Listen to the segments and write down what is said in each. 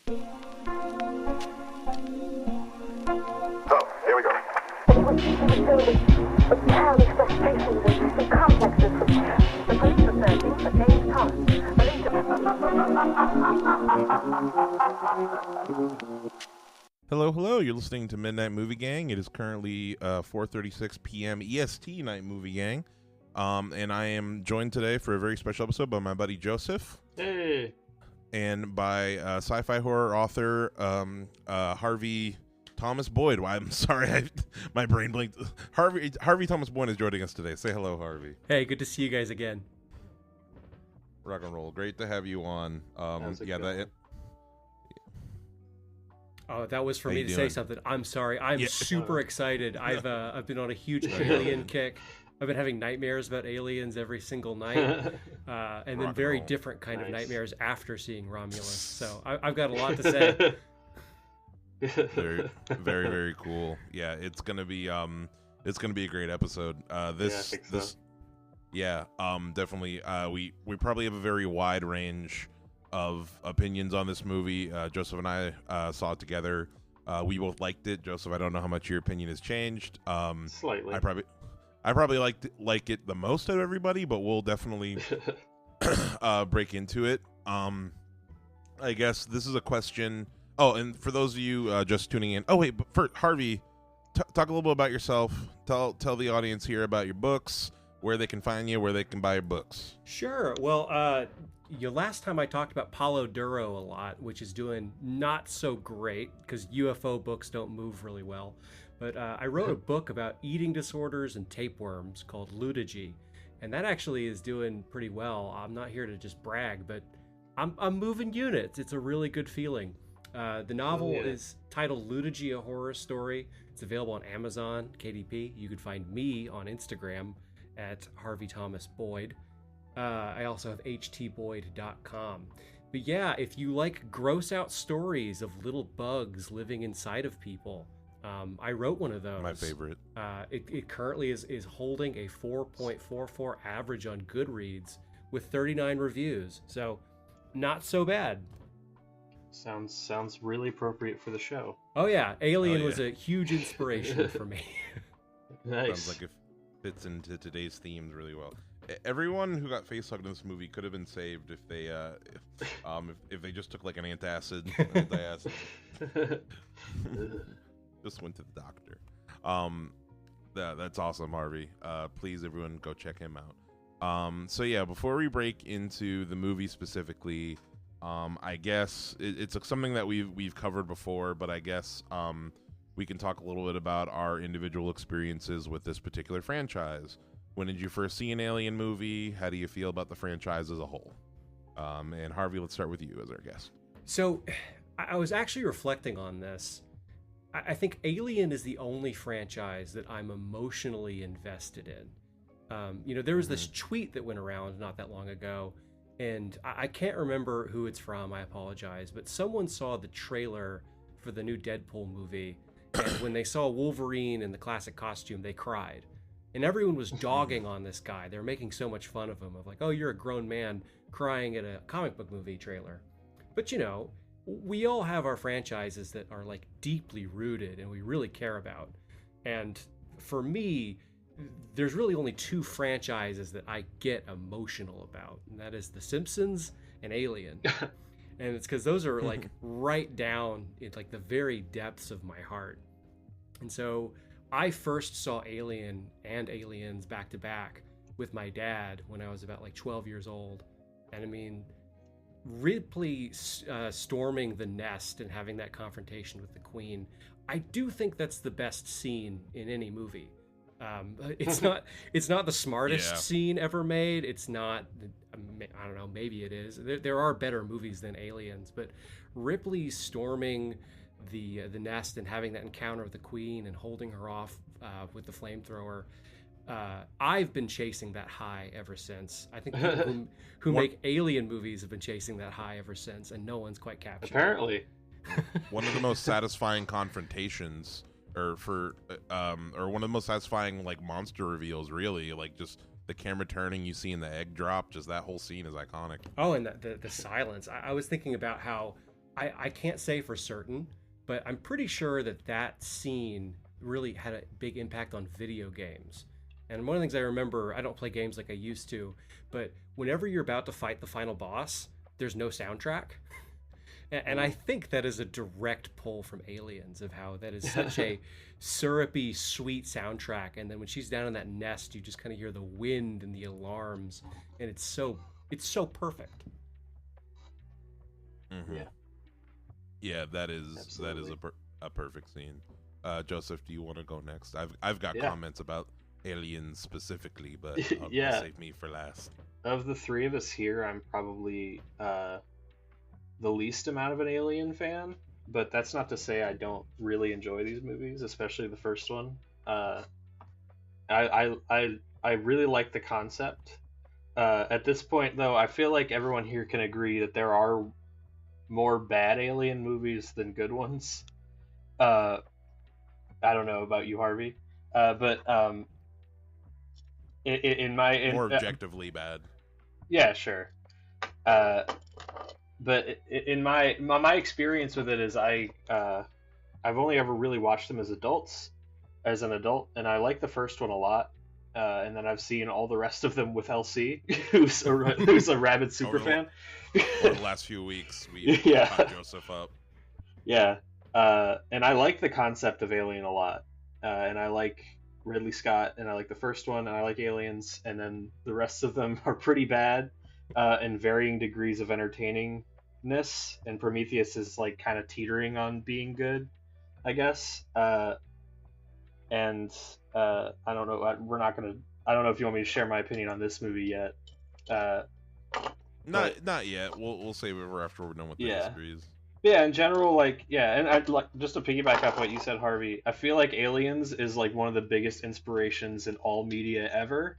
So, here we go. It was filled with childish frustrations and complexes. The police were searching for James Thomas, Hello. You're listening to Midnight Movie Gang. It is currently 4:36 p.m. EST Night Movie Gang. And I am joined today for a very special episode by my buddy Joseph. Hey. And by sci-fi horror author Harvey Thomas Boyd. Well, I'm sorry, my brain blinked. Harvey Thomas Boyd is joining us today. Say hello, Harvey. Hey, good to see you guys again. Rock and roll. Great to have you on. That was for How me you to doing? say something. I'm sorry. I'm Yeah. super excited. I've been on a huge alien kick. I've been having nightmares about aliens every single night, and then Rock and very roll. different kind of Nice. nightmares after seeing Romulus. So I've got a lot to say. Very, very, very cool. Yeah, it's gonna be a great episode. Definitely. We probably have a very wide range of opinions on this movie. Joseph and I saw it together. We both liked it. Joseph, I don't know how much your opinion has changed. Slightly. I probably like it the most out of everybody, but we'll definitely break into it. I guess this is a question. Oh, and for those of you just tuning in. Oh, wait, but for Harvey, talk a little bit about yourself. Tell the audience here about your books, where they can find you, where they can buy your books. Sure. Well, last time I talked about Paulo Duro a lot, which is doing not so great because UFO books don't move really well. But I wrote a book about eating disorders and tapeworms called Ludogy, and that actually is doing pretty well. I'm not here to just brag, but I'm moving units. It's a really good feeling. The novel is titled Ludogy, A Horror Story. It's available on Amazon, KDP. You can find me on Instagram at Harvey Thomas Boyd. I also have htboyd.com. But yeah, if you like gross out stories of little bugs living inside of people, I wrote one of those. My favorite. It currently is holding a 4.44 average on Goodreads with 39 reviews. So not so bad. Sounds really appropriate for the show. Oh yeah, Alien Oh, yeah. was a huge inspiration for me. Nice. Sounds like it fits into today's themes really well. Everyone who got face hugged in this movie could have been saved if they if they just took like an antacid. Just went to the doctor. That's awesome, Harvey. Please, everyone, go check him out. So yeah, before we break into the movie specifically, I guess it's something that we've covered before, but I guess we can talk a little bit about our individual experiences with this particular franchise. When did you first see an Alien movie? How do you feel about the franchise as a whole? And Harvey, let's start with you as our guest. So I was actually reflecting on this. I think Alien is the only franchise that I'm emotionally invested in. There was this tweet that went around not that long ago, and I can't remember who it's from, I apologize, but someone saw the trailer for the new Deadpool movie, and when they saw Wolverine in the classic costume, they cried. And everyone was dogging on this guy. They were making so much fun of him, of like, oh, you're a grown man crying at a comic book movie trailer. But we all have our franchises that are like deeply rooted and we really care about. And for me, there's really only two franchises that I get emotional about, and that is The Simpsons and Alien. And it's because those are like right down in like the very depths of my heart. And so I first saw Alien and Aliens back to back with my dad when I was about like 12 years old. And I mean, Ripley storming the nest and having that confrontation with the Queen, I do think that's the best scene in any movie. It's not the smartest scene ever made. It's not, I don't know, maybe it is. There are better movies than Aliens, but Ripley storming the nest and having that encounter with the Queen and holding her off with the flamethrower. I've been chasing that high ever since. I think people who make Alien movies have been chasing that high ever since, and no one's quite captured. Apparently, One of the most satisfying confrontations, or one of the most satisfying like monster reveals, really, like just the camera turning, you see in the egg drop, just that whole scene is iconic. Oh, and the silence. I was thinking about how I can't say for certain, but I'm pretty sure that scene really had a big impact on video games. And one of the things I remember, I don't play games like I used to, but whenever you're about to fight the final boss, there's no soundtrack. And I think that is a direct pull from Aliens, of how that is such a syrupy, sweet soundtrack. And then when she's down in that nest, you just kind of hear the wind and the alarms, and it's so perfect. Mm-hmm. Yeah. Yeah, that is Absolutely. a perfect scene. Joseph, do you want to go next? I've got Yeah. comments about Aliens specifically, but I'll Yeah. save me for last. Of the three of us here, I'm probably the least amount of an Alien fan, but that's not to say I don't really enjoy these movies, especially the first one. I really like the concept. At this point, though, I feel like everyone here can agree that there are more bad Alien movies than good ones. I don't know about you, Harvey, but More objectively bad. yeah, sure. But in my experience with it is I've only ever really watched them as an adult, and I like the first one a lot. And then I've seen all the rest of them with LC, who's a rabid super fan. Over the last few weeks, we Yeah. caught Joseph up. Yeah, and I like the concept of Alien a lot, and I like Ridley Scott, and I like the first one, and I like Aliens, and then the rest of them are pretty bad, in varying degrees of entertainingness, and Prometheus is like kind of teetering on being good, I guess. And I don't know. I don't know if you want me to share my opinion on this movie yet. Not yet. We'll save it for after we're done with the Yeah. histories. Yeah, in general, like, yeah, and I'd like just to piggyback off what you said, Harvey. I feel like Aliens is like one of the biggest inspirations in all media ever.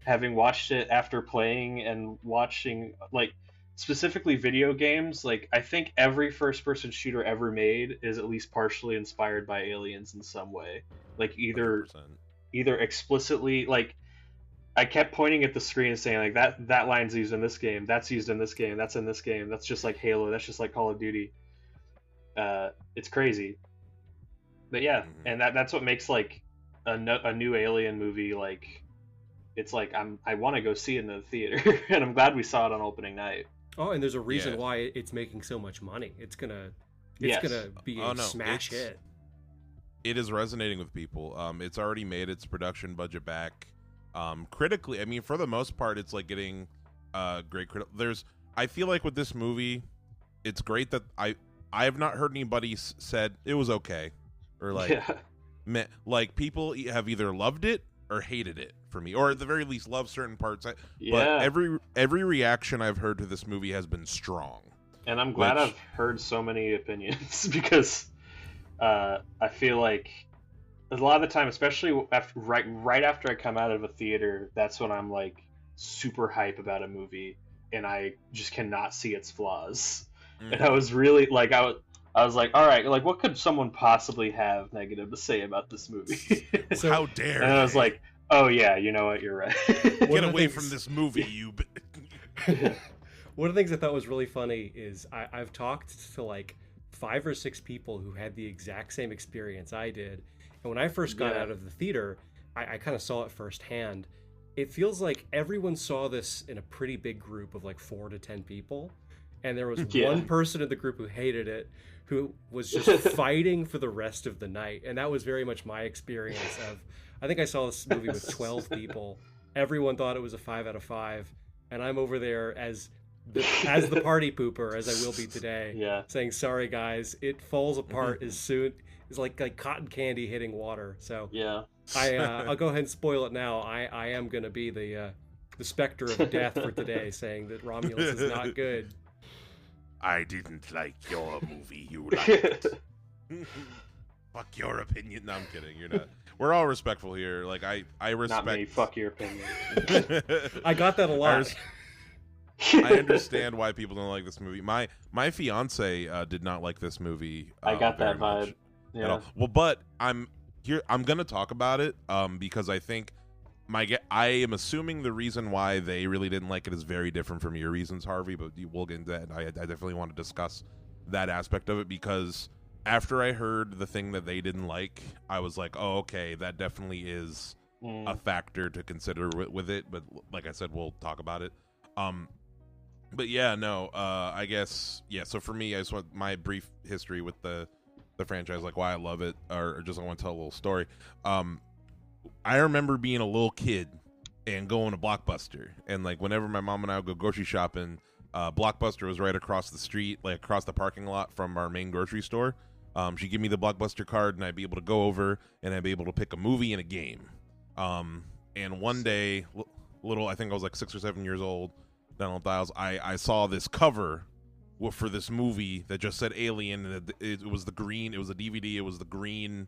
Having watched it after playing and watching, like, specifically video games, like, I think every first-person shooter ever made is at least partially inspired by Aliens in some way. Like, either 100%. explicitly, like, I kept pointing at the screen and saying, like, that line's used in this game, that's used in this game, that's in this game, that's just like Halo, that's just like Call of Duty. It's crazy, but yeah, and that's what makes like a new Alien movie, like, it's like I want to go see it in the theater, and I'm glad we saw it on opening night. Oh, and there's a reason Yeah. why it's making so much money. It's gonna Yes. be a Oh, no, smash it's- hit. It is resonating with people. It's already made its production budget back. Critically, I mean, for the most part, it's like getting great I feel like with this movie, it's great that I have not heard anybody said it was okay, or like Yeah, like people have either loved it or hated it for me, or at the very least loved certain parts. But yeah, every reaction I've heard to this movie has been strong. and I'm glad which- I've heard so many opinions because I feel like a lot of the time, especially right after I come out of a theater, that's when I'm like super hype about a movie, and I just cannot see its flaws. And I was really like, I was like, all right, like, what could someone possibly have negative to say about this movie? So- How dare And I was they. like, oh yeah, you know what, you're right. Get One of the away things- from this movie, you. One of the things I thought was really funny is I've talked to like 5 or 6 people who had the exact same experience I did. And when I first got Yeah. out of the theater, I kind of saw it firsthand. It feels like everyone saw this in a pretty big group of like 4 to 10 people. And there was Yeah. one person in the group who hated it, who was just fighting for the rest of the night. And that was very much my experience of, I think I saw this movie with 12 people. Everyone thought it was a 5 out of 5. And I'm over there as the party pooper, as I will be today, Yeah. saying, sorry guys, it falls apart as soon, it's like cotton candy hitting water. So Yeah. I'll go ahead and spoil it now. I am going to be the specter of death for today, saying that Romulus is not good. I didn't like your movie. You liked. Fuck your opinion. No, I'm kidding. You're not. We're all respectful here. Like I respect. Not me. Fuck your opinion. I got that a lot. I understand why people don't like this movie. My fiance did not like this movie. I got very that much vibe. at Yeah. all. Well, but I'm gonna talk about it because I think I am assuming the reason why they really didn't like it is very different from your reasons, Harvey. But we'll get into that. I definitely want to discuss that aspect of it, because after I heard the thing that they didn't like, I was like, oh, okay, that definitely is a factor to consider with it. But like I said, we'll talk about it. But yeah, no, I guess, yeah, so for me, I just want my brief history with the franchise, like why I love it, or just I want to tell a little story. I remember being a little kid and going to Blockbuster, and like whenever my mom and I would go grocery shopping, Blockbuster was right across the street, like across the parking lot from our main grocery store. She'd give me the Blockbuster card, and I'd be able to go over, and I'd be able to pick a movie and a game. And one day, I think I was like 6 or 7 years old, down on Dials, I saw this cover for this movie that just said Alien, and it was the green, it was a DVD, it was the green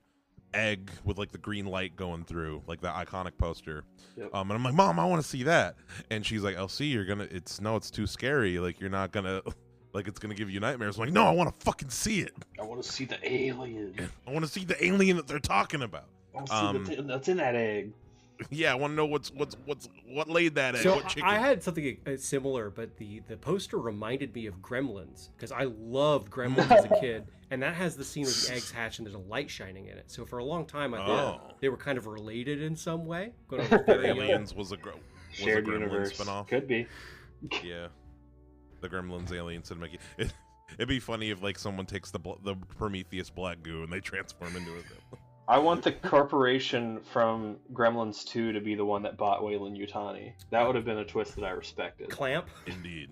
egg with like the green light going through, like the iconic poster. Yep. And I'm like, Mom, I want to see that. And she's like, LC, it's too scary, like you're not gonna, like it's gonna give you nightmares. I'm like, no, I want to fucking see it. I want to see the alien. I want to see the alien that they're talking about. I want to see that's in that egg. Yeah, I want to know what laid that egg. So what chicken. I had something similar, but the poster reminded me of Gremlins, because I loved Gremlins as a kid, and that has the scene where the eggs hatch and there's a light shining in it. So for a long time, I thought they were kind of related in some way. Aliens was a shared Gremlins universe. spinoff. Could be. Yeah, the Gremlins Alien cinematic. It'd be funny if like someone takes the Prometheus black goo and they transform into it. I want the corporation from Gremlins 2 to be the one that bought Wayland Yutani. That would have been a twist that I respected. Clamp? Indeed.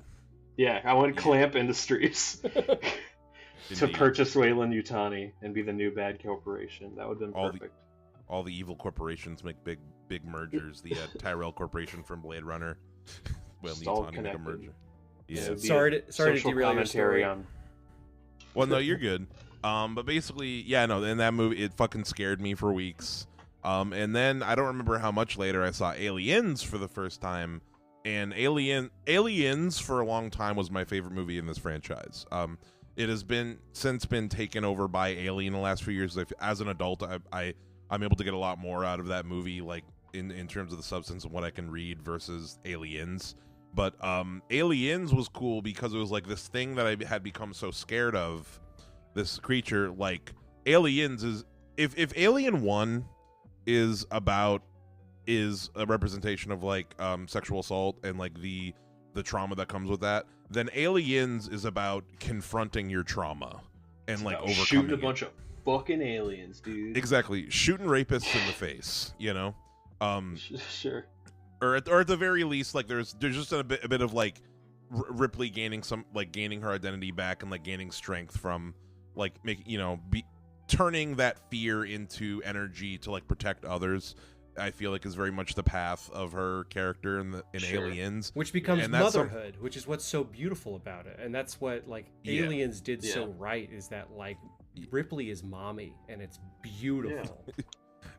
Yeah, I want Clamp Industries to purchase Wayland Yutani and be the new bad corporation. That would have been perfect. All the evil corporations make big mergers. The Tyrell Corporation from Blade Runner. Wayland Yutani make a merger. Yeah. Sorry to derail your story. Well, no, you're good. But basically, yeah, no, in that movie, it fucking scared me for weeks. And then I don't remember how much later I saw Aliens for the first time, and Aliens for a long time was my favorite movie in this franchise. It has since been taken over by Alien the last few years. As an adult, I'm able to get a lot more out of that movie, like in terms of the substance and what I can read versus Aliens. But Aliens was cool because it was like this thing that I had become so scared of. This creature, like Aliens, is if Alien 1 is a representation of like sexual assault and like the trauma that comes with that, then Aliens is about confronting your trauma and like overcoming shooting a bunch of fucking aliens, dude. Exactly, shooting rapists in the face, you know. Sure. Or at the very least, like there's just a bit of like Ripley gaining her identity back and like gaining strength from like turning that fear into energy to like protect others. I feel like is very much the path of her character in Aliens, which becomes motherhood, which is what's so beautiful about it, and that's what like Aliens did so right, is that like Ripley is mommy, and it's beautiful. Yeah.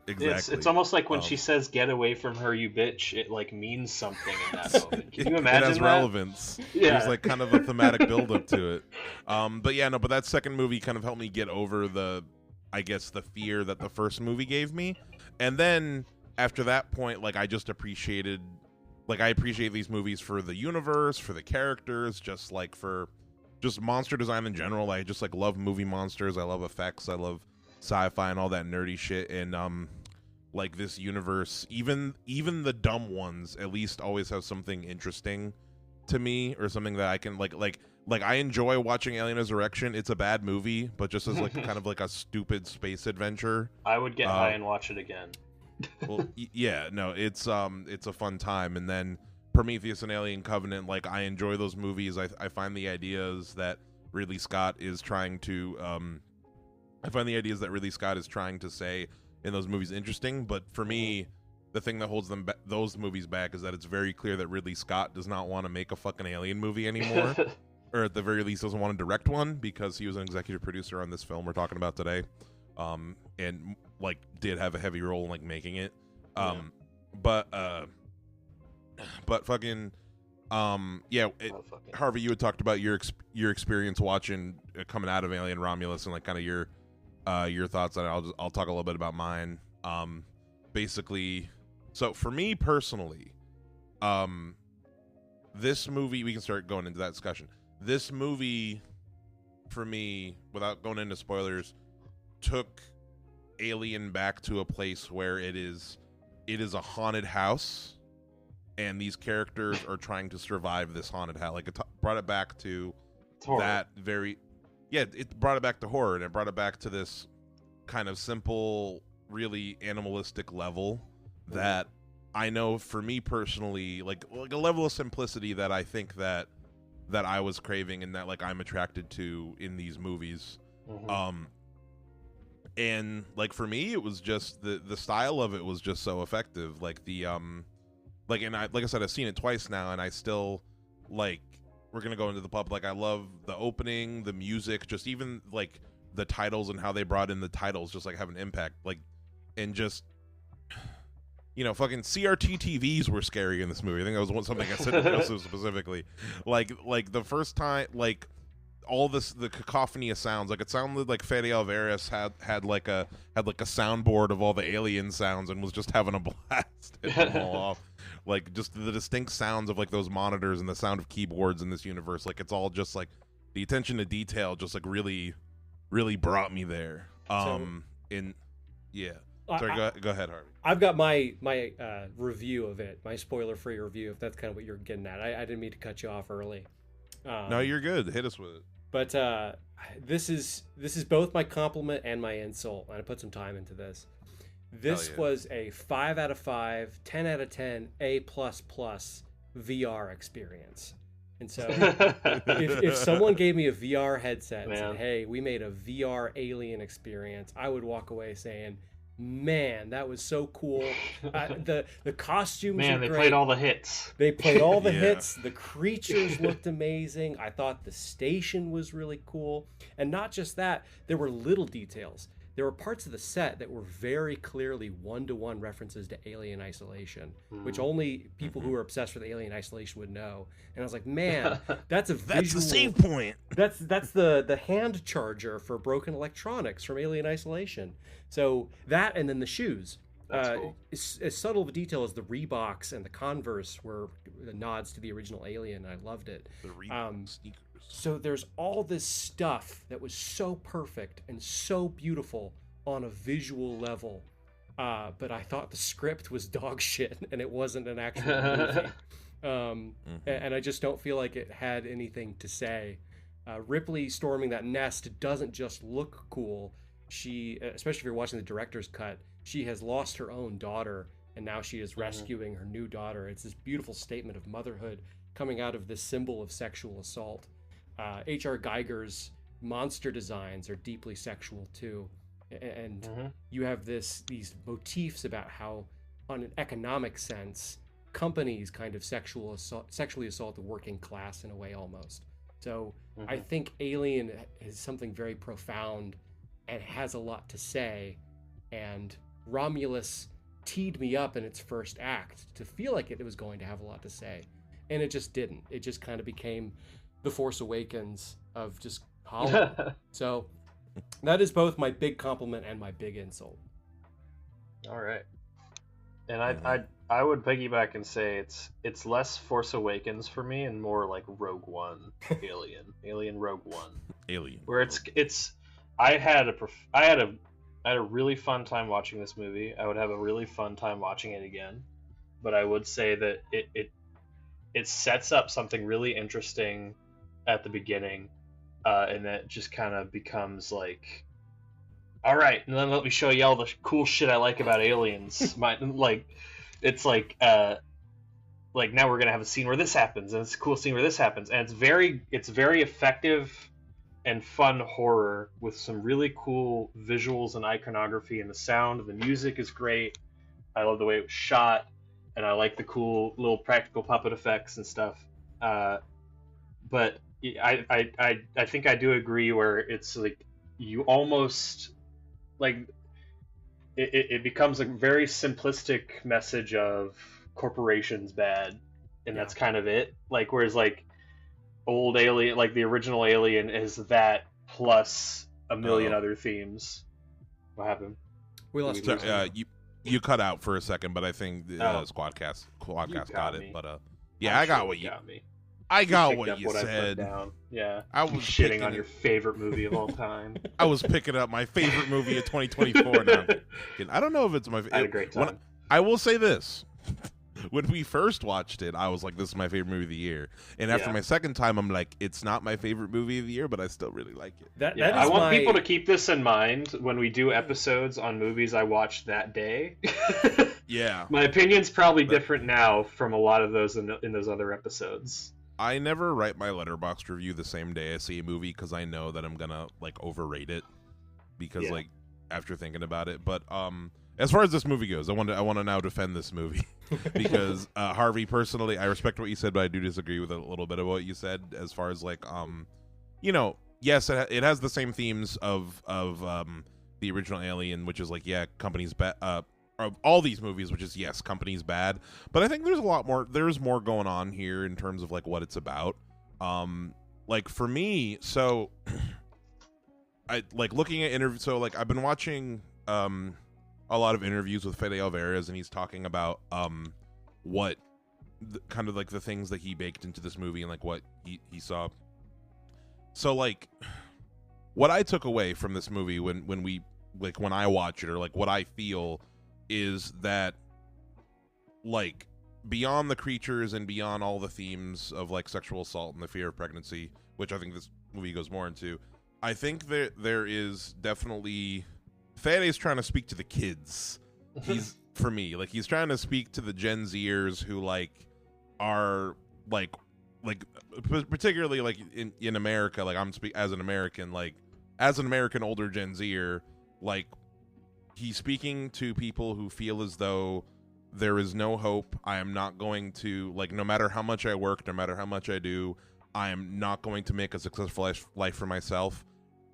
Exactly. It's almost like when she says "get away from her, you bitch," it like means something in that moment. Can you imagine? It has relevance. Yeah. There's like kind of a thematic build up to it. But that second movie kind of helped me get over the fear that the first movie gave me. And then after that point, like I appreciate these movies for the universe, for the characters, just monster design in general. I just like love movie monsters. I love effects. I love sci-fi and all that nerdy shit, and like this universe, even the dumb ones at least always have something interesting to me, or something that I can like I enjoy watching Alien Resurrection. It's a bad movie, but just as like kind of like a stupid space adventure, I would get high and watch it again. Well, yeah, no, it's a fun time. And then Prometheus and Alien Covenant, like I enjoy those movies. I find the ideas that Ridley Scott is trying to say in those movies interesting, but for me, the thing that holds those movies back is that it's very clear that Ridley Scott does not want to make a fucking Alien movie anymore, or at the very least doesn't want to direct one, because he was an executive producer on this film we're talking about today, and like did have a heavy role in like making it, but fucking. Harvey, you had talked about your experience watching coming out of Alien Romulus, and like kind of your thoughts on it. I'll talk a little bit about mine. Basically, so for me personally, this movie, we can start going into that discussion. This movie, for me, without going into spoilers, took Alien back to a place where it is a haunted house, and these characters are trying to survive this haunted house. Like, it brought it back to that very, it brought it back to horror, and it brought it back to this kind of simple, really animalistic level that I know for me personally, like a level of simplicity that I think that I was craving and that like I'm attracted to in these movies. And like for me, it was just the style of it was just so effective. Like the like I said, I've seen it twice now, and I still like. We're gonna go into the pub. Like, I love the opening, the music, just even like the titles and how they brought in the titles, just like have an impact. Like, and just fucking CRT TVs were scary in this movie. I think that was something I said to Joseph specifically. Like the first time, like all the cacophony of sounds, like it sounded like Fede Alvarez had like a soundboard of all the alien sounds and was just having a blast hitting them all off. Like, just the distinct sounds of like those monitors and the sound of keyboards in this universe, like it's all just like the attention to detail just like really brought me there. Sorry, go ahead, Harvey. I've got my review of it, my spoiler-free review, if that's kind of what you're getting at. I didn't mean to cut you off early. No, you're good. Hit us with it. But this is both my compliment and my insult, and I put some time into this. This was a 5 out of 5, 10 out of 10, A++ VR experience. And so if someone gave me a VR headset and said, hey, we made a VR Alien experience, I would walk away saying, man, that was so cool. The costumes were great. They played all the hits. They played all the hits. The creatures looked amazing. I thought the station was really cool. And not just that, there were little details. There were parts of the set that were very clearly one-to-one references to Alien Isolation, which only people who are obsessed with Alien Isolation would know. And I was like, man, that's a visual... That's the save point. That's the hand charger for broken electronics from Alien Isolation. So that, and then the shoes. That's cool. As subtle of a detail as the Reeboks and the Converse were the nods to the original Alien. I loved it. The Reebok sneakers. So there's all this stuff that was so perfect and so beautiful on a visual level, but I thought the script was dog shit and it wasn't an actual movie. And I just don't feel like it had anything to say. Ripley storming that nest doesn't just look cool. She, especially if you're watching the director's cut, she has lost her own daughter and now she is rescuing her new daughter. It's this beautiful statement of motherhood coming out of this symbol of sexual assault. H.R. Geiger's monster designs are deeply sexual too, and you have these motifs about how, on an economic sense, companies kind of sexually assault the working class in a way almost. So I think Alien is something very profound and has a lot to say, and Romulus teed me up in its first act to feel like it was going to have a lot to say, and it just didn't. It just kind of became The Force Awakens of just hollow. So that is both my big compliment and my big insult. All right. And I would piggyback and say it's less Force Awakens for me and more like Rogue One, Alien Rogue One. Alien. Where I had a really fun time watching this movie. I would have a really fun time watching it again. But I would say that it sets up something really interesting at the beginning, and that just kind of becomes like, all right, and then let me show you all the cool shit I like about aliens. It's like now we're gonna have a scene where this happens, and it's a cool scene where this happens, and it's very effective and fun horror with some really cool visuals and iconography, and the sound, the music is great. I love the way it was shot, and I like the cool little practical puppet effects and stuff. But I think I do agree where it's like you almost like it becomes a very simplistic message of corporations bad, and that's kind of it. Like, whereas like old Alien, like the original Alien, is that plus a million other themes. What happened? We lost you cut out for a second, but I think the Squadcast got it. But yeah, I got what you got me. I got Picked what up you what I put said. down. Yeah. I was Shitting picking on your favorite movie of all time. I was picking up my favorite movie of 2024 now. I don't know if it's my I had a great time. I will say this. When we first watched it, I was like, this is my favorite movie of the year. And after my second time, I'm like, it's not my favorite movie of the year, but I still really like it. That is I want people to keep this in mind when we do episodes on movies I watched that day. Yeah. My opinion's probably different now from a lot of those in those other episodes. I never write my Letterboxd review the same day I see a movie because I know that I'm gonna like overrate it because like after thinking about it. But as far as this movie goes, I want to now defend this movie because Harvey, personally, I respect what you said, but I do disagree with a little bit of what you said as far as like you know, yes, it has the same themes of the original Alien, which is like companies bad. Of all these movies, which is yes, company's bad, but I think there's more going on here in terms of like what it's about. Like for me, so I like looking at interviews. So like I've been watching a lot of interviews with Fede Alvarez, and he's talking about what kind of like the things that he baked into this movie and like what he saw. So like what I took away from this movie when I watch it, or like what I feel, is that like beyond the creatures and beyond all the themes of like sexual assault and the fear of pregnancy, which I think this movie goes more into, I think that there is definitely Fede's trying to speak to the kids. He's for me, like he's trying to speak to the Gen Zers who like are like particularly like in America, like I'm as an American older Gen Zer, like he's speaking to people who feel as though there is no hope. I am not going to, like, no matter how much I work, no matter how much I do, I am not going to make a successful life for myself.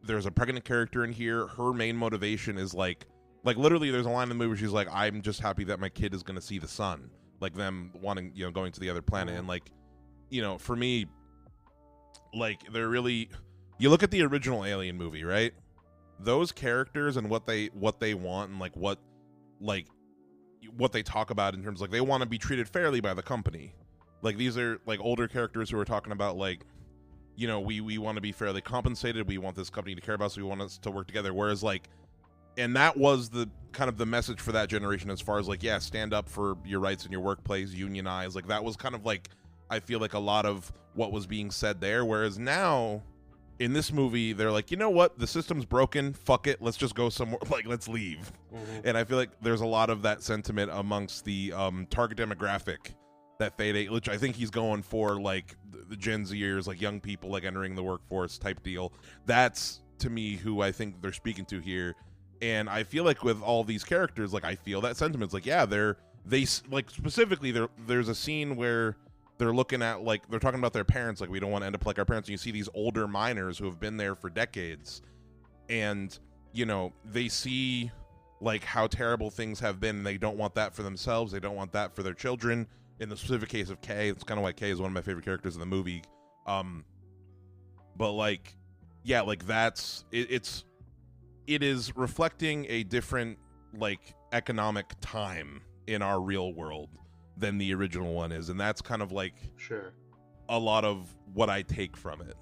There's a pregnant character in here. Her main motivation is like literally there's a line in the movie where she's like, I'm just happy that my kid is going to see the sun. Like them wanting, you know, going to the other planet. And like, you know, for me, like they're really, you look at the original Alien movie, right? Those characters and what they want and like what they talk about in terms of, like, they want to be treated fairly by the company. Like these are like older characters who are talking about like, you know, we want to be fairly compensated. We want this company to care about us. We want us to work together. Whereas like, and that was the kind of the message for that generation as far as like, yeah, stand up for your rights in your workplace, unionize. Like that was kind of like, I feel like a lot of what was being said there. Whereas now in this movie, they're like, you know what? The system's broken. Fuck it. Let's just go somewhere. Like, let's leave. Mm-hmm. And I feel like there's a lot of that sentiment amongst the target demographic that Fede, which I think he's going for, like the Gen Zers, like young people, like entering the workforce type deal. That's to me who I think they're speaking to here. And I feel like with all these characters, like I feel that sentiment. It's like, yeah, they like specifically there's a scene where they're looking at, like, they're talking about their parents, like, we don't want to end up like our parents. And you see these older miners who have been there for decades, and, you know, they see, like, how terrible things have been, and they don't want that for themselves. They don't want that for their children. In the specific case of Kay, it's kind of why Kay is one of my favorite characters in the movie. But, like, yeah, like, it is reflecting a different, like, economic time in our real world than the original one is, and that's kind of like a lot of what I take from it.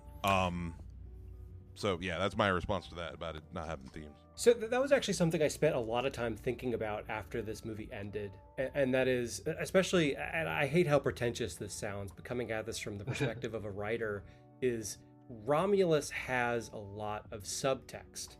So yeah, that's my response to that about it not having themes. So that was actually something I spent a lot of time thinking about after this movie ended, and that is especially, and I hate how pretentious this sounds, but coming at this from the perspective of a writer, is Romulus has a lot of subtext,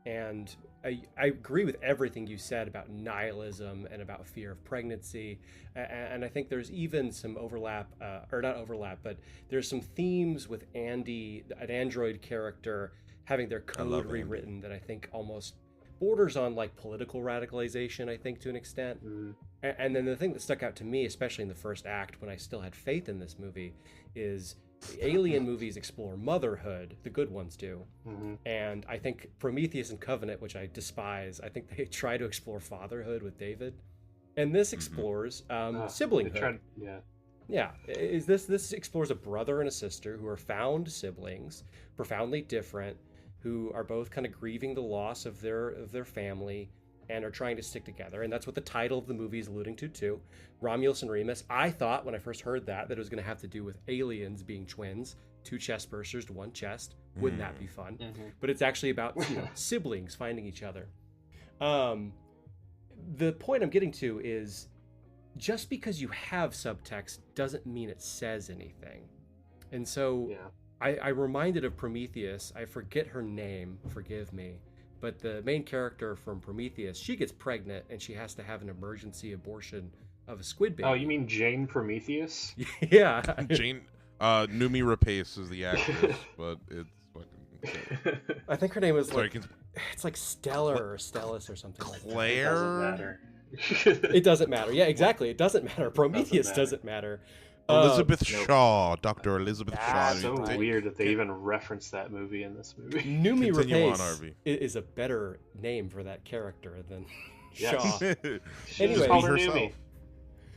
and I agree with everything you said about nihilism and about fear of pregnancy, and I think there's even some overlap, or not overlap, but there's some themes with Andy, an android character, having their code rewritten Andy. That I think almost borders on like political radicalization, I think, to an extent. And then the thing that stuck out to me, especially in the first act when I still had faith in this movie, is the Alien movies explore motherhood, the good ones do. And I think Prometheus and Covenant, which I despise, I think they try to explore fatherhood with David. And this explores siblinghood. This explores a brother and a sister who are found siblings, profoundly different, who are both kind of grieving the loss of their family. and are trying to stick together, and that's what the title of the movie is alluding to too. Romulus and Remus. I thought when I first heard that it was going to have to do with aliens being twins, 2 chest bursters to 1 chest. Wouldn't that be fun? But it's actually about siblings finding each other. The point I'm getting to is just because you have subtext doesn't mean it says anything. And so I reminded of Prometheus. I forget her name, forgive me. But the main character from Prometheus, she gets pregnant and she has to have an emergency abortion of a squid baby. Oh, you mean Jane Prometheus? Yeah. Jane Noomi Rapace is the actress, but it's fucking I think her name is sorry, it's like Stellar or Stellus or something like that. Claire? It doesn't matter. It doesn't matter. Yeah, exactly. It doesn't matter. Prometheus doesn't matter. Elizabeth Shaw, Dr. Elizabeth Shaw. That's so weird that they even reference that movie in this movie. Noomi Continue on, Rapace Harvey. is a better name for that character than Yes. Shaw. She just Anyway. called her Herself. Noomi.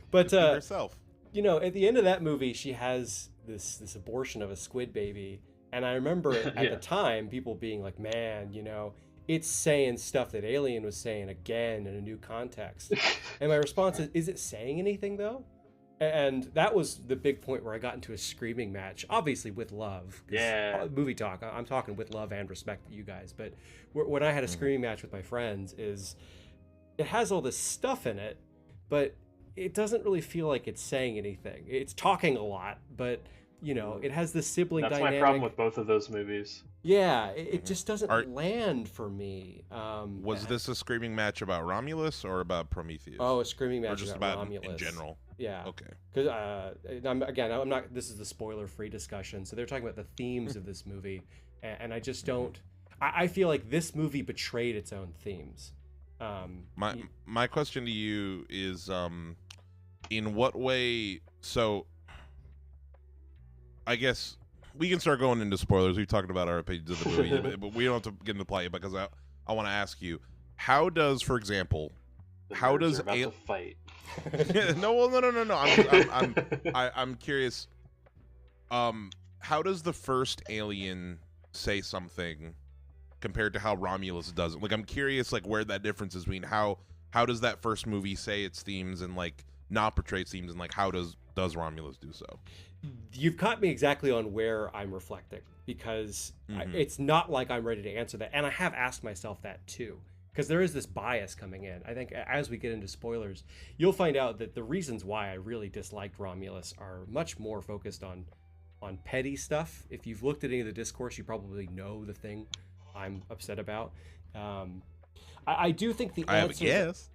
But herself. you know, at the end of that movie, she has this abortion of a squid baby, and I remember at the time people being like, "Man, you know, it's saying stuff that Alien was saying again in a new context." And my response is it saying anything though? And that was the big point where I got into a screaming match, obviously with love. 'Cause movie talk, I'm talking with love and respect to you guys. But when I had a screaming match with my friends, is it has all this stuff in it, but it doesn't really feel like it's saying anything. It's talking a lot, but you know, it has this sibling That's dynamic. my problem with both of those movies. Yeah, it just doesn't land for me. Was this a screaming match about Romulus or about Prometheus? Oh, a screaming or match just about about Romulus in general? Yeah. Okay. Because I'm not. This is the spoiler-free discussion, so they're talking about the themes of this movie, and I just don't. I feel like this movie betrayed its own themes. My question to you is, in what way? So, I guess we can start going into spoilers. We've talked about our opinions of the movie, but we don't have to get into play because I want to ask you, how does, for example, The how nerds does are about to fight? No. I'm curious. How does the first Alien say something compared to how Romulus does it? Like, I'm curious, like, where that difference is between how does that first movie say its themes and like not portray its themes, and like how does Romulus do so? You've caught me exactly on where I'm reflecting, because it's not like I'm ready to answer that, and I have asked myself that too. Because there is this bias coming in. I think as we get into spoilers, you'll find out that the reasons why I really disliked Romulus are much more focused on petty stuff. If you've looked at any of the discourse, you probably know the thing I'm upset about. I do think the answer... Yes.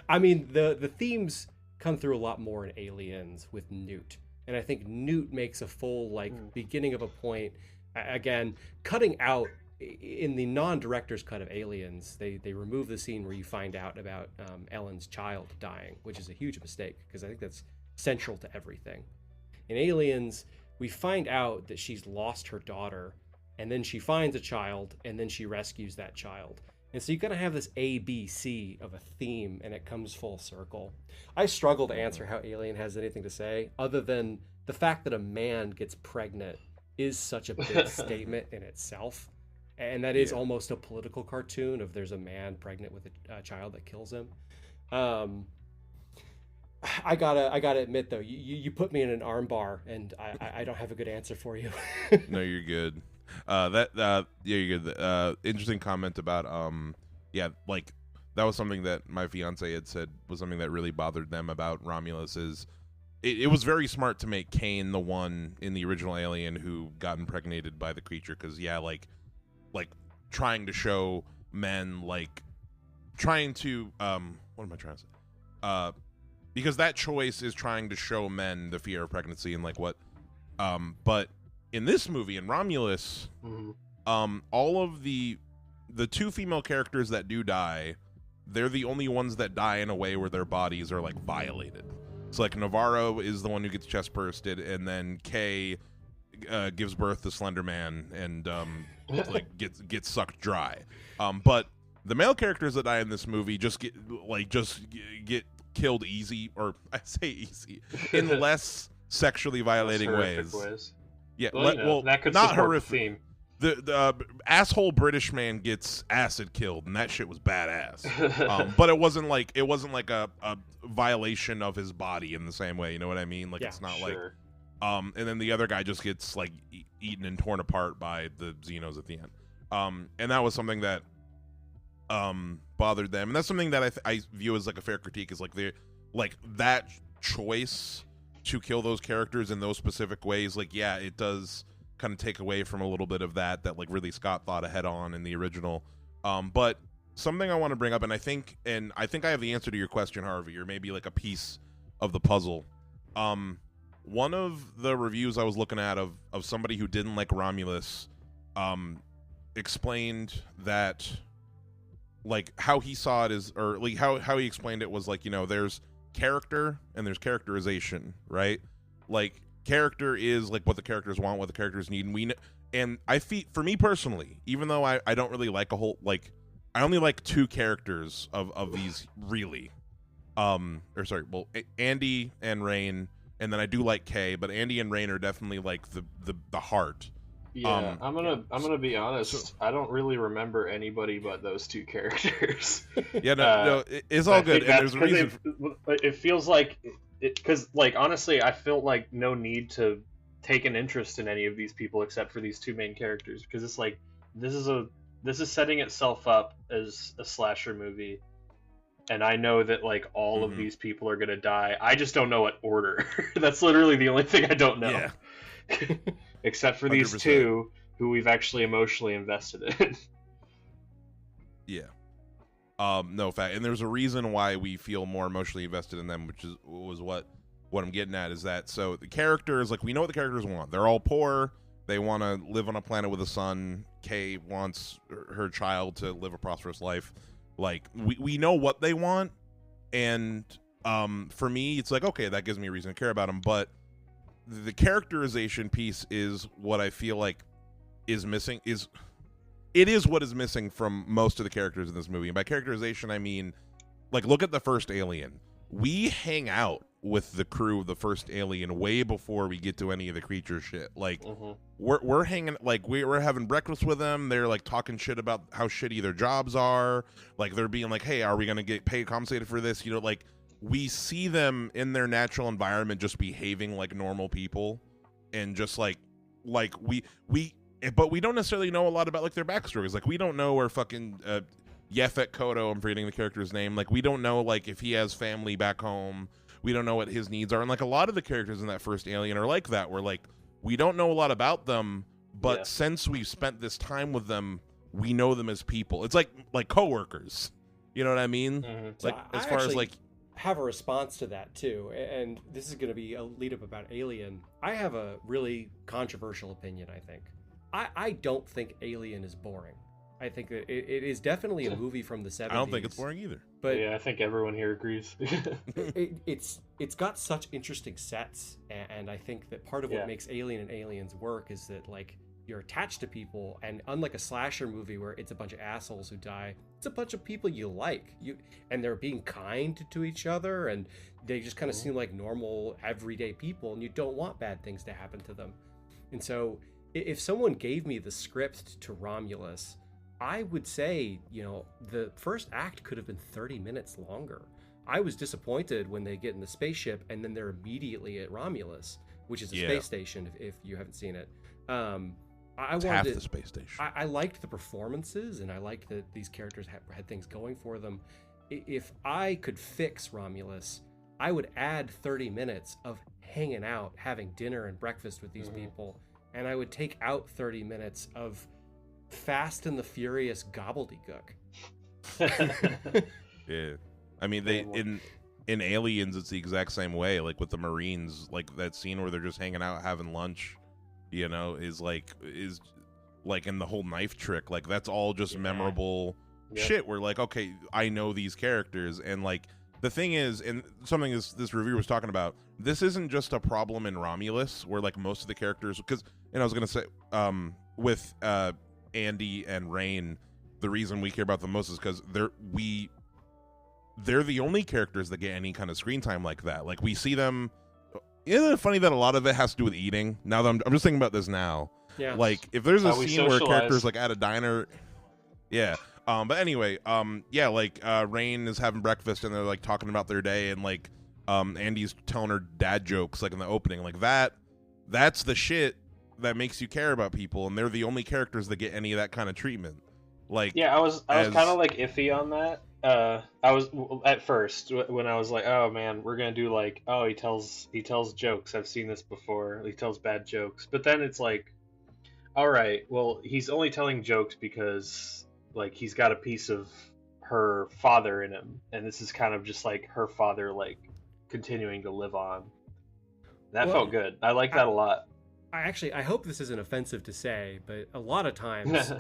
I mean, the themes come through a lot more in Aliens with Newt. And I think Newt makes a full, beginning of a point. Again, cutting out... In the non-director's cut of Aliens, they remove the scene where you find out about Ellen's child dying, which is a huge mistake, because I think that's central to everything. In Aliens, we find out that she's lost her daughter, and then she finds a child, and then she rescues that child. And so you gotta have this ABC of a theme, and it comes full circle. I struggle to answer how Alien has anything to say, other than the fact that a man gets pregnant is such a big statement in itself. And that is almost a political cartoon of there's a man pregnant with a child that kills him. I gotta admit though, you put me in an arm bar, and I don't have a good answer for you. No, you're good. You're good. Interesting comment about like that was something that my fiance had said was something that really bothered them about Romulus. Is it was very smart to make Kane the one in the original Alien who got impregnated by the creature, because like trying to show men, like trying to what am I trying to say? Because that choice is trying to show men the fear of pregnancy and like what but in this movie, in Romulus, all of the 2 female characters that do die, they're the only ones that die in a way where their bodies are like violated. So like Navarro is the one who gets chest bursted, and then Kay gives birth to Slender Man and like gets sucked dry. But the male characters that die in this movie just get killed easy, or I say easy, in less sexually violating ways. ways. Yeah, well, that could not support horrific. the theme. the asshole British man gets acid killed, and that shit was badass. But it wasn't like a violation of his body in the same way. You know what I mean? Like it's not sure. and then the other guy just gets like eaten and torn apart by the Xenos at the end. And that was something that bothered them, and that's something that I view as like a fair critique. Is like that choice to kill those characters in those specific ways. Like, yeah, it does kind of take away from a little bit of that like Ridley Scott thought ahead on in the original. But something I want to bring up, and I think I have the answer to your question, Harvey, or maybe like a piece of the puzzle. One of the reviews I was looking at of somebody who didn't like Romulus explained that like how he saw it is, or like how he explained it was like, you know, there's character and there's characterization, right? Like character is like what the characters want, what the characters need, and for me personally, even though I don't really like a whole, like I only like two characters of these really, Andy and Rain, and then I do like Kay, but Andy and Rain are definitely like the heart. Yeah, I'm gonna be honest. I don't really remember anybody but those two characters. Yeah, no, it's all good. And there's a reason. It feels like because like honestly, I felt like no need to take an interest in any of these people except for these two main characters, because it's like this is setting itself up as a slasher movie, and I know that like all of these people are gonna die. I just don't know what order. That's literally the only thing I don't know. Yeah. Except for these 100%. Two who we've actually emotionally invested in. Yeah. No fact, and there's a reason why we feel more emotionally invested in them, which was what I'm getting at, is that so the characters, like we know what the characters want. They're all poor. They want to live on a planet with a sun. Kay wants her child to live a prosperous life. Like we know what they want, and for me, it's like, okay, that gives me a reason to care about them, but the characterization piece is what I feel like is missing. It is what is missing from most of the characters in this movie. And by characterization, I mean, like, look at the first Alien. We hang out with the crew of the first Alien way before we get to any of the creature shit. Like, we're hanging, like, we're having breakfast with them. They're, like, talking shit about how shitty their jobs are. Like, they're being like, hey, are we going to get paid, compensated for this? You know, like, we see them in their natural environment just behaving like normal people, and just like we but we don't necessarily know a lot about like their backstories. Like we don't know where fucking Yaphet Kotto, I'm forgetting the character's name, like we don't know like if he has family back home. We don't know what his needs are, and like a lot of the characters in that first Alien are like that, where like we don't know a lot about them, but since we've spent this time with them, we know them as people. It's like coworkers, you know what I mean? Like so as far as like have a response to that too, and this is going to be a lead up about Alien. I have a really controversial opinion. I don't think Alien is boring. I think that it is definitely a movie from the 70s. I don't think it's boring either. But yeah, I think everyone here agrees. It's got such interesting sets, and I think that part of what makes Alien and Aliens work is that like you're attached to people, and unlike a slasher movie where it's a bunch of assholes who die, it's a bunch of people you like, and they're being kind to each other, and they just kind of seem like normal everyday people, and you don't want bad things to happen to them. And so if someone gave me the script to Romulus, I would say, you know, the first act could have been 30 minutes longer. I was disappointed when they get in the spaceship and then they're immediately at Romulus, which is a space station if you haven't seen it. It's half the space station. I liked the performances, and I liked that these characters had things going for them. If I could fix Romulus, I would add 30 minutes of hanging out, having dinner and breakfast with these people, and I would take out 30 minutes of Fast and the Furious gobbledygook. Yeah, I mean in Aliens, it's the exact same way. Like with the Marines, like that scene where they're just hanging out having lunch, you know, is like in the whole knife trick, like that's all just memorable shit. We're like, okay, I know these characters, and like the thing is, and something this reviewer was talking about, this isn't just a problem in Romulus where like most of the characters, and I was gonna say with Andy and Rain, the reason we care about them most is because they're the only characters that get any kind of screen time like that. Like we see them. Isn't it funny that a lot of it has to do with eating? Now that I'm just thinking about this now, Yeah. Like if there's a How we scene where a socialize. character's like at a diner, yeah. But anyway, yeah, like Rain is having breakfast and they're like talking about their day, and like Andy's telling her dad jokes like in the opening, like that's the shit that makes you care about people, and they're the only characters that get any of that kind of treatment. Like, Yeah, I was as- kind of like iffy on that. I was at first when I was like, oh man, we're gonna do like, oh, he tells jokes. I've seen this before. He tells bad jokes. But then it's like, all right, well, he's only telling jokes because like he's got a piece of her father in him, and this is kind of just like her father like continuing to live on. That Well, felt good. I like that a lot. I hope this isn't offensive to say, but a lot of times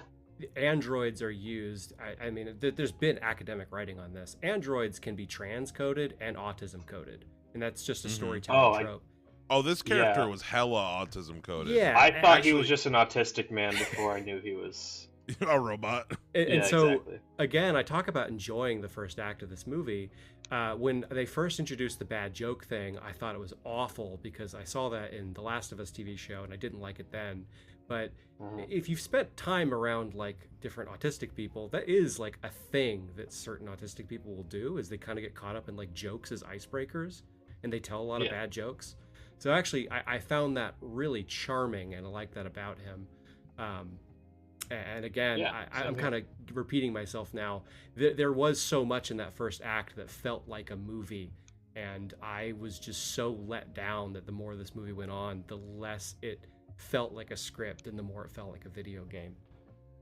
androids are used. I mean, there's been academic writing on this. Androids can be transcoded and autism coded, and that's just a storytelling trope. oh, this character Yeah. was hella autism coded. Yeah, I thought he actually- was just an autistic man before I knew he was. a robot. And Yeah, so exactly. again, I talk about enjoying the first act of this movie. When they first introduced the bad joke thing, I thought it was awful because I saw that in the Last of Us TV show and I didn't like it then. But if you've spent time around like different autistic people, that is like a thing that certain autistic people will do, is they kind of get caught up in like jokes as icebreakers, and they tell a lot of bad jokes. So actually, I found that really charming, and I like that about him. And again, I'm kind of repeating myself now. There was so much in that first act that felt like a movie, and I was just so let down that the more this movie went on, the less it felt like a script and the more it felt like a video game.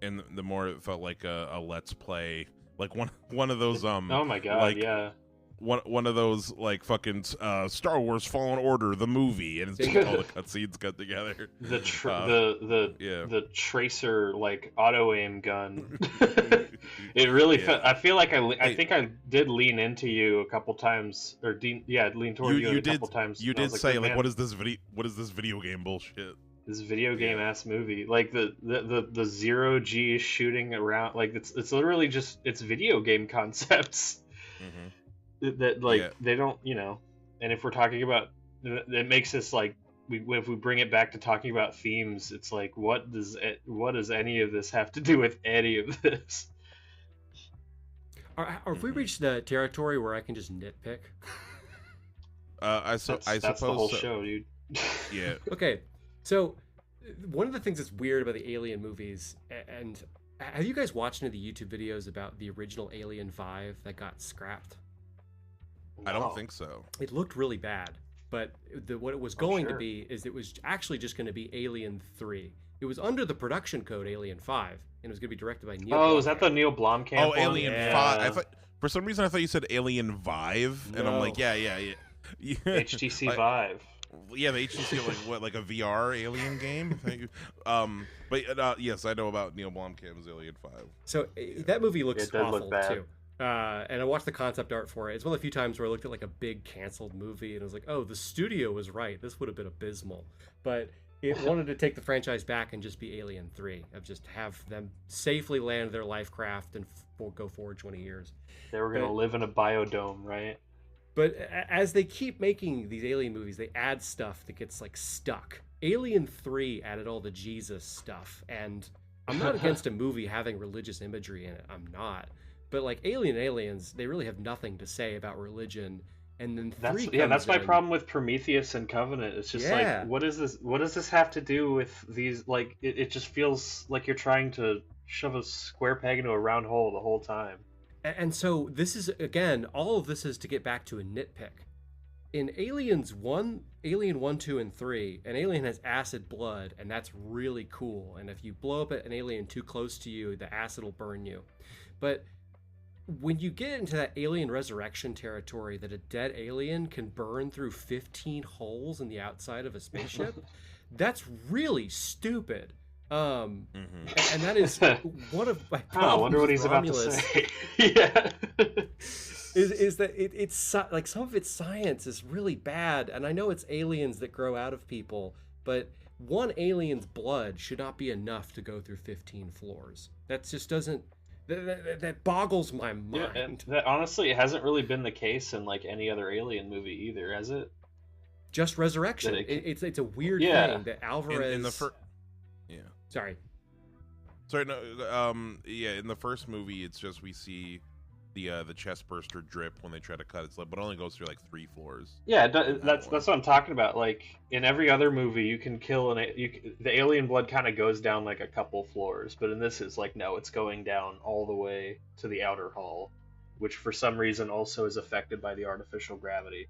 And the more it felt like a let's play, like one of those Oh my god, like, yeah. one of those like fucking Star Wars Fallen Order the movie, and it's just all the cutscenes cut together. The yeah. the tracer like auto aim gun. It really felt. I feel like I think I did lean into you a couple times, or lean toward you a couple times. You and I did was say "Oh, like, man, what is this video game bullshit? this video game ass movie?" Like the zero G shooting around, like it's literally just it's video game concepts. That like they don't, and if we're talking about, it makes us like, if we bring it back to talking about themes, it's like what does any of this have to do with any of this? Or if we reach the territory where I can just nitpick. I suppose That's the whole so. show, dude. Yeah. Okay, so one of the things that's weird about the Alien movies, and have you guys watched any of the YouTube videos about the original Alien 5 that got scrapped? I don't think so. It looked really bad, but what it was going to sure. be is it was actually just going to be Alien 3. It was under the production code Alien 5, and it was going to be directed by Neil. Oh, is that the Neil Blomkamp? Oh, one? Alien Yeah. 5. I thought, for some reason I thought you said Alien Vive, and I'm No. like, yeah. HTC Like, Vive. Yeah, the HTC, like what, like a VR Alien game? But yes, I know about Neil Blomkamp's Alien 5. So that movie looks It does look awful bad. too. And I watched the concept art for it. It's one of the few times where I looked at like a big canceled movie and I was like, oh, the studio was right. This would have been abysmal. But it wanted to take the franchise back and just be Alien 3, of just have them safely land their life craft and go forward 20 years. They were gonna live in a biodome, right? But as they keep making these Alien movies, they add stuff that gets like stuck. Alien 3 added all the Jesus stuff, and I'm not against a movie having religious imagery in it. I'm not. But like Alien Aliens, they really have nothing to say about religion. And then That's my problem with Prometheus and Covenant. It's just like, what is this? What does this have to do with these? Like, it just feels like you're trying to shove a square peg into a round hole the whole time. And so this is, again, all of this is to get back to a nitpick. In Alien 1, 2, and 3, an alien has acid blood, and that's really cool. And if you blow up an alien too close to you, the acid will burn you. But when you get into that alien resurrection territory, that a dead alien can burn through 15 holes in the outside of a spaceship, that's really stupid. And that is one of my problems. I wonder what he's about to say. Yeah. is that it's like some of its science is really bad, and I know it's aliens that grow out of people, but one alien's blood should not be enough to go through 15 floors. That just doesn't. That boggles my mind. Yeah, and that, honestly, it hasn't really been the case in like any other Alien movie either, has it? Just Resurrection. It's a weird Yeah. thing that Alvarez. In the first. Yeah. Sorry. Sorry, no. Yeah, in the first movie, it's just we see the chest burster drip when they try to cut its lip, but it only goes through like 3 floors. Yeah, that's what I'm talking about. Like in every other movie, you can kill the alien blood kind of goes down like a couple floors, but in this, it's like no, it's going down all the way to the outer hull, which for some reason also is affected by the artificial gravity.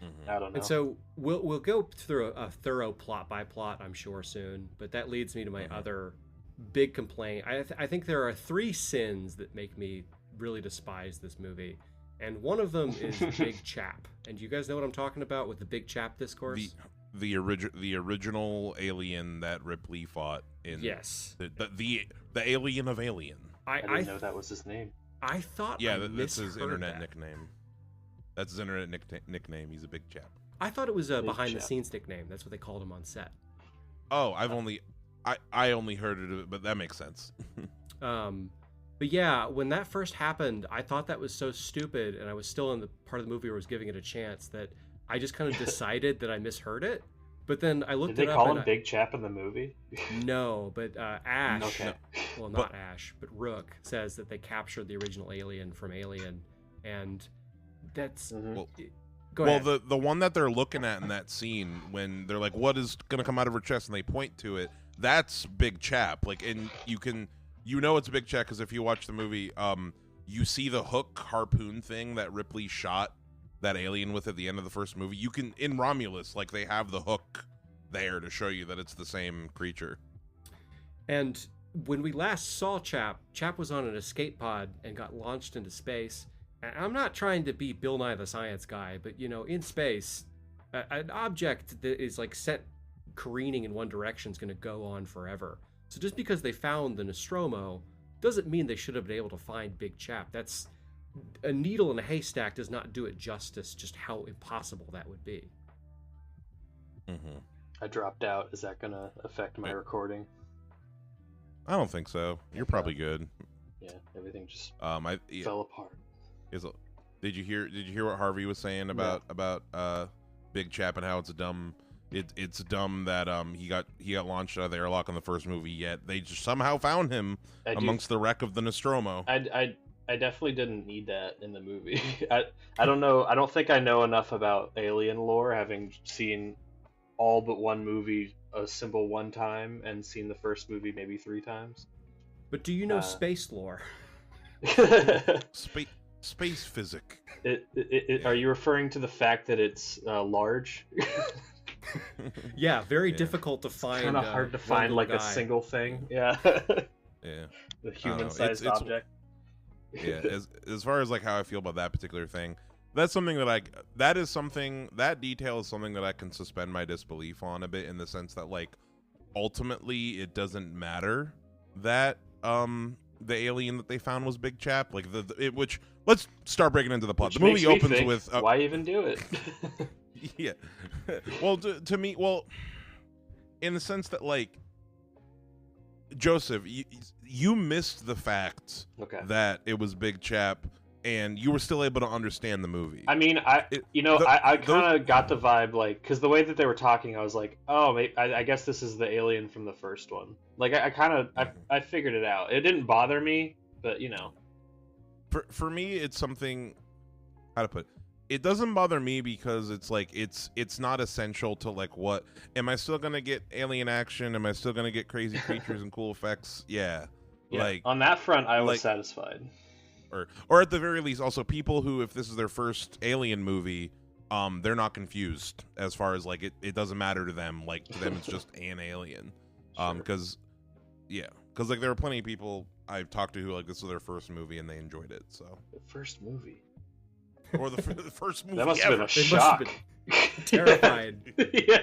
Mm-hmm. I don't know. And so we'll go through a thorough plot by plot, I'm sure, soon. But that leads me to my other big complaint. I think there are 3 sins that make me really despise this movie, and one of them is Big Chap. And you guys know what I'm talking about with the Big Chap discourse? The original alien that Ripley fought in. Yes. The alien of Alien. I didn't know that was his name. I thought that's his internet that. nickname. That's his internet nickname. He's a big chap. I thought it was a Big behind the Chap. scenes nickname. That's what they called him on set. Oh, I only heard it, but that makes sense. But yeah, when that first happened, I thought that was so stupid, and I was still in the part of the movie where I was giving it a chance, that I just kind of decided that I misheard it. But then I looked Did it they up. call him Big Chap in the movie? No, but Ash, Okay. well, not Ash, but Rook says that they captured the original alien from Alien, and that's... Well, Go ahead. the one that they're looking at in that scene when they're like, "What is gonna come out of her chest?" and they point to it, that's Big Chap. Like, and you know it's Big Chap because if you watch the movie, you see the hook harpoon thing that Ripley shot that alien with at the end of the first movie. You can in Romulus, like they have the hook there to show you that it's the same creature. And when we last saw Chap was on an escape pod and got launched into space. And I'm not trying to be Bill Nye the Science Guy, but in space, an object that is like sent careening in one direction is going to go on forever. So just because they found the Nostromo doesn't mean they should have been able to find Big Chap. That's a needle in a haystack does not do it justice, just how impossible that would be. Mm-hmm. I dropped out. Is that gonna affect my recording? I don't think so. You're probably good. Yeah, everything just Yeah. fell apart. Did you hear what Harvey was saying about Big Chap and how it's dumb? It's dumb that he got launched out of the airlock in the first movie. Yet they just somehow found him amongst the wreck of the Nostromo. I definitely didn't need that in the movie. I don't know. I don't think I know enough about alien lore, having seen all but one movie a simple one time and seen the first movie maybe 3 times. But do you know space lore? Space physics. Are you referring to the fact that it's large? Yeah, very difficult to find. Kind of hard to find like a single thing. Yeah. Yeah. The human-sized object. Yeah. As far as like how I feel about that particular thing, that detail is something that I can suspend my disbelief on a bit, in the sense that like ultimately it doesn't matter that the alien that they found was Big Chap. Like which let's start breaking into the plot. Which the movie makes me opens think, with why even do it? Yeah. Well, to me, in the sense that like Joseph, you missed the fact that it was Big Chap, and you were still able to understand the movie. I mean, I kind of got the vibe, like, because the way that they were talking, I was like, oh, I guess this is the alien from the first one. Like, I figured it out. It didn't bother me, but For me, it's something. How to put it? It doesn't bother me because it's like it's not essential to like what am I still gonna get alien action? Am I still gonna get crazy creatures and cool effects? Yeah. Like on that front, I was satisfied. Or at the very least, also people who, if this is their first alien movie, they're not confused as far as like it doesn't matter to them. Like to them, it's just an alien. Because like there are plenty of people I've talked to who like this was their first movie and they enjoyed it. So the first movie. Or the first movie that must ever. have been a shock. Terrified. Yeah.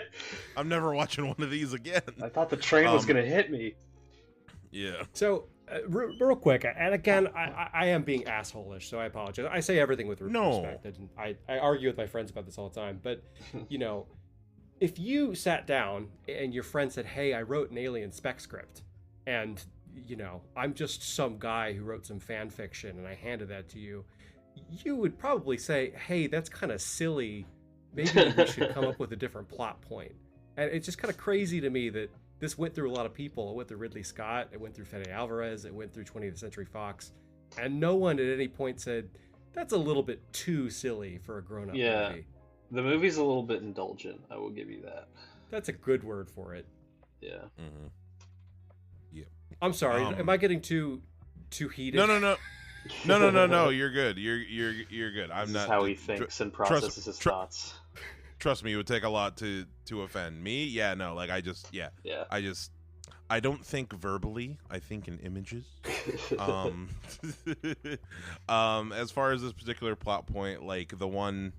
I'm never watching one of these again. I thought the train was going to hit me. Yeah. So, real quick, and again, I am being asshole-ish, so I apologize. I say everything with respect. And I argue with my friends about this all the time. But, if you sat down and your friend said, hey, I wrote an alien spec script, and, I'm just some guy who wrote some fan fiction, and I handed that to you, you would probably say, hey, that's kind of silly. Maybe we should come up with a different plot point. And it's just kind of crazy to me that this went through a lot of people. It went through Ridley Scott. It went through Fede Alvarez. It went through 20th Century Fox. And no one at any point said, that's a little bit too silly for a grown-up movie. The movie's a little bit indulgent. I will give you that. That's a good word for it. Yeah. Mm-hmm. Yeah. I'm sorry. Am I getting too heated? No. You're good. You're good. I'm This not. is how he thinks and processes his thoughts. Trust me, it would take a lot to offend me. Yeah, no, like I don't think verbally. I think in images. As far as this particular plot point, like the one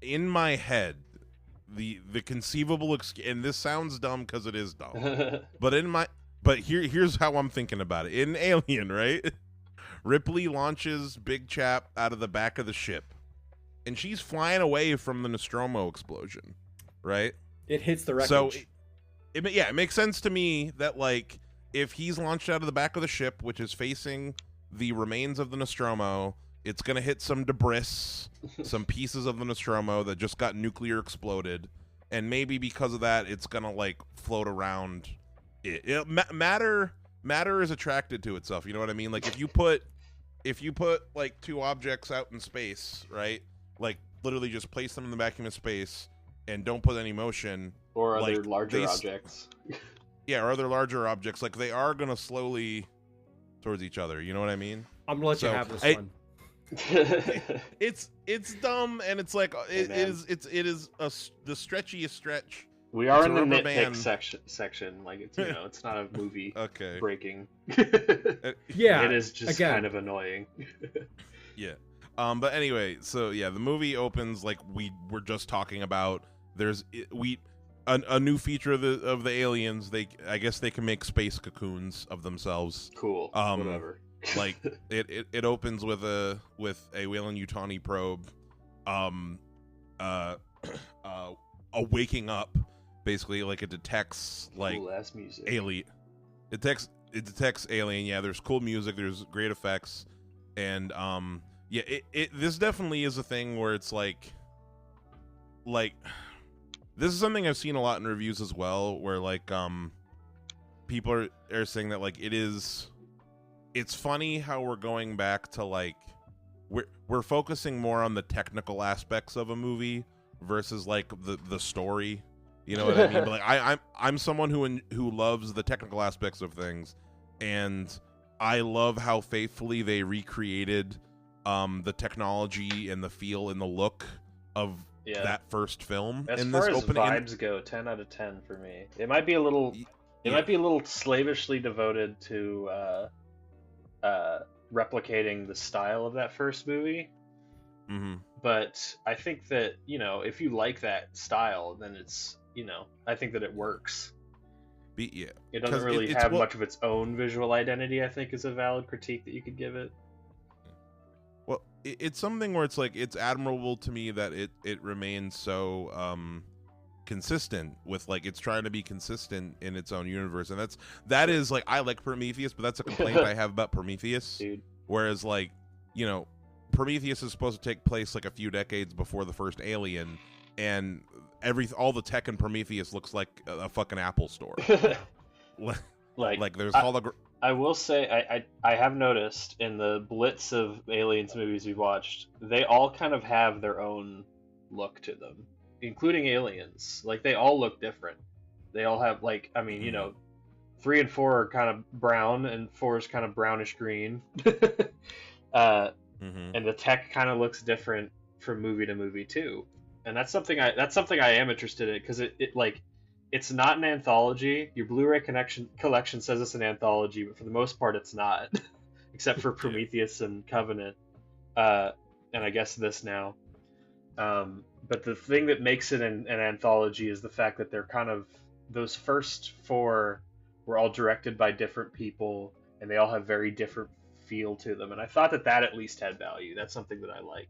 in my head, the conceivable and this sounds dumb because it is dumb, but here's how I'm thinking about it. In Alien, right? Ripley launches Big Chap out of the back of the ship, and she's flying away from the Nostromo explosion, right? It hits the wreckage. So, it makes sense to me that, like, if he's launched out of the back of the ship, which is facing the remains of the Nostromo, it's going to hit some debris, some pieces of the Nostromo that just got nuclear exploded, and maybe because of that, it's going to, like, float around. Matter is attracted to itself, you know what I mean? Like, if you put like two objects out in space, right? Like literally just place them in the vacuum of space and don't put any motion, or other larger objects. Yeah, or other larger objects, like they are gonna slowly towards each other, you know what I mean? I'm gonna let you have this one. It's dumb, and it's like it is the stretchiest stretch. We are in the nitpick section. Like, it's, you know, it's not a movie breaking. Yeah. It is just kind of annoying. Yeah. But anyway, so yeah, the movie opens like we were just talking about. There's a new feature of the aliens. I guess they can make space cocoons of themselves. Cool. Whatever. Like it opens with a Weyland-Yutani probe waking up. Basically, like it detects like cool ass music. Alien. It detects alien. Yeah, there's cool music. There's great effects, and yeah, this definitely is a thing where it's like this is something I've seen a lot in reviews as well, where like people are saying that like it's funny how we're going back to like we're focusing more on the technical aspects of a movie versus like the story. You know what I mean? But like I'm someone who loves the technical aspects of things, and I love how faithfully they recreated the technology and the feel and the look of that first film. As in far this as vibes go, 10 out of 10 for me. It might be a little slavishly devoted to replicating the style of that first movie. Mm-hmm. But I think that, you know, if you like that style, then it's, you know, I think that it works. Yeah. It doesn't really have much of its own visual identity, I think, is a valid critique that you could give it. Well, it's something where it's like, it's admirable to me that it remains so consistent with, like, it's trying to be consistent in its own universe. And that is like, I like Prometheus, but that's a complaint I have about Prometheus. Dude. Whereas, like, you know, Prometheus is supposed to take place like a few decades before the first Alien, and all the tech in Prometheus looks like a fucking Apple store. like there's I will say I have noticed in the blitz of Aliens movies we've watched, they all kind of have their own look to them, including Aliens. Like, they all look different. They all have, like, I mean, you know, 3 and 4 are kind of brown, and 4 is kind of brownish green. And the tech kind of looks different from movie to movie too, and that's something I am interested in, because it like, it's not an anthology. Your Blu-ray collection says it's an anthology, but for the most part it's not, except for Prometheus and Covenant, and I guess this now. But the thing that makes it an anthology is the fact that they're kind of, those first 4 were all directed by different people, and they all have very different feel to them, and I thought that at least had value. That's something that I liked.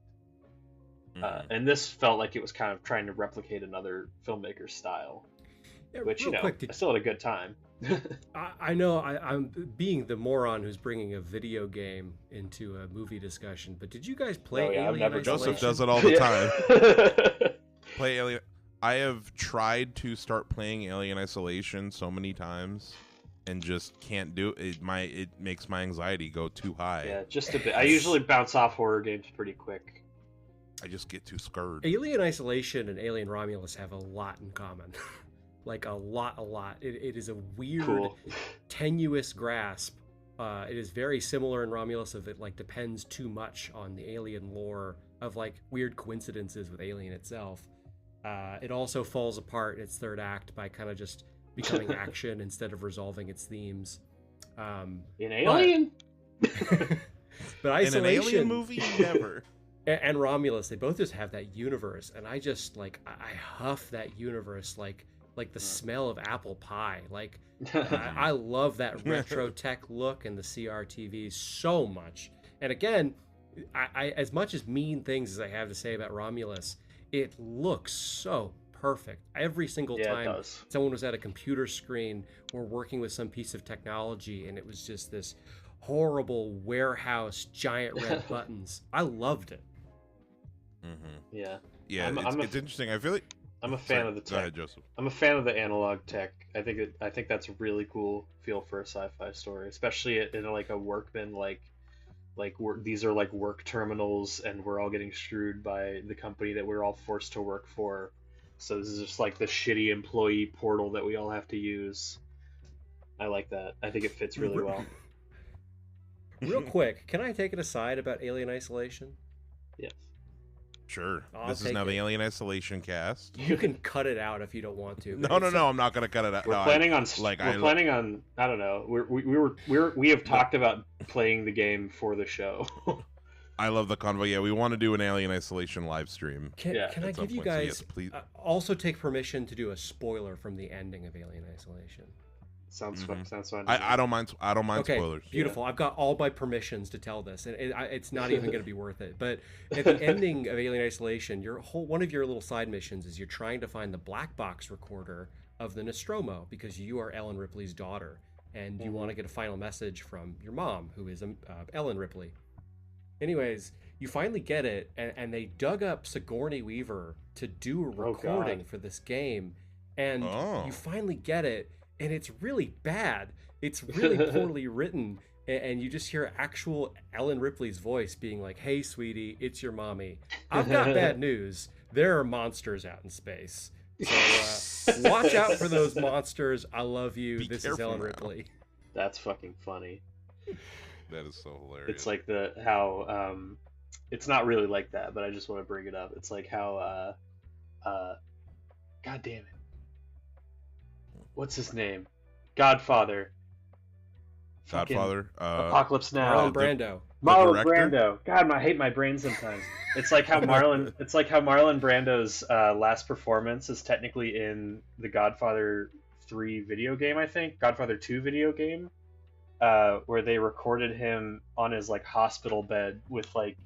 And this felt like it was kind of trying to replicate another filmmaker's style, which, you know, I still had a good time. I know I'm being the moron who's bringing a video game into a movie discussion, but did you guys play Alien Isolation? Joseph does it all the time. Play Alien. I have tried to start playing Alien Isolation so many times and just can't do it. It makes my anxiety go too high. Yeah, just a bit. I usually bounce off horror games pretty quick. I just get too scared. Alien Isolation and Alien Romulus have a lot in common. Like a lot. It is a weird, Cool. tenuous grasp. It is very similar in Romulus of it like depends too much on the alien lore of like weird coincidences with Alien itself. It also falls apart in its third act by kind of just becoming action instead of resolving its themes. In Alien? But Isolation, in an Alien movie, never. And Romulus, they both just have that universe, and I just like I huff that universe like the smell of apple pie. Like I love that retro tech look and the CRTVs so much. And again, I as much as mean things as I have to say about Romulus, it looks so perfect every single time someone was at a computer screen or working with some piece of technology, and it was just this horrible warehouse giant red buttons. I loved it. Yeah. Yeah, it's interesting. I feel like I'm a fan of the tech. Go ahead, Joseph. I'm a fan of the analog tech. I think that's a really cool feel for a sci-fi story, especially in like a workman these are like work terminals, and we're all getting screwed by the company that we're all forced to work for. So this is just like the shitty employee portal that we all have to use. I like that. I think it fits really well. Real quick, can I take it aside about Alien Isolation? Yes. Sure. I'll This is take now it. the Alien Isolation cast. You can cut it out if you don't want to. No, I'm not gonna cut it out. We're planning on. I don't know. We have talked about playing the game for the show. I love the convo. Yeah, we want to do an Alien Isolation live stream. Can I give you guys So yes, please. also take permission to do a spoiler from the ending of Alien Isolation? Sounds fun. Sounds fun. I don't mind. Okay, spoilers. beautiful. I've got all my permissions to tell this, and it's not even going to be worth it. But at the ending of Alien Isolation, one of your little side missions is you're trying to find the black box recorder of the Nostromo because you are Ellen Ripley's daughter, and you want to get a final message from your mom, who is Ellen Ripley. Anyways, you finally get it, and they dug up Sigourney Weaver to do a recording for this game, and you finally get it. And it's really bad. It's really poorly written. And you just hear actual Ellen Ripley's voice being like, "Hey, sweetie, it's your mommy. I've got bad news. There are monsters out in space. So watch out for those monsters. I love you. This is Ellen Ripley." That's fucking funny. That is so hilarious. It's like how it's not really like that, but I just want to bring it up. It's like how God damn it. What's his name? Godfather. Apocalypse Now. Marlon Brando. Marlon Brando. God, I hate my brain sometimes. It's like how Marlon Brando's last performance is technically in the Godfather 3 video game, I think. Godfather 2 video game. Where they recorded him on his like hospital bed with like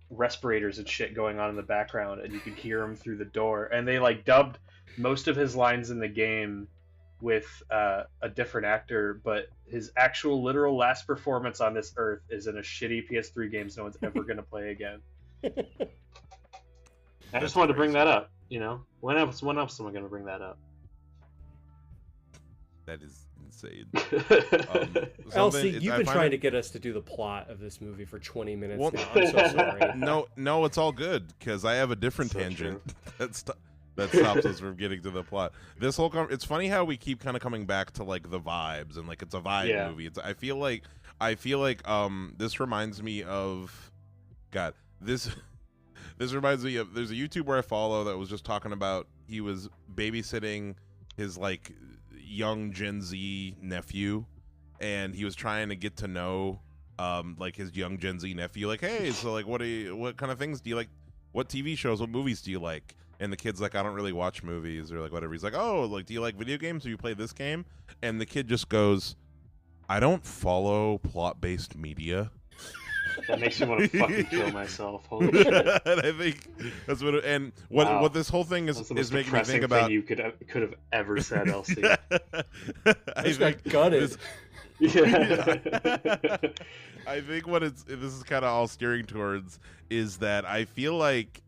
respirators and shit going on in the background, and you could hear him through the door. And they like dubbed most of his lines in the game with a different actor, but his actual literal last performance on this earth is in a shitty PS3 game no one's ever going to play again. I just wanted to bring that up, you know? When else am I going to bring that up? That is insane. Elsie, you've been trying to get us to do the plot of this movie for 20 minutes now. I'm so sorry. No, it's all good, because I have a different tangent that stops us from getting to the plot. This whole it's funny how we keep kind of coming back to like the vibes and like it's a vibe movie. I feel like this reminds me of this reminds me of, there's a YouTuber I follow that was just talking about, he was babysitting his like young Gen Z nephew, and he was trying to get to know like his young Gen Z nephew, like, hey, so like what kind of things do you like, what TV shows, what movies do you like? And the kid's like, I don't really watch movies or like whatever. He's like, oh, like, do you like video games? Do you play this game? And the kid just goes, I don't follow plot-based media. That makes me want to fucking kill myself. Holy shit. And I think that's what this whole thing is making me think about. You could have ever said, Elsie. I got gutted. I think this is kind of all steering towards is that I feel like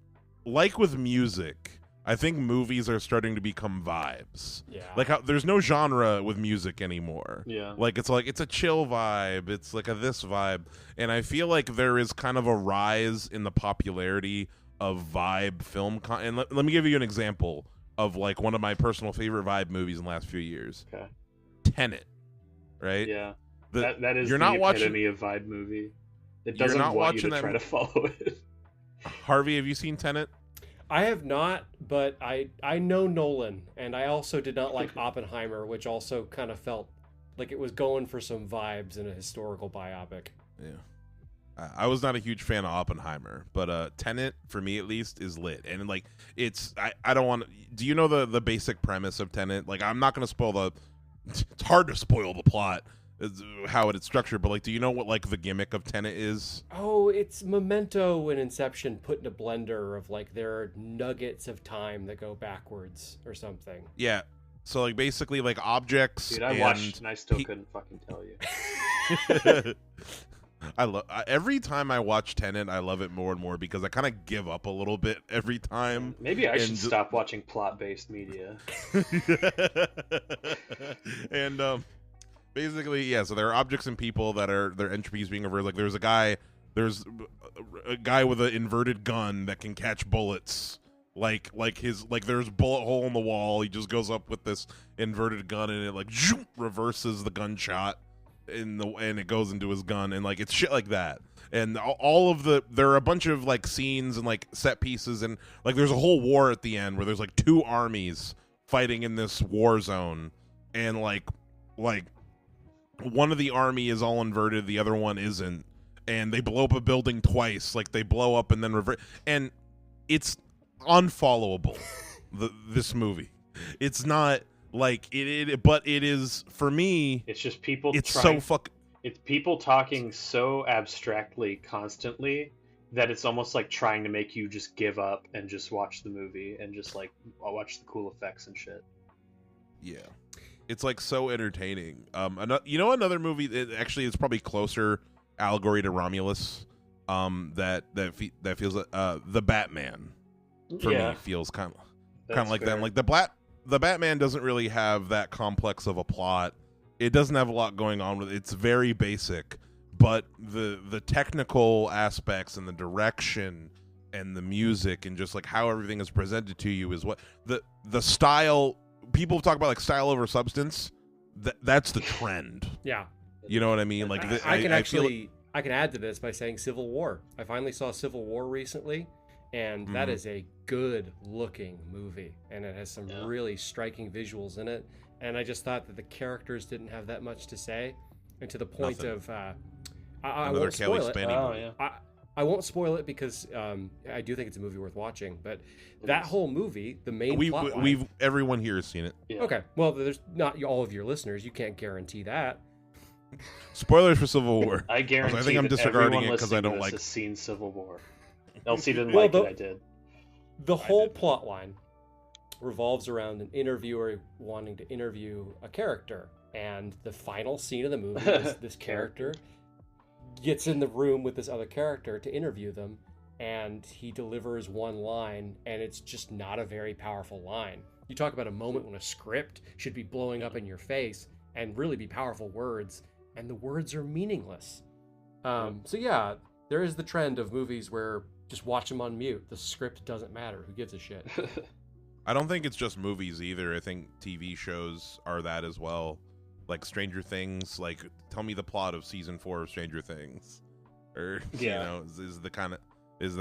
like with music, I think movies are starting to become vibes. Yeah. Like how there's no genre with music anymore. Yeah. Like it's a chill vibe. It's like a this vibe. And I feel like there is kind of a rise in the popularity of vibe film. And let me give you an example of like one of my personal favorite vibe movies in the last few years. Okay. Tenet. Right? Yeah. The- that is you're the not watching- epitome of vibe movie. It You're doesn't not want you watching to that try to follow it. Harvey, have you seen Tenet? I have not, but I know Nolan, and I also did not like Oppenheimer, which also kind of felt like it was going for some vibes in a historical biopic. Yeah. I was not a huge fan of Oppenheimer, but Tenet, for me at least, is lit. And like, I don't want to. Do you know the basic premise of Tenet? Like, I'm not going to spoil the. It's hard to spoil the plot, how it's structured, but like, do you know what like the gimmick of Tenet is? Oh, it's Memento and Inception put in a blender of like there are nuggets of time that go backwards or something. Yeah. So like basically like objects. Dude, I and watched and I still couldn't fucking tell you. Every time I watch Tenet, I love it more and more because I kind of give up a little bit every time. Maybe I should And- stop watching plot-based media. And basically, yeah. So there are objects and people that are their entropies being reversed. Like there's a guy with an inverted gun that can catch bullets. Like there's a bullet hole in the wall. He just goes up with this inverted gun and it like zoom, reverses the gunshot and it goes into his gun, and like it's shit like that. And all of there are a bunch of like scenes and like set pieces, and like there's a whole war at the end where there's like two armies fighting in this war zone, and like one of the army is all inverted, the other one isn't, and they blow up a building twice. Like they blow up and then revert, and it's unfollowable. This movie, it's not like it, but it is for me. It's just people. It's trying, so fuck. It's people talking so abstractly constantly that it's almost like trying to make you just give up and just watch the movie and just like watch the cool effects and shit. Yeah, it's like so entertaining. Another movie that actually is probably closer allegory to Romulus. That feels like the Batman for Yeah. me feels kind of That's like fair. that. Like the Batman doesn't really have that complex of a plot. It doesn't have a lot going on with it. It's very basic, but the technical aspects and the direction and the music and just like how everything is presented to you is what the style. People talk about like style over substance. That's the trend. Yeah. You know what I mean? Like I can feel actually I can add to this by saying Civil War. I finally saw Civil War recently, and that is a good looking movie, and it has some really striking visuals in it. And I just thought that the characters didn't have that much to say, and to the point Nothing. of I Another won't Kelly spoil it. Spaney Oh movie. yeah. I won't spoil it because I do think it's a movie worth watching. But that whole movie, the main plot line, Everyone here has seen it. Yeah. okay. Well, there's not all of your listeners. You can't guarantee that. Spoilers for Civil War. I guarantee. I think I'm that disregarding everyone it 'cause I listening to don't this like- has seen Civil War. Elsie didn't Well, like the- it. I did. The whole did. plot line revolves around an interviewer wanting to interview a character, and the final scene of the movie is this character gets in the room with this other character to interview them, and he delivers one line, and it's just not a very powerful line. You talk about a moment when a script should be blowing up in your face and really be powerful words, and the words are meaningless. So yeah, there is the trend of movies where just watch them on mute. The script doesn't matter. Who gives a shit? I don't think it's just movies either. I think TV shows are that as well. Like Stranger Things. Like, tell me the plot of season 4 of Stranger Things, or Yeah. you know, is the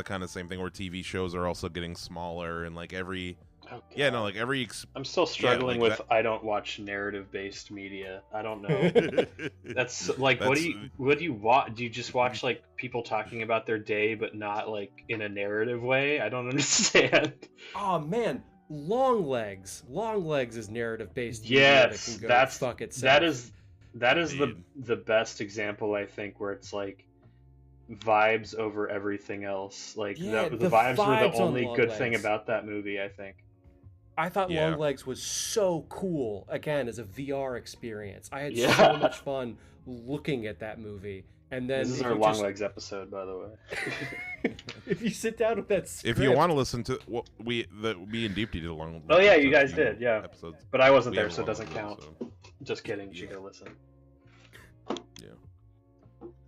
kind of same thing where TV shows are also getting smaller and like every Oh, yeah God. no like every I'm still struggling like with. I don't watch narrative-based media. I don't know. That's like, what do you watch? Do you just watch like people talking about their day, but not like in a narrative way? I don't understand. Oh man, Long Legs. Long Legs is narrative based. Yes, that's fuck itself. that is Indeed. the best example, I think, where it's like vibes over everything else. Like Yeah, the the vibes were vibes the on only Long good thing Legs. about that movie, I think. I thought Yeah. Long Legs was so cool. Again, as a VR experience, I had Yeah. so much fun looking at that movie. And then This is if our you Long just- Legs episode, by the way. If you sit down with that script. If you want to listen to what me and Deepty did along. Oh yeah, you guys did, yeah. Episodes. But I wasn't We there, have so it a long doesn't one, count. so- Just kidding. You should Yeah. go listen. Yeah.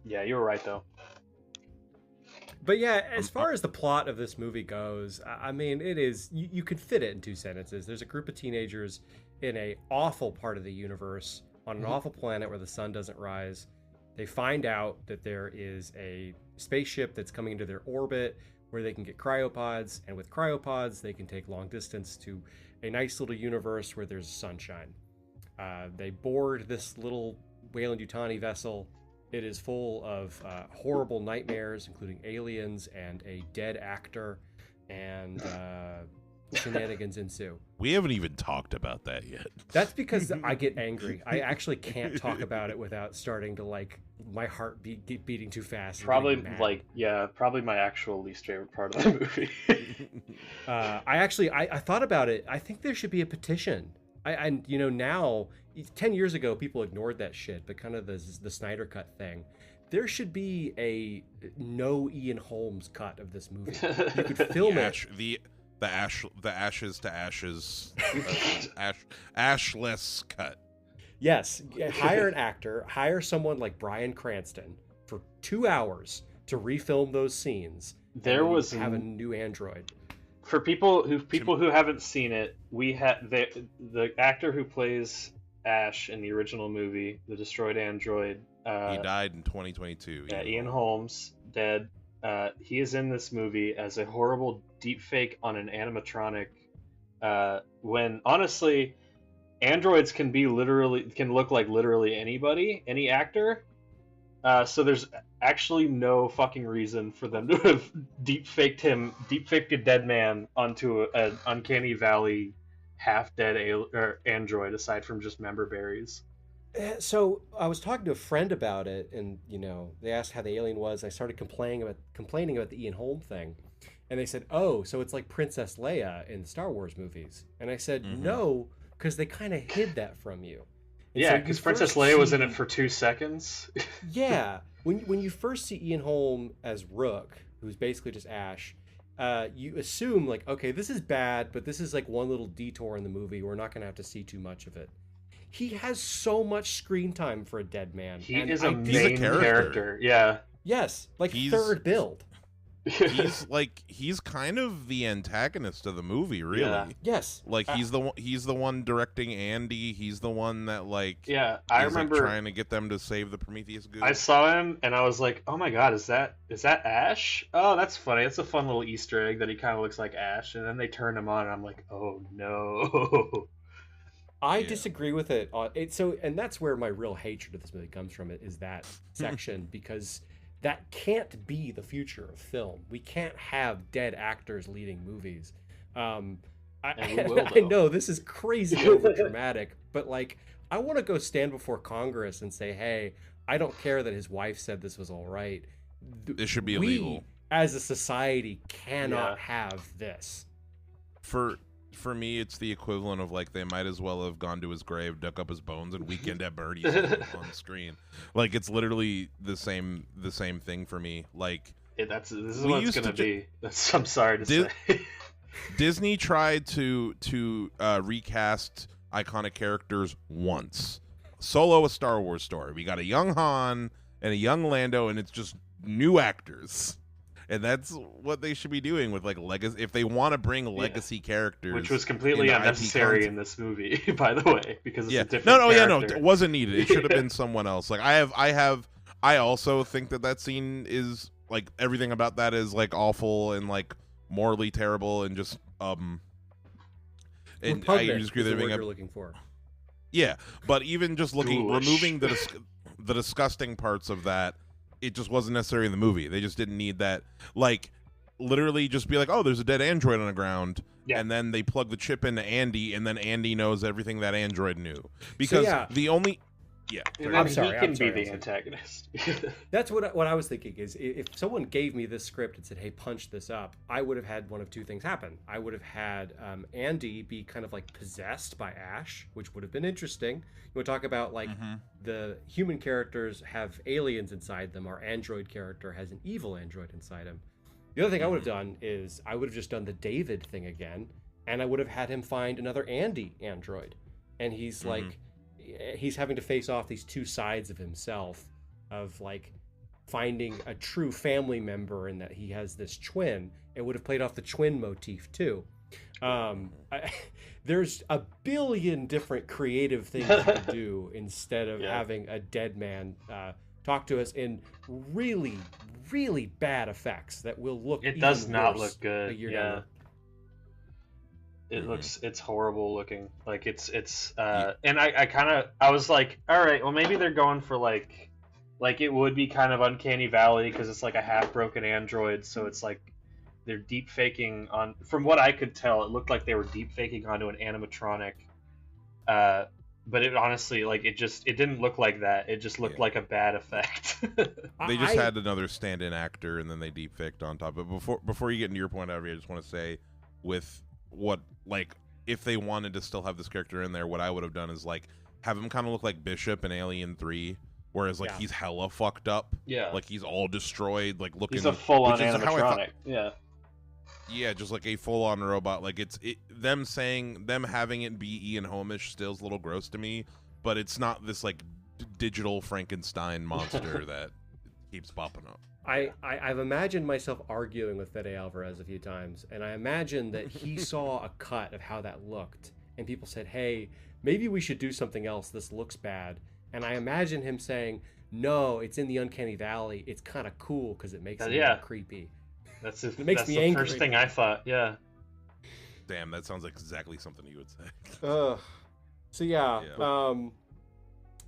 Yeah, you were right though. But yeah, as far as the plot of this movie goes, I mean, it is you could fit it in 2 sentences. There's a group of teenagers in a awful part of the universe on an awful planet where the sun doesn't rise. They find out that there is a spaceship that's coming into their orbit where they can get cryopods, and with cryopods, they can take long distance to a nice little universe where there's sunshine. They board this little Weyland-Yutani vessel. It is full of horrible nightmares, including aliens and a dead actor, and shenanigans ensue. We haven't even talked about that yet. That's because I get angry. I actually can't talk about it without starting to, like, my heart beating too fast. and Probably getting mad. probably my actual least favorite part of the movie. I thought about it. I think there should be a petition. And now 10 years ago people ignored that shit, but kind of the Snyder cut thing. There should be a no Ian Holmes cut of this movie. You could film it. The ashes to ashes, ashless cut. Yes, hire an actor, hire someone like Bryan Cranston for 2 hours to refilm those scenes. There and was have a new android. For people who haven't seen it, we had the actor who plays Ash in the original movie, the destroyed android. He died in 2022. Yeah, Ian Holmes, dead. He is in this movie as a horrible deepfake on an animatronic. When honestly, androids can look like literally anybody, any actor. So there's actually no fucking reason for them to have deepfaked a dead man onto an uncanny valley half-dead android, aside from just member berries. So I was talking to a friend about it, and they asked how the alien was. I started complaining about the Ian Holm thing, and they said, "Oh, so it's like Princess Leia in the Star Wars movies." And I said, "No, because they kind of hid that from you." And Yeah, so because you Princess first Leia was in see- it for 2 seconds. Yeah, when you first see Ian Holm as Rook, who's basically just Ash, you assume like, okay, this is bad, but this is like one little detour in the movie. We're not going to have to see too much of it. He has so much screen time for a dead man. He and is a He's a main character. character. Yeah. Yes, like He's- third build. He's kind of the antagonist of the movie, really. Yeah. Yes, Like he's the one directing Andy. He's the one that Yeah, I is, like, remember trying to get them to save the Prometheus goo. I saw him and I was like, "Oh my god, is that Ash? Oh, that's funny. That's a fun little Easter egg that he kind of looks like Ash." And then they turned him on, and I'm like, "Oh no." I Yeah. disagree with it. And that's where my real hatred of this movie comes from. It is that section because that can't be the future of film. We can't have dead actors leading movies. And we will, I though. know this is crazy over dramatic, but like I want to go stand before Congress and say, "Hey, I don't care that his wife said this was all right. This should be We, illegal." as a society, cannot have this." For me, it's the equivalent of like they might as well have gone to his grave, dug up his bones, and Weekend at Bernie's on screen. Like it's literally the same thing for me. Like This is We what it's used gonna to be. I'm sorry to say. Disney tried to recast iconic characters once. Solo, a Star Wars story. We got a young Han and a young Lando, and it's just new actors. And that's what they should be doing with like legacy. If they want to bring legacy characters, Which was completely into IP unnecessary content. in this movie, by the way, because it's a different no, character. it wasn't needed. It should have been someone else. Like I also think that scene is like everything about that is like awful and like morally terrible and just and I Repugnant just agree is that the word being you're looking for. yeah, but even just Ghoulish. removing the disgusting parts of that, it just wasn't necessary in the movie. They just didn't need that. Like, literally just be like, oh, there's a dead android on the ground. Yeah. And then they plug the chip into Andy, and then Andy knows everything that android knew. Because the only... Yeah. And I'm then sorry, he I'm can sorry, be I'm the sorry. antagonist. That's what I was thinking is if someone gave me this script and said, "Hey, punch this up," I would have had one of two things happen. I would have had Andy be kind of like possessed by Ash, which would have been interesting. You would talk about like the human characters have aliens inside them. Our android character has an evil android inside him. The other thing I would have done is I would have just done the David thing again, and I would have had him find another Andy android, and he's like, he's having to face off these two sides of himself, of like finding a true family member, and that he has this twin. It would have played off the twin motif too. There's a billion different creative things you could do instead of having a dead man talk to us in really, really bad effects that will look. It does not look a good. year Yeah. down It looks, it's horrible looking. Like it's and I was like, all right, well maybe they're going for like it would be kind of Uncanny Valley because it's like a half broken android, so it's like they're deep faking on. From what I could tell, it looked like they were deep faking onto an animatronic. But it honestly, like it didn't look like that. It just looked like a bad effect. They just had another stand-in actor, and then they deep-faked on top of it. Before you get into your point, Harvey, I just want to say, with what, like, if they wanted to still have this character in there, what I would have done is, like, have him kind of look like Bishop in Alien 3, whereas, like, he's hella fucked up. Yeah. Like, he's all destroyed, like, looking... He's a full-on animatronic. Yeah. Yeah, just like a full-on robot. Like them having it be Ian Holmish still's a little gross to me, but it's not this like digital Frankenstein monster that keeps popping up. I've imagined myself arguing with Fede Alvarez a few times, and I imagine that he saw a cut of how that looked, and people said, "Hey, maybe we should do something else. This looks bad." And I imagine him saying, "No, it's in the Uncanny Valley. It's kind of cool because it makes it creepy." That's it makes me the angry. First thing I thought, yeah. Damn, that sounds like exactly something you would say. So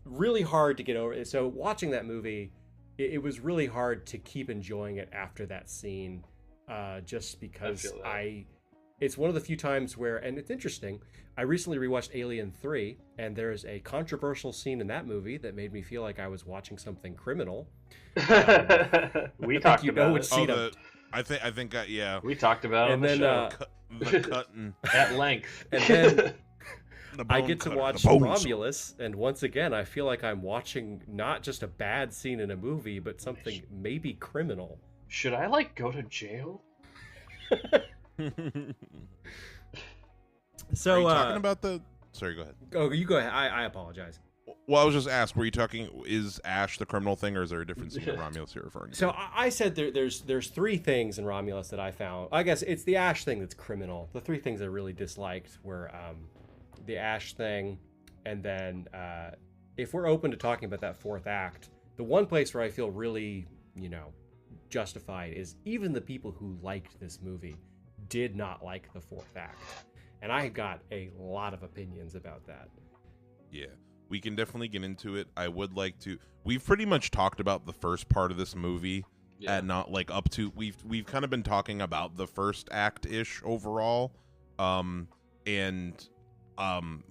really hard to get over it. So watching that movie, it was really hard to keep enjoying it after that scene, just because it's one of the few times where, and it's interesting, I recently rewatched Alien 3, and there's a controversial scene in that movie that made me feel like I was watching something criminal. We talked about it. I think, yeah. We talked about it on the show. The cutting at length. And then I get to watch Romulus, and once again, I feel like I'm watching not just a bad scene in a movie, but something maybe criminal. Should I, like, go to jail? So, are you talking about the... Sorry, go ahead. Oh, you go ahead. I apologize. Well, I was just asked, were you talking, is Ash the criminal thing, or is there a different scene in Romulus you're referring to? So I said there's three things in Romulus that I found. I guess it's the Ash thing that's criminal. The three things I really disliked were the Ash thing, and then if we're open to talking about that fourth act, the one place where I feel really, justified is even the people who liked this movie did not like the fourth act. And I got a lot of opinions about that. Yeah. We can definitely get into it. I would like to. We've pretty much talked about the first part of this movie, and not like up to. We've kind of been talking about the first act ish overall, and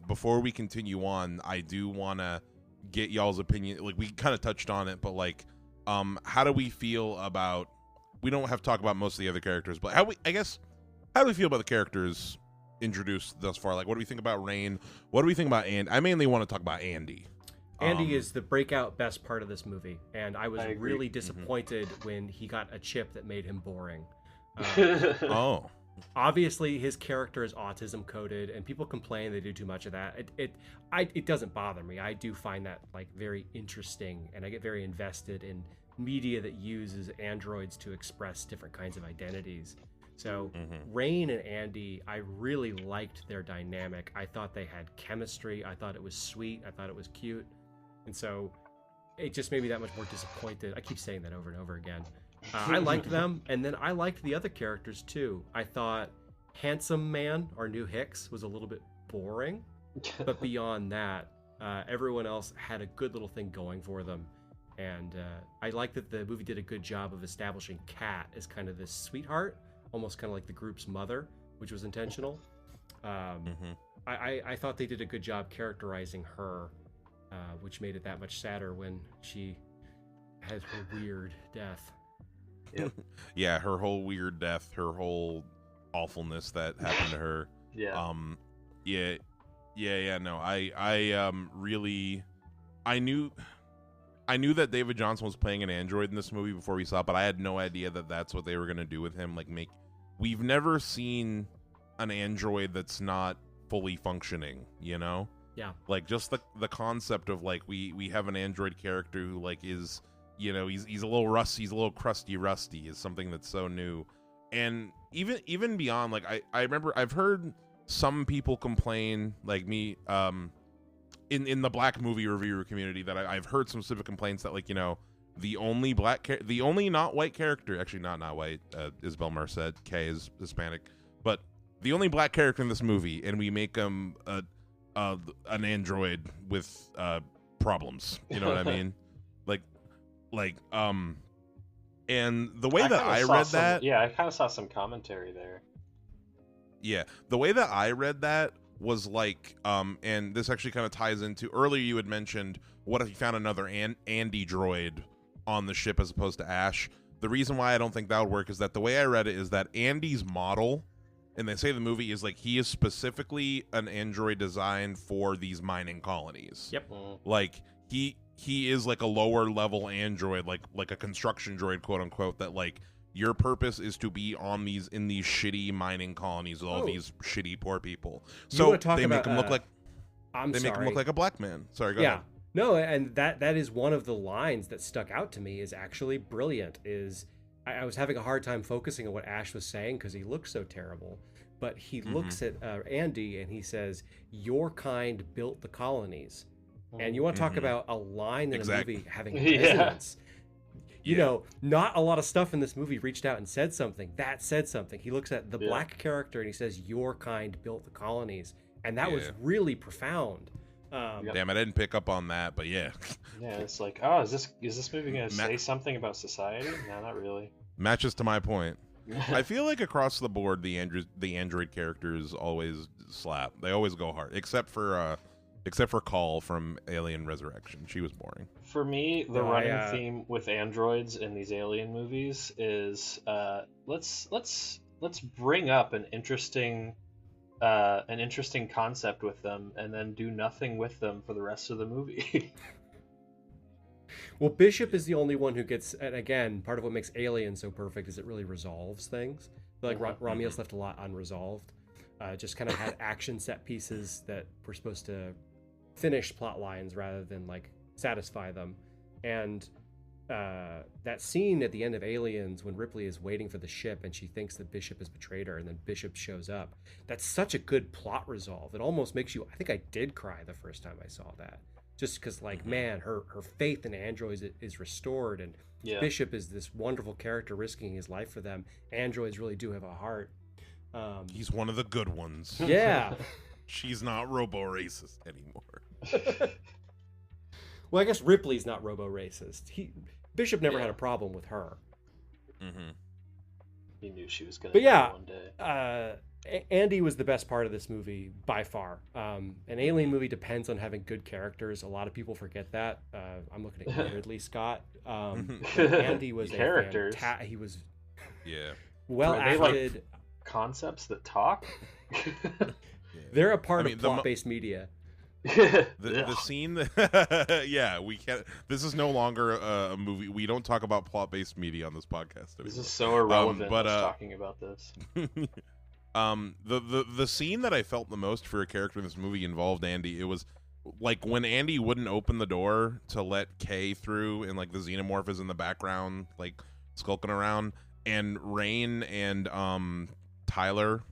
before we continue on, I do want to get y'all's opinion. Like we kind of touched on it, but like, how do we feel about? We don't have to talk about most of the other characters, but how do we feel about the characters introduced thus far? Like, what do we think about Rain? What do we think about Andy? I mainly want to talk about Andy. Andy is the breakout best part of this movie, and I was really disappointed when he got a chip that made him boring. Obviously his character is autism coded, and people complain they do too much of that. It doesn't bother me. I do find that like very interesting, and I get very invested in media that uses androids to express different kinds of identities. So Rain and Andy, I really liked their dynamic. I thought they had chemistry. I thought it was sweet. I thought it was cute. And so it just made me that much more disappointed. I keep saying that over and over again. I liked them, and then I liked the other characters too. I thought Handsome Man, our new Hicks, was a little bit boring. But beyond that, everyone else had a good little thing going for them. And I like that the movie did a good job of establishing Kat as kind of this sweetheart, almost kind of like the group's mother, which was intentional. I thought they did a good job characterizing her, which made it that much sadder when she had her weird death. Yeah, her whole weird death, her whole awfulness that happened to her. No, I really, I knew, I knew that David Johnson was playing an android in this movie before we saw it, but I had no idea that that's what they were gonna do with him. Like, we've never seen an android that's not fully functioning, you know? Yeah. Like, just the concept of, like, we have an android character who, like, is, you know, he's a little rusty, he's a little rusty is something that's so new. And even beyond, like, I remember I've heard some people complain, like me, in the black movie reviewer community, that I've heard some specific complaints that, like, you know, the only not white character, actually not white, Isabel Merced, Kay is Hispanic, but the only black character in this movie, and we make him an android with problems, you know what I mean? And the way that I read that, yeah, I kind of saw some commentary there. Yeah, the way that I read that was like, and this actually kind of ties into earlier you had mentioned, what if you found another Andy droid on the ship as opposed to Ash? The reason why I don't think that would work is that the way I read it is that Andy's model, and they say the movie is like, he is specifically an android designed for these mining colonies. Yep. Like, he is like a lower level android, like a construction droid, quote unquote, that, like, your purpose is to be in these shitty mining colonies with all these shitty poor people. So they make him look like make him look like a black man. Sorry, go ahead. No, and that is one of the lines that stuck out to me, is actually brilliant. Is I was having a hard time focusing on what Ash was saying because he looked so terrible. But he looks at Andy and he says, "Your kind built the colonies." And you want to talk about a line in a movie having resonance. You know, not a lot of stuff in this movie reached out and said something. That said something. He looks at the black character and he says, "Your kind built the colonies." And that was really profound. Damn, I didn't pick up on that, but yeah. Yeah, it's like, oh, is this movie going to say something about society? No, not really. Matches to my point. I feel like across the board, the android characters always slap. They always go hard, except for Call from Alien Resurrection. She was boring. For me, the running theme with androids in these alien movies is let's bring up an interesting concept with them and then do nothing with them for the rest of the movie. Well, Bishop is the only one who gets, and again, part of what makes Alien so perfect is it really resolves things. Like Romulus left a lot unresolved. Just kind of had action set pieces that were supposed to finish plot lines rather than like satisfy them. And that scene at the end of Aliens when Ripley is waiting for the ship and she thinks that Bishop has betrayed her and then Bishop shows up, that's such a good plot resolve. It almost makes you, I think I did cry the first time I saw that, just because, like, man, her faith in androids is restored, and Bishop is this wonderful character risking his life for them. Androids really do have a heart. He's one of the good ones. Yeah. She's not robo-racist anymore. Well, I guess Ripley's not robo-racist. Bishop never had a problem with her. Mm-hmm. He knew she was going to die one day. Andy was the best part of this movie by far. An alien movie depends on having good characters. A lot of people forget that. I'm looking at Ridley Scott. Andy was characters. He was well acted. Like concepts that talk. They're a part of plot-based media. The scene that we can't, this is no longer a movie. We don't talk about plot-based media on this podcast anymore. This is so irrelevant talking about this. The scene that I felt the most for a character in this movie involved Andy. It was like when Andy wouldn't open the door to let Kay through, and like the xenomorph is in the background like skulking around, and Rain and Tyler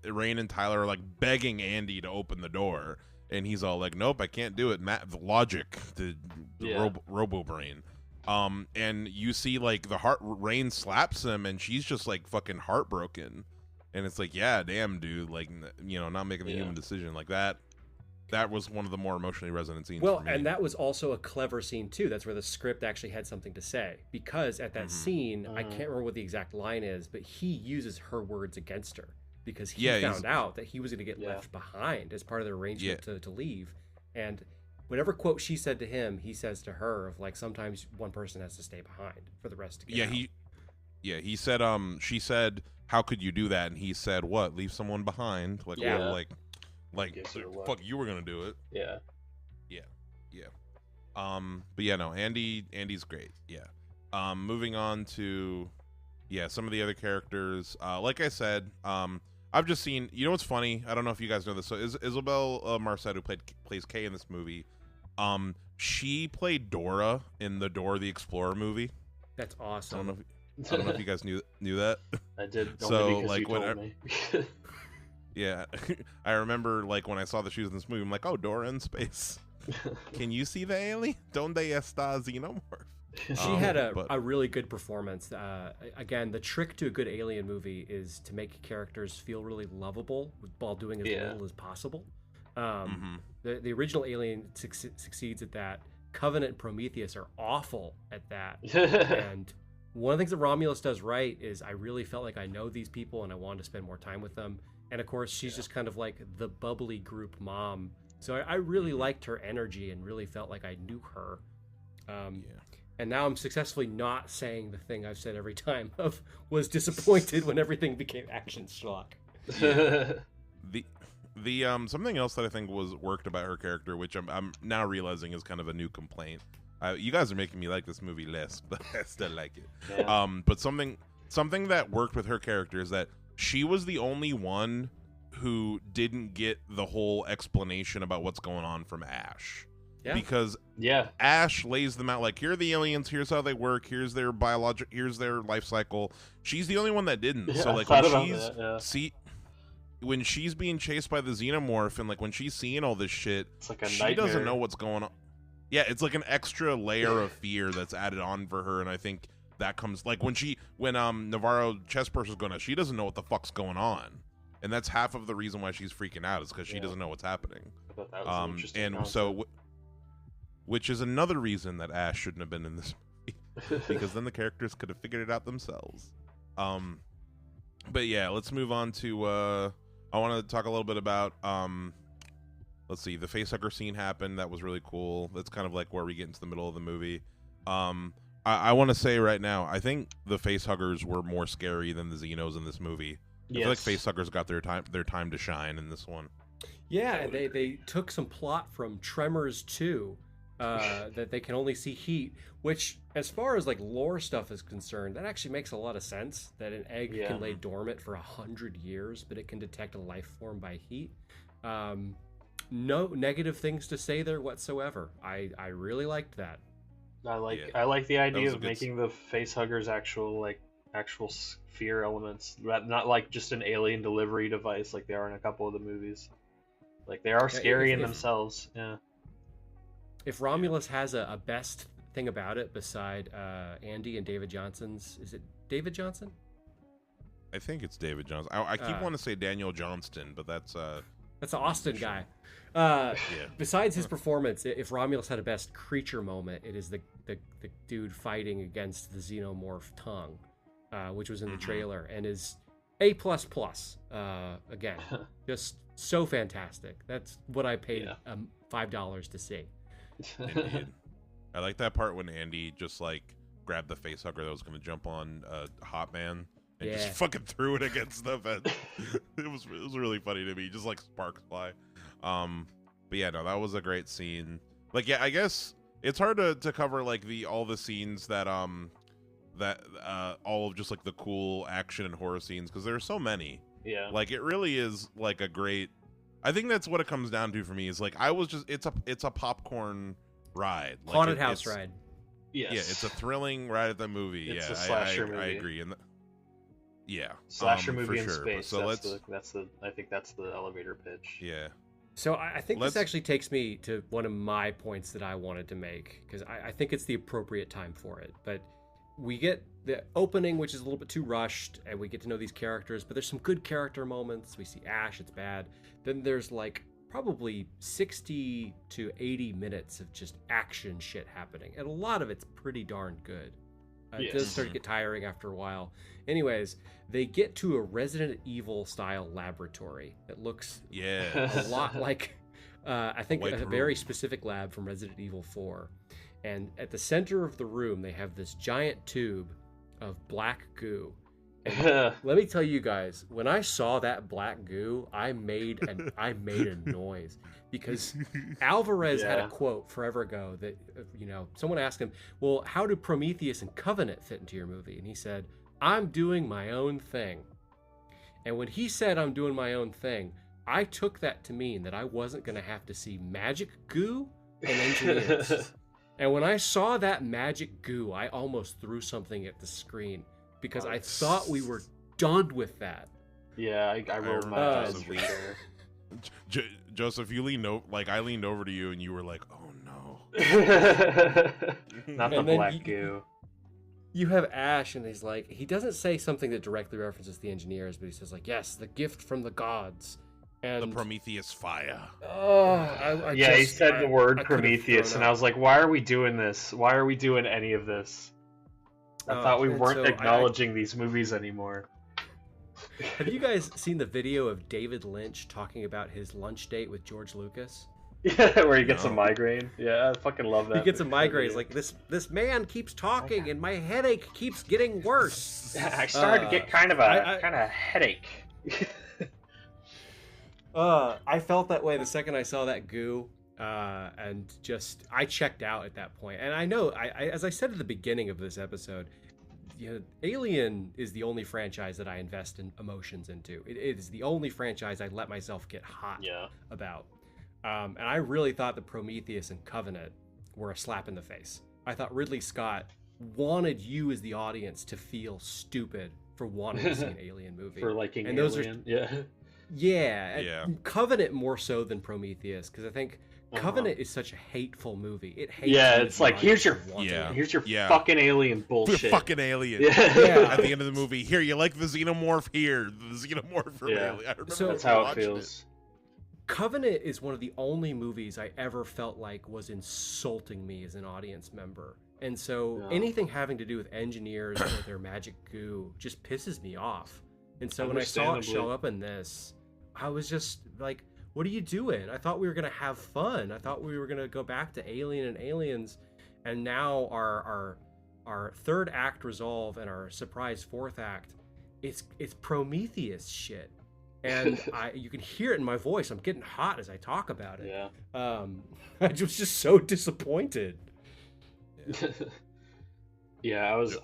Rain and Tyler are like begging Andy to open the door, and he's all like, "Nope, I can't do it." The logic, the robo brain. And you see like Rain slaps him, and she's just like fucking heartbroken, and it's like, yeah, damn, dude, like, you know, not making the human decision like that. That was one of the more emotionally resonant scenes. Well, for me. and that was also a clever scene too. That's where the script actually had something to say, because at that scene, I can't remember what the exact line is, but he uses her words against her. Because he found out that he was going to get left behind as part of the arrangement to leave. And whatever quote she said to him, he says to her of like, sometimes one person has to stay behind for the rest to get out. He said, she said, "How could you do that?" And he said, "What? Leave someone behind?" Like, fuck, you were going to do it. Yeah. But yeah, no, Andy's great. Yeah. Moving on to some of the other characters. Like I said, I've just seen. You know what's funny? I don't know if you guys know this. So Isabel Marcet, who plays Kay in this movie, she played Dora in the Dora the Explorer movie. That's awesome. I don't know if you guys knew that. I did. So Only because like you told me. Yeah, I remember like when I saw that she was in this movie, I'm like, oh, Dora in space. Can you see the alien? Donde está Xenomorph? She had a really good performance. Again, the trick to a good alien movie is to make characters feel really lovable while doing as little as possible. The original Alien succeeds at that. Covenant and Prometheus are awful at that. And one of the things that Romulus does right is I really felt like I know these people and I wanted to spend more time with them. And of course, she's just kind of like the bubbly group mom. So I really liked her energy and really felt like I knew her. And now I'm successfully not saying the thing I've said every time of was disappointed when everything became action schlock. Yeah. The something else that I think was worked about her character, which I'm now realizing is kind of a new complaint. You guys are making me like this movie less, but I still like it. Yeah. But something that worked with her character is that she was the only one who didn't get the whole explanation about what's going on from Ash. Yeah. Because Ash lays them out like, here are the aliens, here's how they work, here's their here's their life cycle. She's the only one that didn't. Yeah, so like when she's being chased by the xenomorph and like when she's seeing all this shit, it's like she doesn't know what's going on. Yeah, it's like an extra layer of fear that's added on for her, and I think that comes like when Navarro Chestburst is going out, she doesn't know what the fuck's going on. And that's half of the reason why she's freaking out is because she doesn't know what's happening. I thought that was an interesting concept. So which is another reason that Ash shouldn't have been in this movie, because then the characters could have figured it out themselves. But yeah, let's move on to I want to talk a little bit about let's see, the facehugger scene happened. That was really cool. That's kind of like where we get into the middle of the movie. I want to say right now, I think the facehuggers were more scary than the Xenos in this movie. Yes. I feel like facehuggers got their time to shine in this one. Yeah, they took some plot from Tremors 2. That they can only see heat, which as far as like lore stuff is concerned, that actually makes a lot of sense, that an egg can lay dormant for 100 years, but it can detect a life form by heat. No negative things to say there whatsoever. I really liked that. I like the idea of making the facehuggers actual fear elements, not like just an alien delivery device like they are in a couple of the movies. Like they are scary in themselves. Yeah. If Romulus has a best thing about it beside Andy and David Johnson's, is it David Johnson? I think it's David Johnson. I keep wanting to say Daniel Johnston, but that's the Austin guy. Besides his performance, if Romulus had a best creature moment, it is the dude fighting against the xenomorph tongue, which was in the trailer and is A++. Again, just so fantastic. That's what I paid $5 to see. Indeed. I like that part when Andy just like grabbed the facehugger that was going to jump on Hot Man and just fucking threw it against the vent. it was really funny to me, just like sparks fly. But yeah, no, that was a great scene. Like, yeah, I guess it's hard to cover like all the scenes that all of just like the cool action and horror scenes, because there are so many. Yeah, like it really is like a great. I think that's what it comes down to for me, is like it's a popcorn ride, like haunted house ride. Yes. Yeah, it's a thrilling ride at the movie. It's a slasher movie. I agree. And slasher movie in sure. space. So I think that's the elevator pitch. Yeah. So I think this actually takes me to one of my points that I wanted to make, because I think it's the appropriate time for it. But we get the opening, which is a little bit too rushed, and we get to know these characters, but there's some good character moments. We see Ash, it's bad. Then there's like probably 60 to 80 minutes of just action shit happening, and a lot of it's pretty darn good. It does start to get tiring after a while. Anyways, they get to a Resident Evil style laboratory that looks a lot like I think a very specific lab from Resident Evil 4. And at the center of the room, they have this giant tube of black goo. And let me tell you guys, when I saw that black goo, I made a noise because Alvarez had a quote forever ago that someone asked him, "Well, how do Prometheus and Covenant fit into your movie?" And he said, "I'm doing my own thing." And when he said, "I'm doing my own thing," I took that to mean that I wasn't going to have to see magic goo and engineers. And when I saw that magic goo, I almost threw something at the screen because I thought we were done with that. Yeah, I rolled my eyes for sure. Joseph, you leaned over, I leaned over to you, and you were like, "Oh no!" Not the black goo. You have Ash, and he doesn't say something that directly references the engineers, but he says "Yes, the gift from the gods." And the Prometheus fire. Oh, he said the word Prometheus, and I was like, "Why are we doing this? Why are we doing any of this?" I thought we weren't acknowledging these movies anymore. Have you guys seen the video of David Lynch talking about his lunch date with George Lucas? Yeah, where he gets a migraine. Yeah, I fucking love that. He gets a migraine. He's like, this man keeps talking, and my headache keeps getting worse. Yeah, I started to get kind of a headache. I felt that way the second I saw that goo, and I checked out at that point. And I know, as I said at the beginning of this episode, Alien is the only franchise that I invest in emotions into. It is the only franchise I let myself get hot about. And I really thought that Prometheus and Covenant were a slap in the face. I thought Ridley Scott wanted you as the audience to feel stupid for wanting to see an Alien movie. For liking and Alien, Yeah. Covenant more so than Prometheus, because I think Covenant is such a hateful movie. It hates it's like, here's your fucking alien bullshit. You're fucking alien. At the end of the movie, here, you like the xenomorph? Here, the xenomorph from Alien. I remember that's how it feels. Covenant is one of the only movies I ever felt like was insulting me as an audience member. And so anything having to do with engineers or their magic goo just pisses me off. And so when I saw it show up in this, I was just like, what are you doing? I thought we were going to have fun. I thought we were going to go back to Alien and Aliens. And now our third act resolve and our surprise fourth act, it's Prometheus shit. And you can hear it in my voice. I'm getting hot as I talk about it. Yeah. I was just so disappointed. Yeah, I was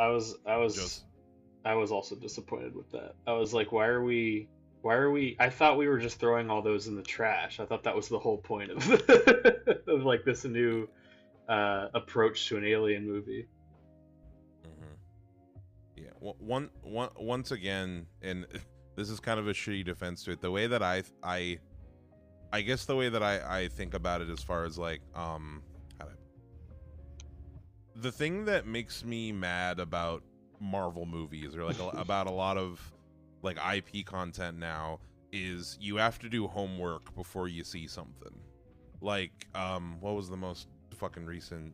also disappointed with that. I was like, why are we I thought we were just throwing all those in the trash. I thought that was the whole point of of like this new approach to an Alien movie. Yeah. Once again, and this is kind of a shitty defense to it. The way that I guess the way that I think about it as far as like the thing that makes me mad about Marvel movies or like about a lot of like IP content now is you have to do homework before you see something. Like what was the most fucking recent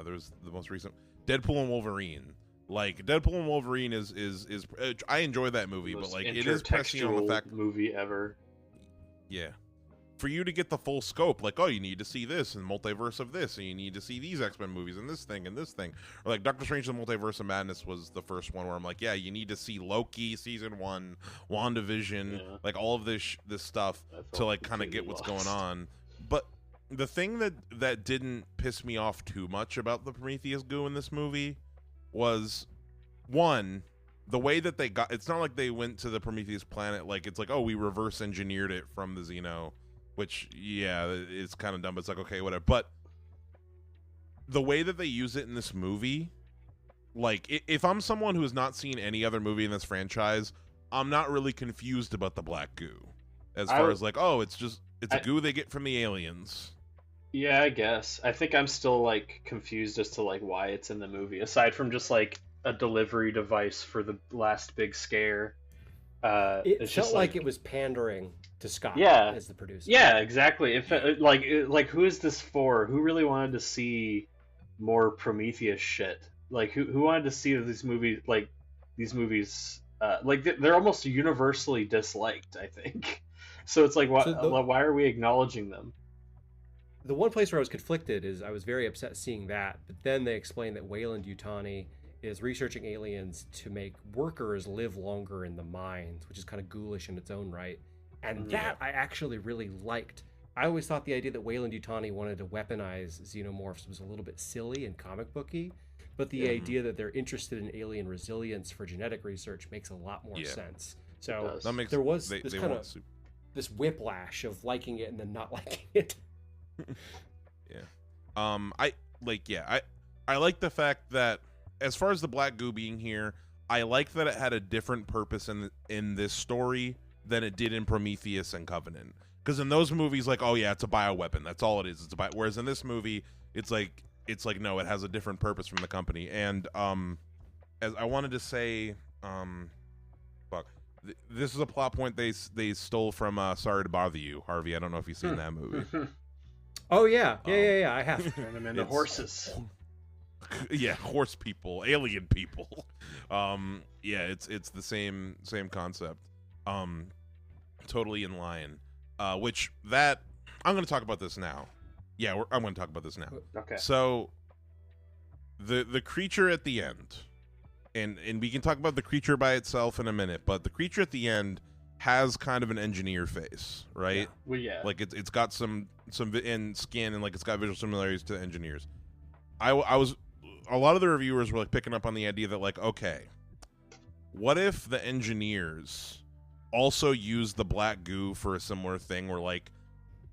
there's the most recent Deadpool and Wolverine. Like Deadpool and Wolverine is I enjoy that movie, but like it is pressing on the fact movie ever. Yeah. For you to get the full scope, like, oh, you need to see this and multiverse of this, and you need to see these X-Men movies and this thing and this thing. Or like Doctor Strange and the Multiverse of Madness was the first one where I'm like, yeah, you need to see Loki season 1, WandaVision, like all of this stuff to like kind of get what's going on. But the thing that didn't piss me off too much about the Prometheus goo in this movie was, one, the way that they got, it's not like they went to the Prometheus planet like it's like, oh, we reverse engineered it from the Xeno, which, yeah, it's kind of dumb. It's like, okay, whatever. But the way that they use it in this movie, like, if I'm someone who has not seen any other movie in this franchise, I'm not really confused about the black goo. As far as like, oh, it's a goo they get from the aliens. Yeah, I guess. I think I'm still, like, confused as to, like, why it's in the movie. Aside from just, like, a delivery device for the last big scare. It felt like it was pandering to Scott as the producer. Yeah, exactly. Like who is this for? Who really wanted to see more Prometheus shit? Like who wanted to see these movies? Like these movies, they're almost universally disliked, I think. So it's like, why are we acknowledging them? The one place where I was conflicted is I was very upset seeing that, but then they explained that Wayland Yutani is researching aliens to make workers live longer in the mines, which is kind of ghoulish in its own right. And that I actually really liked. I always thought the idea that Weyland-Yutani wanted to weaponize xenomorphs was a little bit silly and comic booky, but the idea that they're interested in alien resilience for genetic research makes a lot more sense. So there was this kind of this whiplash of liking it and then not liking it. I like the fact that as far as the black goo being here, I like that it had a different purpose in this story than it did in Prometheus and Covenant. Because in those movies, like, oh yeah, it's a bioweapon. That's all it is. It's a whereas in this movie, it's like no, it has a different purpose from the company. And as I wanted to say, this is a plot point they stole from Sorry to Bother You, Harvey. I don't know if you've seen that movie. Oh yeah, I have. Turn them into horses. Yeah, horse people, alien people. It's the same concept. Totally in line. Which that I'm going to talk about this now. Yeah, I'm going to talk about this now. Okay. So the creature at the end, and we can talk about the creature by itself in a minute, but the creature at the end has kind of an engineer face, right? Yeah. Well, yeah. Like it's got some in skin, and like it's got visual similarities to engineers. I was a lot of the reviewers were like picking up on the idea that like, okay, what if the engineers also use the black goo for a similar thing where like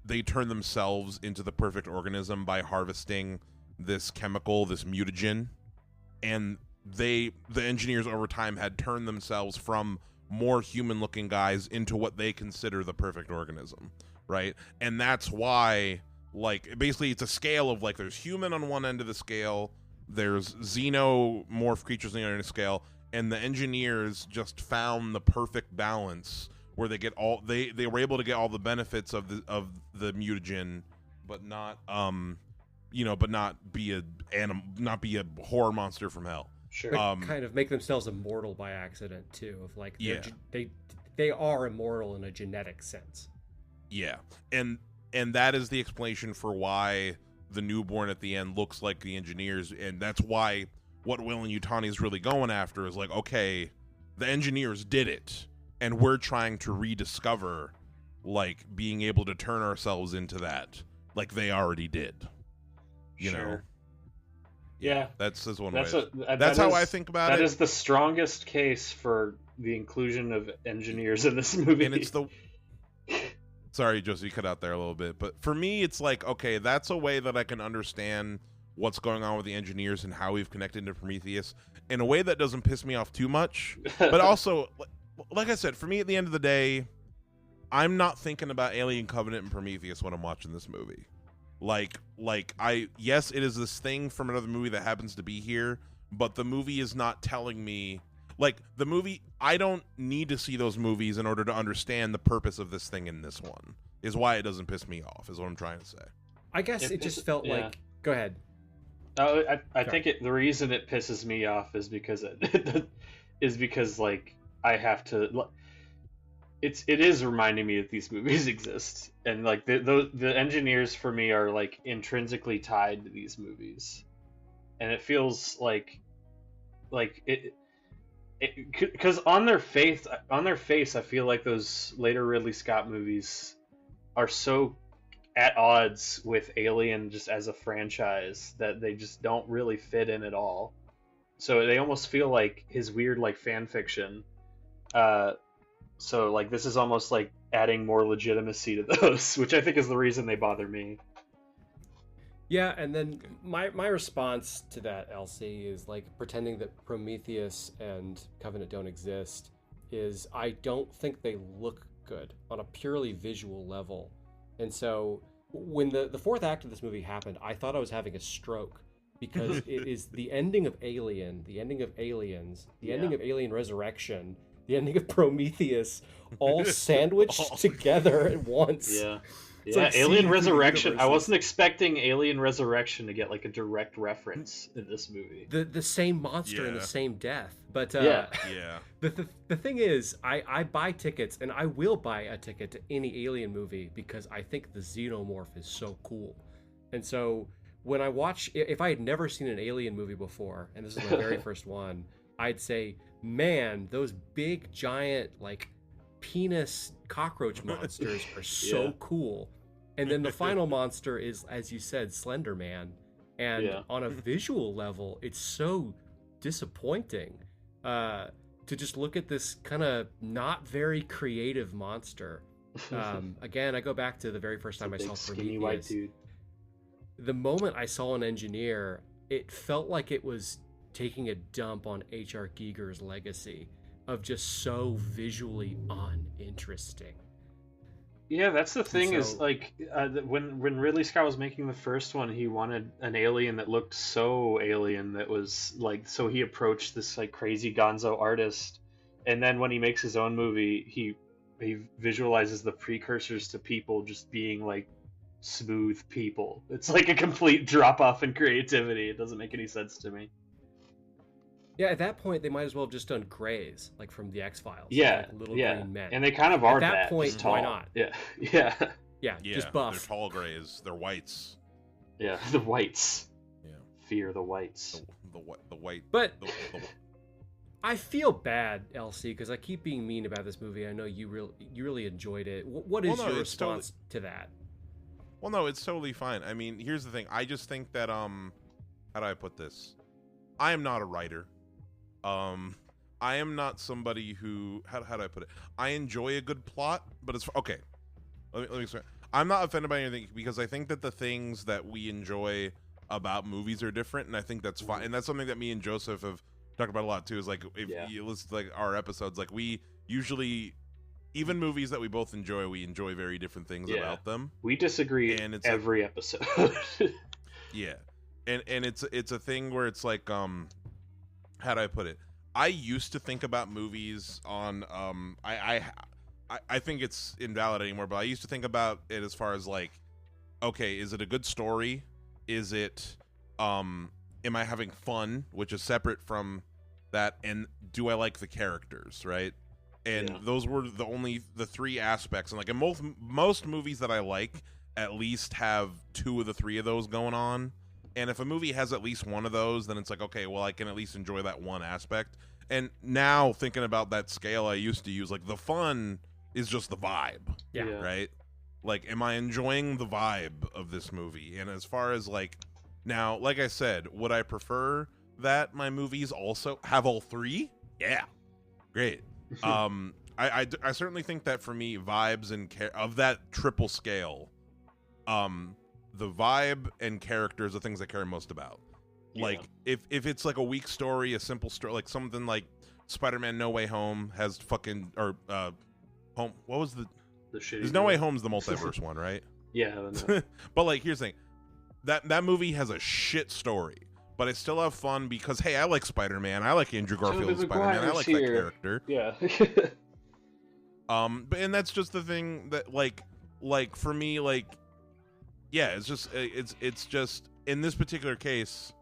they turn themselves into the perfect organism by harvesting this chemical, this mutagen, and the engineers over time had turned themselves from more human looking guys into what they consider the perfect organism, right? And that's why like basically it's a scale of like there's human on one end of the scale, there's xenomorph creatures on the other end of the scale, and the engineers just found the perfect balance where they get all they were able to get all the benefits of the mutagen, but not but not be a horror monster from hell. Sure. But kind of make themselves immortal by accident too. Of like they are immortal in a genetic sense. Yeah, and that is the explanation for why the newborn at the end looks like the engineers, and that's why what Weyland-Yutani is really going after is like, okay, the engineers did it, and we're trying to rediscover like being able to turn ourselves into that, like they already did. You know. Yeah, that's one that's way. That's how I think about it. That is the strongest case for the inclusion of engineers in this movie. And it's the sorry, Josie, you cut out there a little bit, but for me, it's like, okay, that's a way that I can understand what's going on with the engineers and how we've connected to Prometheus in a way that doesn't piss me off too much. But also, like I said, for me, at the end of the day, I'm not thinking about Alien Covenant and Prometheus when I'm watching this movie. Yes, it is this thing from another movie that happens to be here, but the movie is not telling me, like, the movie, I don't need to see those movies in order to understand the purpose of this thing in this one, is why it doesn't piss me off, is what I'm trying to say. I guess it just felt like, go ahead. I think the reason it pisses me off is because like I have to. It is reminding me that these movies exist, and like the engineers for me are like intrinsically tied to these movies, and it feels like it because on their face I feel like those later Ridley Scott movies are so at odds with Alien just as a franchise that they just don't really fit in at all. So they almost feel like his weird like fan fiction. So like this is almost like adding more legitimacy to those, which I think is the reason they bother me. Yeah, and then my response to that, Elsie, is like pretending that Prometheus and Covenant don't exist is I don't think they look good on a purely visual level. And so when the fourth act of this movie happened, I thought I was having a stroke because it is the ending of Alien, the ending of Aliens, the ending of Alien Resurrection, the ending of Prometheus, all sandwiched together at once. Yeah. It's Yeah, like Alien seeing Resurrection. two I universes. wasn't expecting Alien Resurrection to get like a direct reference in this movie. The same monster and Yeah. the same death. But Yeah. the thing is, I buy tickets, and I will buy a ticket to any Alien movie because I think the Xenomorph is so cool. And so when I watch, if I had never seen an Alien movie before, and this is my very first one, I'd say, man, those big giant like penis cockroach monsters are so cool. And then the final monster is, as you said, Slender Man. And on a visual level, it's so disappointing to just look at this kind of not very creative monster. Again, I go back to the very first time I saw skinny white dude. The moment I saw an engineer, it felt like it was taking a dump on H.R. Giger's legacy of just so visually uninteresting. Yeah, that's the thing, is like when Ridley Scott was making the first one, he wanted an alien that looked so alien, that was like, so he approached this like crazy gonzo artist, and then when he makes his own movie, he visualizes the precursors to people just being like smooth people. It's like a complete drop off in creativity. It doesn't make any sense to me. Yeah, at that point, they might as well have just done Greys, like from the X-Files. Yeah, like little green men. And they kind of are at that point. tall. Why not? Yeah, just buff. They're tall Greys. They're whites. Yeah, the whites. Yeah, fear the whites. The white. But the I feel bad, Elsie, because I keep being mean about this movie. I know you really enjoyed it. What is your response to that? Well, no, it's totally fine. I mean, here's the thing. I just think that how do I put this? I am not a writer. I am not somebody who, how do I put it? I enjoy a good plot, but it's okay. Let me explain. I'm not offended by anything, because I think that the things that we enjoy about movies are different, and I think that's fine. And that's something that me and Joseph have talked about a lot too. Is like, if you listen to like our episodes, like we usually, even movies that we both enjoy, we enjoy very different things about them. We disagree, and it's every episode. Yeah, and it's a thing where it's like how do I put it? I used to think about movies on I think it's invalid anymore, but I used to think about it as far as like, okay, is it a good story? Is it am I having fun, which is separate from that, and do I like the characters, right? And those were the three aspects. And like in most movies that I like, at least have two of the three of those going on. And if a movie has at least one of those, then it's like, okay, well, I can at least enjoy that one aspect. And now thinking about that scale I used to use, like the fun is just the vibe, right? Like, am I enjoying the vibe of this movie? And as far as like, now, like I said, would I prefer that my movies also have all three? Yeah, great. I certainly think that for me, vibes and of that triple scale, the vibe and characters are things I care most about. Like if it's like a weak story, a simple story, like something like Spider-Man No Way Home has fucking, or home, what was the shitty? There's No Way Home's the multiverse one, right? Yeah. But like, here's the thing, that movie has a shit story, but I still have fun because, hey, I like Spider-Man, I like Andrew Garfield's Spider-Man, I like that character. Yeah. But and that's just the thing that like for me, like, yeah, it's just in this particular case,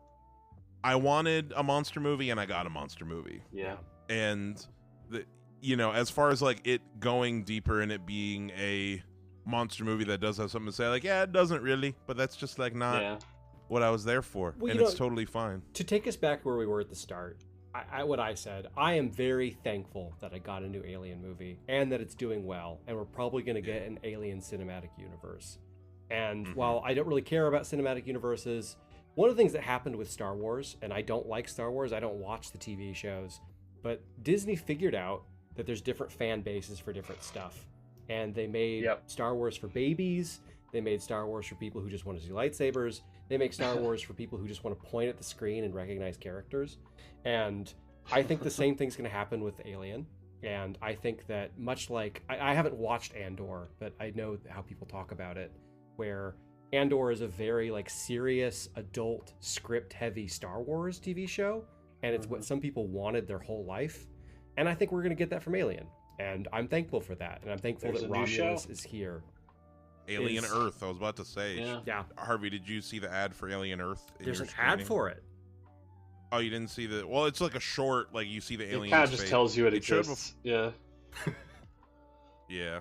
I wanted a monster movie and I got a monster movie. Yeah. And as far as like it going deeper and it being a monster movie that does have something to say, like, yeah, it doesn't really, but that's just like not what I was there for. Well, and it's totally fine. To take us back where we were at the start, what I said, I am very thankful that I got a new Alien movie and that it's doing well, and we're probably going to get an Alien cinematic universe. And while I don't really care about cinematic universes, one of the things that happened with Star Wars, and I don't like Star Wars, I don't watch the TV shows, but Disney figured out that there's different fan bases for different stuff. And they made Star Wars for babies, they made Star Wars for people who just want to see lightsabers, they make Star Wars for people who just want to point at the screen and recognize characters. And I think the same thing's going to happen with Alien. And I think that much like, I haven't watched Andor, but I know how people talk about it, where Andor is a very like serious adult script heavy Star Wars TV show, and it's what some people wanted their whole life, and I think we're going to get that from Alien, and I'm thankful for that, and I'm thankful that Romulus is here. Alien Earth, I was about to say. Yeah. Harvey, did you see the ad for Alien Earth? There's an ad for it. Oh, you didn't see the? Well, it's like a short, like you see the alien. It kind of just tells you it exists. Yeah. Yeah.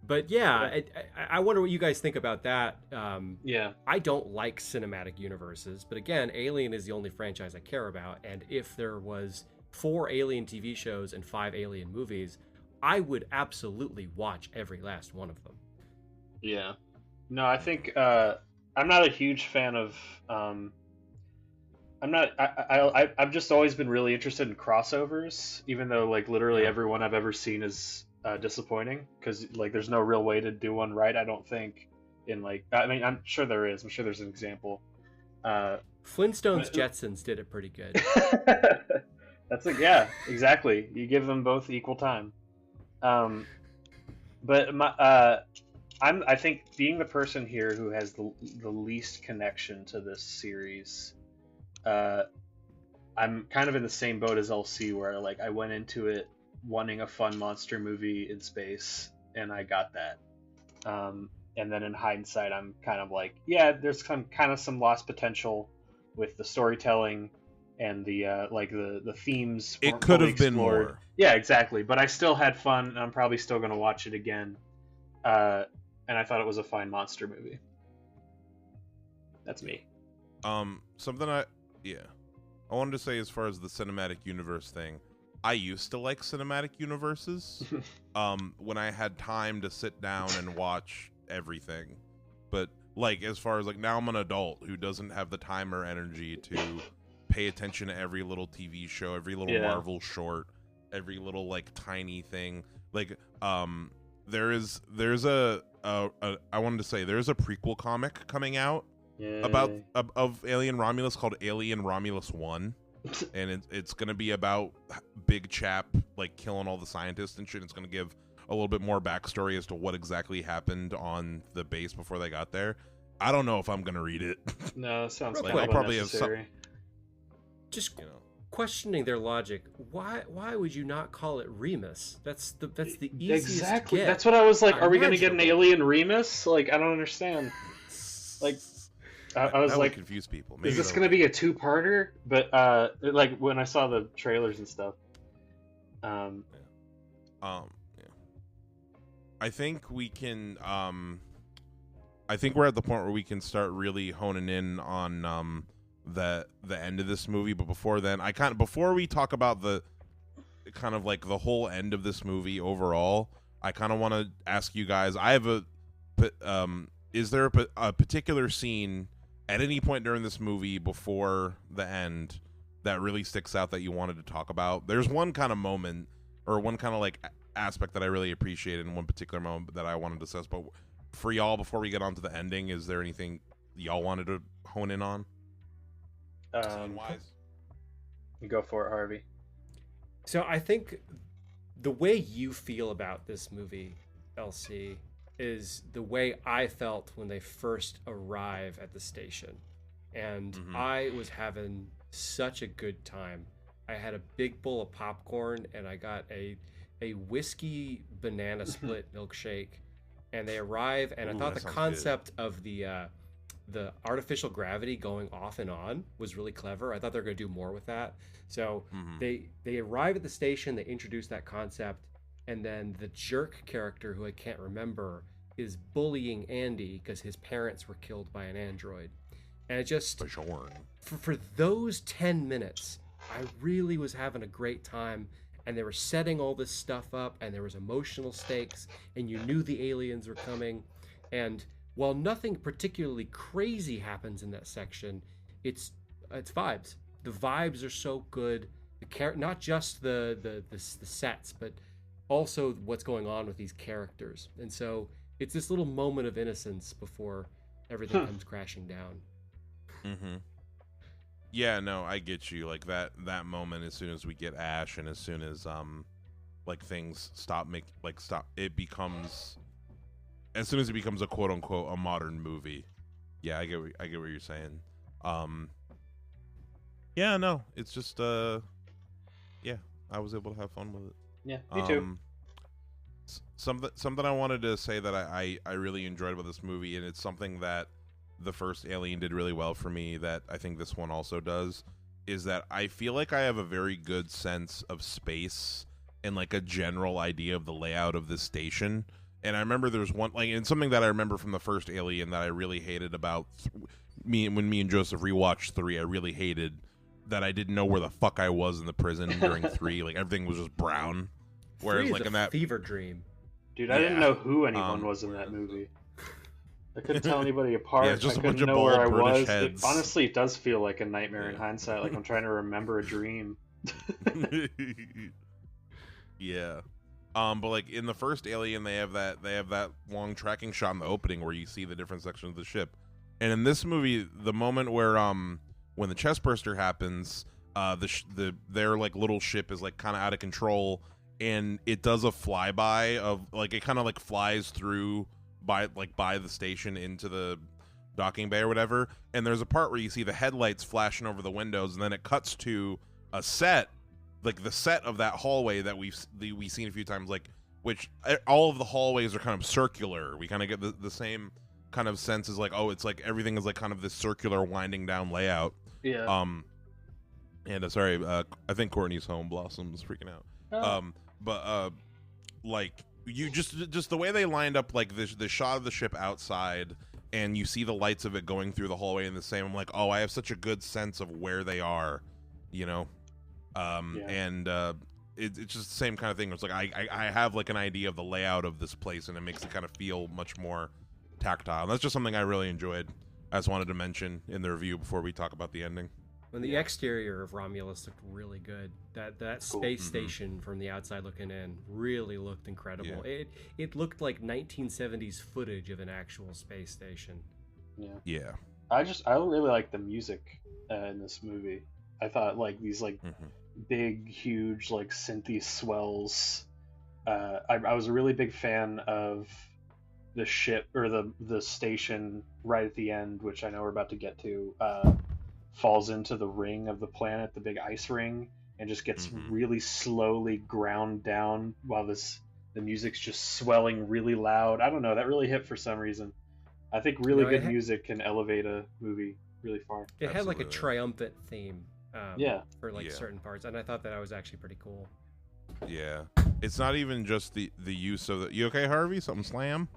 But yeah, I wonder what you guys think about that. Yeah. I don't like cinematic universes, but again, Alien is the only franchise I care about. And if there was 4 Alien TV shows and 5 Alien movies, I would absolutely watch every last one of them. Yeah. No, I think I'm not a huge fan of. I'm not. I've just always been really interested in crossovers, even though like literally everyone I've ever seen is disappointing because like there's no real way to do one right. I don't think. In like, I mean, I'm sure there is. I'm sure there's an example. Flintstones Jetsons did it pretty good. That's like, yeah, exactly. You give them both equal time. But I think being the person here who has the least connection to this series, I'm kind of in the same boat as LC, where like I went into it wanting a fun monster movie in space, and I got that. And then in hindsight, I'm kind of like, yeah, there's some lost potential with the storytelling and the like the themes. It could have been more. Yeah, exactly. But I still had fun, and I'm probably still going to watch it again. And I thought it was a fine monster movie. That's me. Something I wanted to say as far as the cinematic universe thing. I used to like cinematic universes. When I had time to sit down and watch everything, but like as far as like now I'm an adult who doesn't have the time or energy to pay attention to every little TV show, every little Marvel short, every little like tiny thing. Like there's a I wanted to say there's a prequel comic coming out about of Alien Romulus called Alien Romulus 1. And it's gonna be about Big Chap like killing all the scientists and shit. It's gonna give a little bit more backstory as to what exactly happened on the base before they got there. I don't know if I'm gonna read it. No, that sounds Real like quick. I'll probably have some. Just questioning their logic. Why would you not call it Remus? That's the easiest. Exactly. Get. That's what I was like. Are we gonna get an Alien Remus? Like I don't understand. Like. I was like, confuse people. Maybe is this going to be a 2-parter? But like when I saw the trailers and stuff. Yeah. I think we can. I think we're at the point where we can start really honing in on the end of this movie. But before then, before we talk about the kind of like the whole end of this movie overall, I kind of want to ask you guys. I have is there a particular scene at any point during this movie before the end that really sticks out that you wanted to talk about? There's one kind of moment or one kind of like aspect that I really appreciated in one particular moment that I wanted to discuss. But for y'all, before we get on to the ending, is there anything y'all wanted to hone in on? Scene-wise? Go for it, Harvey. So I think the way you feel about this movie, LC, is the way I felt when they first arrive at the station. And I was having such a good time. I had a big bowl of popcorn and I got a whiskey banana split milkshake. And they arrive and I thought the concept of the artificial gravity going off and on was really clever. I thought they were going to do more with that. So they arrive at the station, they introduce that concept, and then the jerk character, who I can't remember, is bullying Andy because his parents were killed by an android. And it just, for those 10 minutes, I really was having a great time. And they were setting all this stuff up, and there was emotional stakes, and you knew the aliens were coming. And while nothing particularly crazy happens in that section, it's vibes. The vibes are so good. Not just the sets, but also what's going on with these characters. And so it's this little moment of innocence before everything comes crashing down. Yeah, no, I get you. Like that moment, as soon as we get Ash, and as soon as like things stop, it becomes, as soon as it becomes a quote unquote a modern movie. Yeah, I get what you're saying. Yeah, no, it's just yeah, I was able to have fun with it. Yeah, me too. Something I wanted to say that I really enjoyed about this movie, and it's something that the first Alien did really well for me, that I think this one also does, is that I feel like I have a very good sense of space and like a general idea of the layout of this station. And I remember there's one, like, and something that I remember from the first Alien that I really hated about when me and Joseph rewatched 3, I really hated that I didn't know where the fuck I was in the prison during 3. Like, everything was just brown. Whereas, 3 is like, a in that fever dream. Dude, I didn't know who anyone was in that movie. I couldn't tell anybody apart. Yeah, just I a bunch couldn't of know where bald I British was. heads. Honestly, it does feel like a nightmare in hindsight. Like I'm trying to remember a dream. Yeah. But like in the first Alien, they have that long tracking shot in the opening where you see the different sections of the ship. And in this movie, the moment where when the chest burster happens, their like little ship is like kind of out of control, and it does a flyby of like, it kind of like flies through by the station into the docking bay or whatever. And there's a part where you see the headlights flashing over the windows, and then it cuts to a set, like the set of that hallway that we've seen a few times, like, which all of the hallways are kind of circular. We kind of get the same kind of sense as like, oh, it's like everything is like kind of this circular winding down layout. Yeah. And sorry, I think Courtney's home. Blossom's freaking out. Oh. Like you just the way they lined up, like the shot of the ship outside, and you see the lights of it going through the hallway in the same. I'm like, oh, I have such a good sense of where they are, you know. And it's just the same kind of thing. It's like I have like an idea of the layout of this place, and it makes it kind of feel much more tactile. And that's just something I really enjoyed. I just wanted to mention in the review before we talk about the ending. When the exterior of Romulus looked really good, that Cool. space station from the outside looking in really looked incredible. Yeah. It looked like 1970s footage of an actual space station. Yeah. I really like the music in this movie. I thought like these like big, huge like synthy swells. I was a really big fan of the ship or the station right at the end, which I know we're about to get to. Falls into the ring of the planet, the big ice ring, and just gets really slowly ground down while the music's just swelling really loud. I don't know, that really hit for some reason. I think really good music can elevate a movie really far. It had like a triumphant theme. For like certain parts, and I thought that was actually pretty cool. Yeah, it's not even just the use of the. You okay, Harvey? Something slam?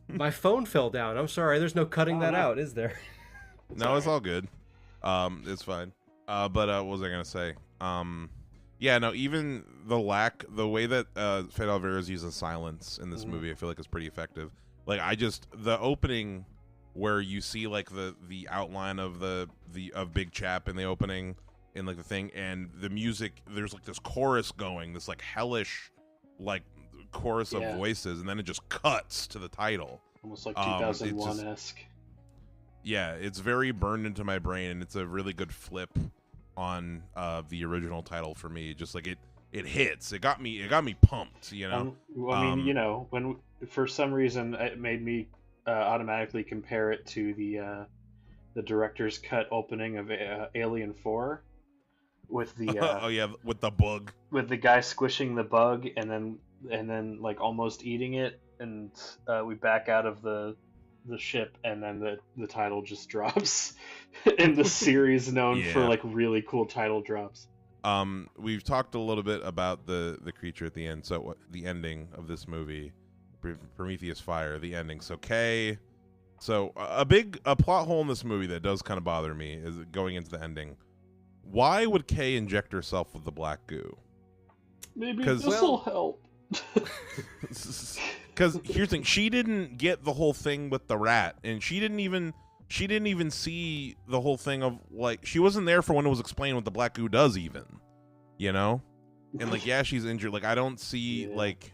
My phone fell down. I'm sorry. There's no cutting that out, is there? No, it's all good. It's fine. But what was I gonna say? Yeah, no, even the way that Fede Alvarez uses silence in this movie, I feel like is pretty effective. Like the opening where you see like the outline of of Big Chap in the opening in like the thing, and the music, there's like this chorus going, this like hellish like chorus of voices, and then it just cuts to the title. Almost like 2001-esque. Yeah, it's very burned into my brain, and it's a really good flip on the original title for me. Just like it hits. It got me pumped, you know. I mean, you know, when for some reason it made me automatically compare it to the director's cut opening of Alien 4 with the with the bug, with the guy squishing the bug and then like almost eating it, and we back out of the ship, and then the title just drops in the series known for like really cool title drops. We've talked a little bit about the creature at the end. So the ending of this movie, Prometheus Fire, the ending. So Kay, a plot hole in this movie that does kind of bother me is going into the ending. Why would Kay inject herself with the black goo? Maybe this will help. Because here's the thing, she didn't get the whole thing with the rat, and she didn't even see the whole thing of like, she wasn't there for when it was explained what the black goo does even, you know. And like, yeah, she's injured. Like, I don't see like,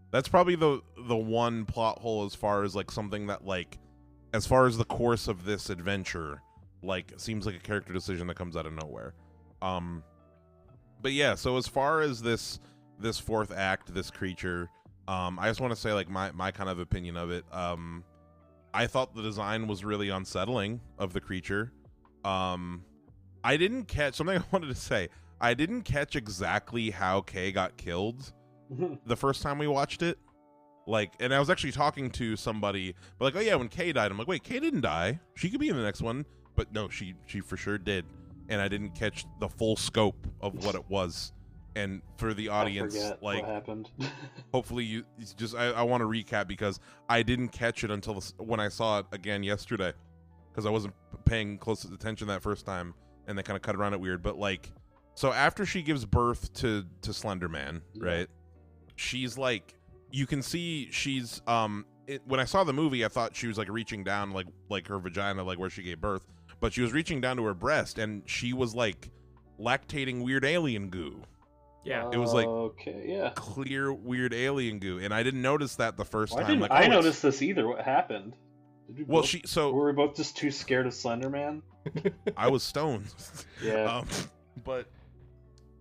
that's probably the one plot hole as far as like something that like, as far as the course of this adventure, like seems like a character decision that comes out of nowhere. But yeah, so as far as this fourth act, this creature, I just want to say like my kind of opinion of it. I thought the design was really unsettling of the creature. I didn't catch something I wanted to say. I didn't catch exactly how Kay got killed the first time we watched it. Like, and I was actually talking to somebody, but like, oh yeah, when Kay died, I'm like, wait, Kay didn't die. She could be in the next one. But no, she for sure did. And I didn't catch the full scope of what it was. And for the I audience, forget like, what happened. hopefully you it's just I want to recap because I didn't catch it until when I saw it again yesterday, because I wasn't paying close attention that first time, and they kind of cut around it weird. But like, so after she gives birth to Slender Man, right? She's like, you can see she's when I saw the movie, I thought she was like reaching down like her vagina, like where she gave birth, but she was reaching down to her breast, and she was like lactating weird alien goo. Yeah, It was like clear weird alien goo, and I didn't notice that the first Why time. didn't like, I notice this either? What happened? Well, were we both just too scared of Slender Man? I was stoned. Yeah. But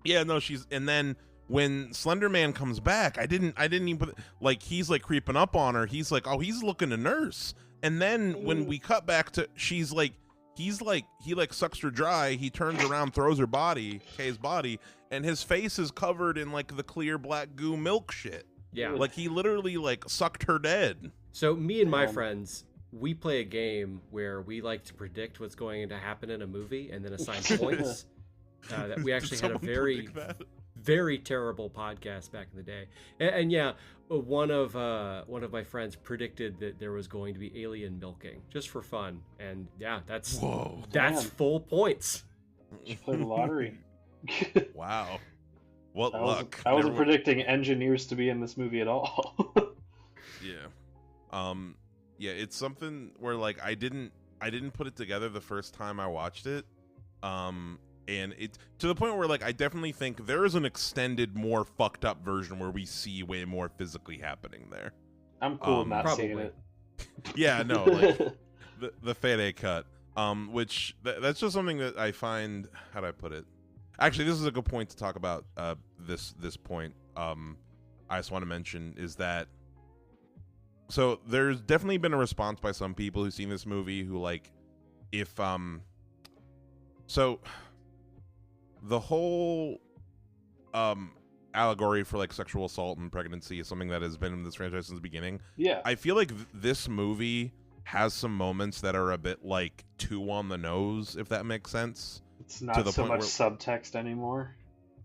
yeah, no, and then when Slender Man comes back, I didn't even put, like, he's like creeping up on her. He's like, oh, he's looking to nurse. And then when we cut back to, she's like, he sucks her dry. He turns around, throws her body, Kay's body, and his face is covered in like the clear black goo milk shit. Yeah. Like he literally like sucked her dead. So me and my friends, we play a game where we like to predict what's going to happen in a movie and then assign points. That we actually had a very terrible podcast back in the day. And yeah, one of my friends predicted that there was going to be alien milking just for fun, and yeah, that's full points. Just play the lottery. Wow, what luck! I wasn't predicting engineers to be in this movie at all. Yeah, yeah, it's something where like I didn't put it together the first time I watched it, and it to the point where like I definitely think there is an extended, more fucked up version where we see way more physically happening there. I'm cool with not seeing it. Yeah, no, like the Fede cut, which that's just something that I find. How do I put it? Actually, this is a good point to talk about. This point, I just want to mention is that. So there's definitely been a response by some people who've seen this movie who like, if so the whole allegory for like sexual assault and pregnancy is something that has been in this franchise since the beginning. Yeah, I feel like this movie has some moments that are a bit like too on the nose, if that makes sense. It's not so much subtext anymore.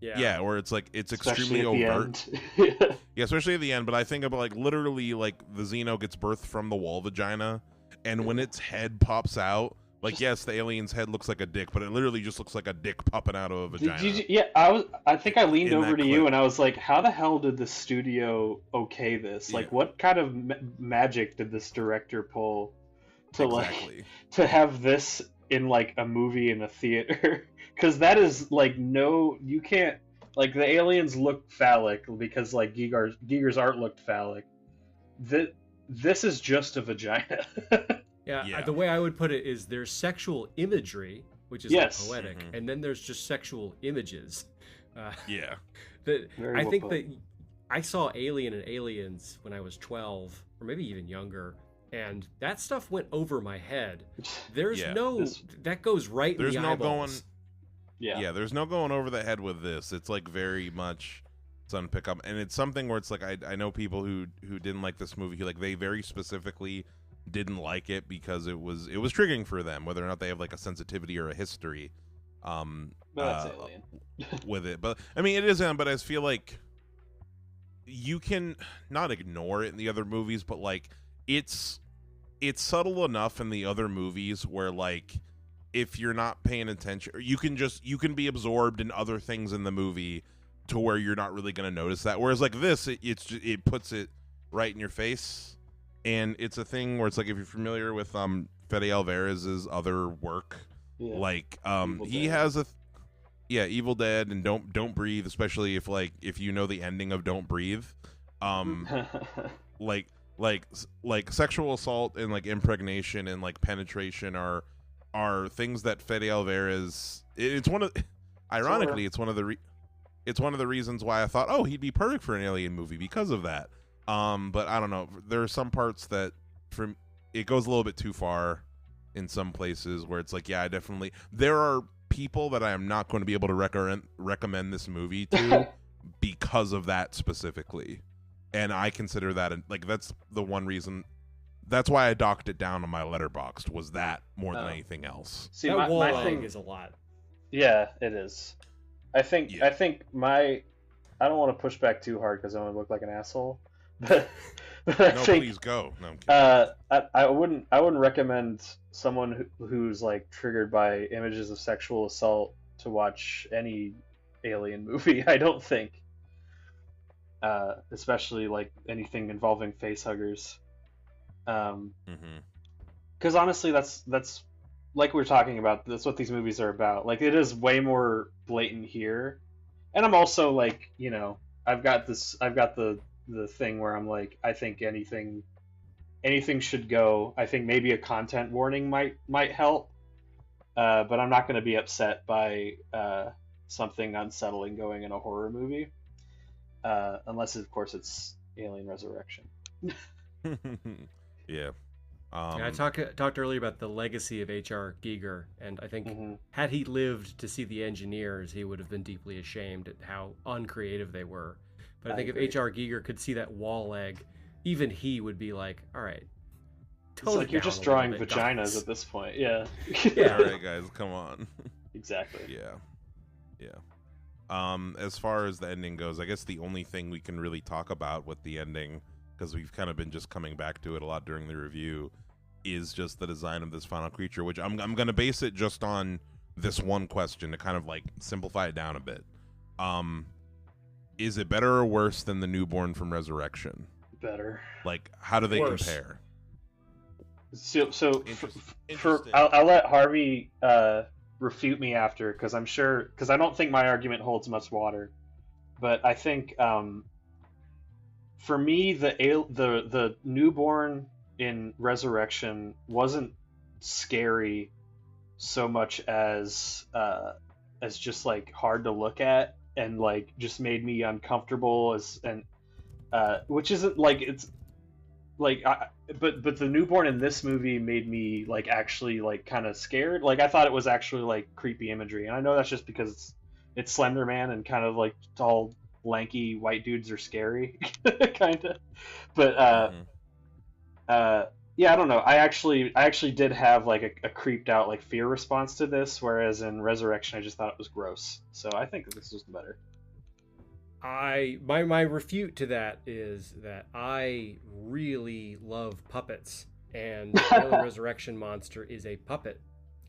Yeah, where it's like it's especially extremely at overt. the end. Yeah, especially at the end. But I think about like literally like the Xeno gets birthed from the wall vagina, and when its head pops out, like yes, the alien's head looks like a dick, but it literally just looks like a dick popping out of a vagina. I think I leaned over to clip. you and I was like, how the hell did the studio okay this? Like, what kind of magic did this director pull to like to have this in like a movie in a theater? Because that is like you can't, like, the aliens look phallic because like Giger's art looked phallic. This is just a vagina. Yeah, the way I would put it is there's sexual imagery, which is like poetic, and then there's just sexual images. I think that I saw Alien and Aliens when I was 12, or maybe even younger, and that stuff went over my head. There's that goes right in the eyeballs. There's no going over the head with this. It's like very much sun pick up, and it's something where it's like I know people who didn't like this movie, like they very specifically didn't like it because it was triggering for them, whether or not they have like a sensitivity or a history That's Alien. with it. But I mean, it is, but I feel like you can not ignore it in the other movies, but like it's subtle enough in the other movies where like if you're not paying attention, you can be absorbed in other things in the movie to where you're not really going to notice that. Whereas like this, it puts it right in your face. And it's a thing where it's like, if you're familiar with Fede Alvarez's other work, like he has Evil Dead and Don't Breathe, especially if you know the ending of Don't Breathe, like sexual assault and like impregnation and like penetration are things that Fede Alvarez. It's one of, ironically, it's one of the reasons why I thought, oh, he'd be perfect for an Alien movie because of that. But I don't know. There are some parts that it goes a little bit too far in some places where it's like, yeah, there are people that I am not going to be able to recommend this movie to because of that specifically. And I consider that like that's the one reason. That's why I docked it down on my Letterboxd, was that more than anything else. See, that my thing is a lot. Yeah, it is. I think my I don't want to push back too hard because I want to look like an asshole. But I No, think, please go. No, I'm kidding. I wouldn't recommend someone who's like triggered by images of sexual assault to watch any Alien movie. I don't think, especially like anything involving face huggers. Because honestly, that's like we were talking about. That's what these movies are about. Like, it is way more blatant here, and I'm also like, I've got the thing where I'm like, I think anything should go. I think maybe a content warning might help, but I'm not going to be upset by something unsettling going in a horror movie, unless of course it's Alien Resurrection. Yeah. I talked earlier about the legacy of H.R. Giger, and I think had he lived to see the engineers, he would have been deeply ashamed at how uncreative they were. But I think if H.R. Giger could see that wall leg, even he would be like, all right, it's like you're just drawing vaginas at this point. Yeah. Yeah. All right, guys, come on. Exactly. Yeah. As far as the ending goes, I guess the only thing we can really talk about with the ending, because we've kind of been just coming back to it a lot during the review, is just the design of this final creature, which I'm going to base it just on this one question to kind of like simplify it down a bit. Is it better or worse than the newborn from Resurrection? Better. Like, how do they Worse. compare? So Interesting. I'll let Harvey refute me after, because I don't think my argument holds much water, but I think for me the newborn in Resurrection wasn't scary so much as just like hard to look at and like just made me uncomfortable which isn't like it's like but the newborn in this movie made me like actually like kind of scared. Like, I thought it was actually like creepy imagery, and I know that's just because it's Slender Man and kind of like tall lanky white dudes are scary kind of, but yeah, I don't know. I actually did have like a creeped out like fear response to this, whereas in Resurrection I just thought it was gross. So I think this is better. My refute to that is that I really love puppets, and the Alien Resurrection monster is a puppet.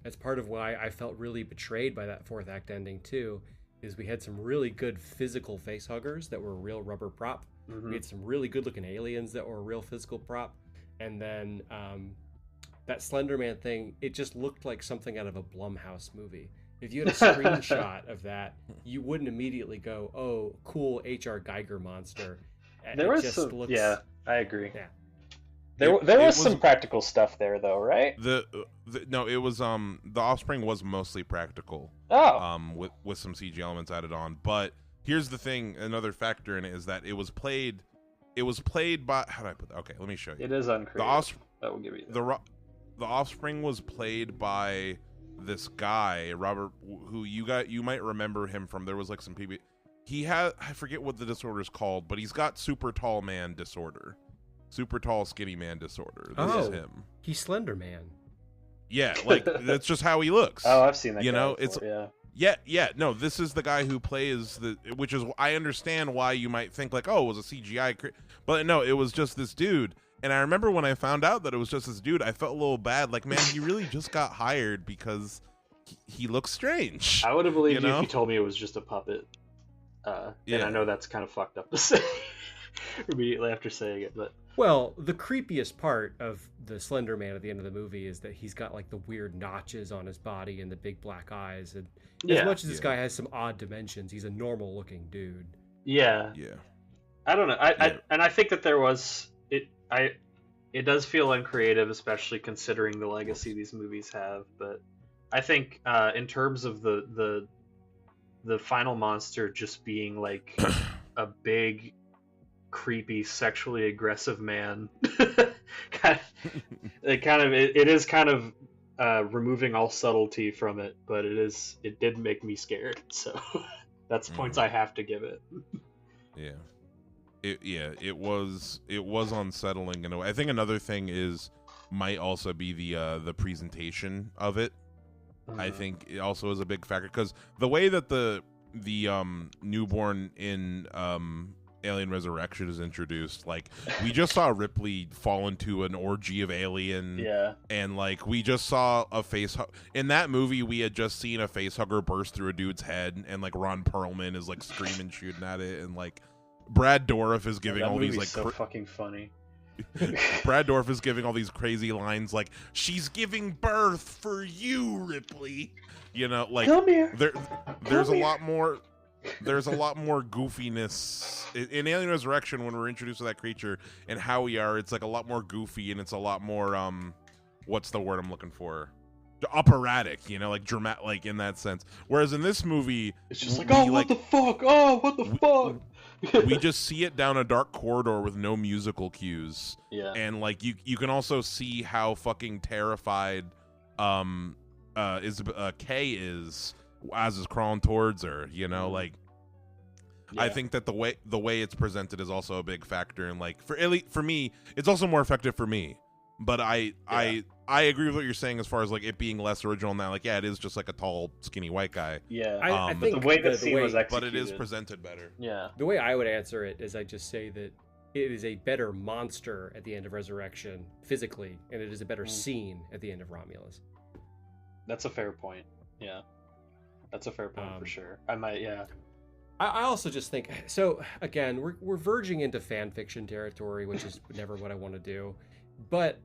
That's part of why I felt really betrayed by that fourth act ending too, is we had some really good physical face huggers that were a real rubber prop. We had some really good looking aliens that were a real physical prop. And then that Slender Man thing, it just looked like something out of a Blumhouse movie. If you had a screenshot of that, you wouldn't immediately go, "Oh, cool H.R. Geiger monster." There was some, yeah, I agree. Yeah. There was some practical stuff there, though, right? No, it was the Offspring was mostly practical. Oh. With some CG elements added on. But here's the thing: another factor in it is that it was played by, how do I put that? Okay, let me show you. It is uncreative. I will give you that. The Offspring was played by this guy, Robert, who you might remember him from. There was like some people. He had, I forget what the disorder is called, but he's got super tall man disorder. Super tall skinny man disorder. This is him. He's Slender Man. Yeah, like that's just how he looks. Oh, I've seen that. You guy know, before, yeah. No, this is the guy who plays which is, I understand why you might think like, oh, it was a CGI, but no, it was just this dude. And I remember when I found out that it was just this dude, I felt a little bad. Like, man, he really just got hired because he looks strange. I would have believed you if you told me it was just a puppet. And I know that's kind of fucked up to say immediately after saying it, but. Well, the creepiest part of the Slender Man at the end of the movie is that he's got like the weird notches on his body and the big black eyes. And as much as this guy has some odd dimensions, he's a normal looking dude. Yeah. Yeah. I don't know. I think that there was it does feel uncreative, especially considering the legacy these movies have. But I think in terms of the final monster just being like a big, creepy, sexually aggressive man, it is kind of removing all subtlety from it, but it did make me scared. So that's points I have to give it. Yeah. It was unsettling in a way. I think another thing might also be the presentation of it. I think it also is a big factor, because the way that the newborn in Alien Resurrection is introduced, like we just saw Ripley fall into an orgy of alien, and like we just saw a in that movie we had just seen a face hugger burst through a dude's head, and like Ron Perlman is like screaming shooting at it, and like Brad Dourif is giving all these like so fucking funny. Brad Dourif is giving all these crazy lines like, she's giving birth for you, Ripley, you know, like Come here. there's a lot more goofiness in Alien Resurrection when we're introduced to that creature and how we are. It's like a lot more goofy, and it's a lot more what's the word I'm looking for? Operatic, you know, like dramatic, like in that sense. Whereas in this movie, it's just like, what the fuck? Oh, what the fuck? We just see it down a dark corridor with no musical cues. Yeah. And like you can also see how fucking terrified Kay is as is crawling towards her, you know, like I think that the way it's presented is also a big factor, and like for me it's also more effective for me. But I agree with what you're saying as far as like it being less original now. Like, yeah, it is just like a tall, skinny white guy. Yeah, I think the way the scene was executed, but it is presented better. Yeah, the way I would answer it is I just say that it is a better monster at the end of Resurrection physically, and it is a better scene at the end of Romulus. That's a fair point. Yeah, that's a fair point for sure. I might, yeah. I also just think, so again, we're verging into fan fiction territory, which is never what I want to do. But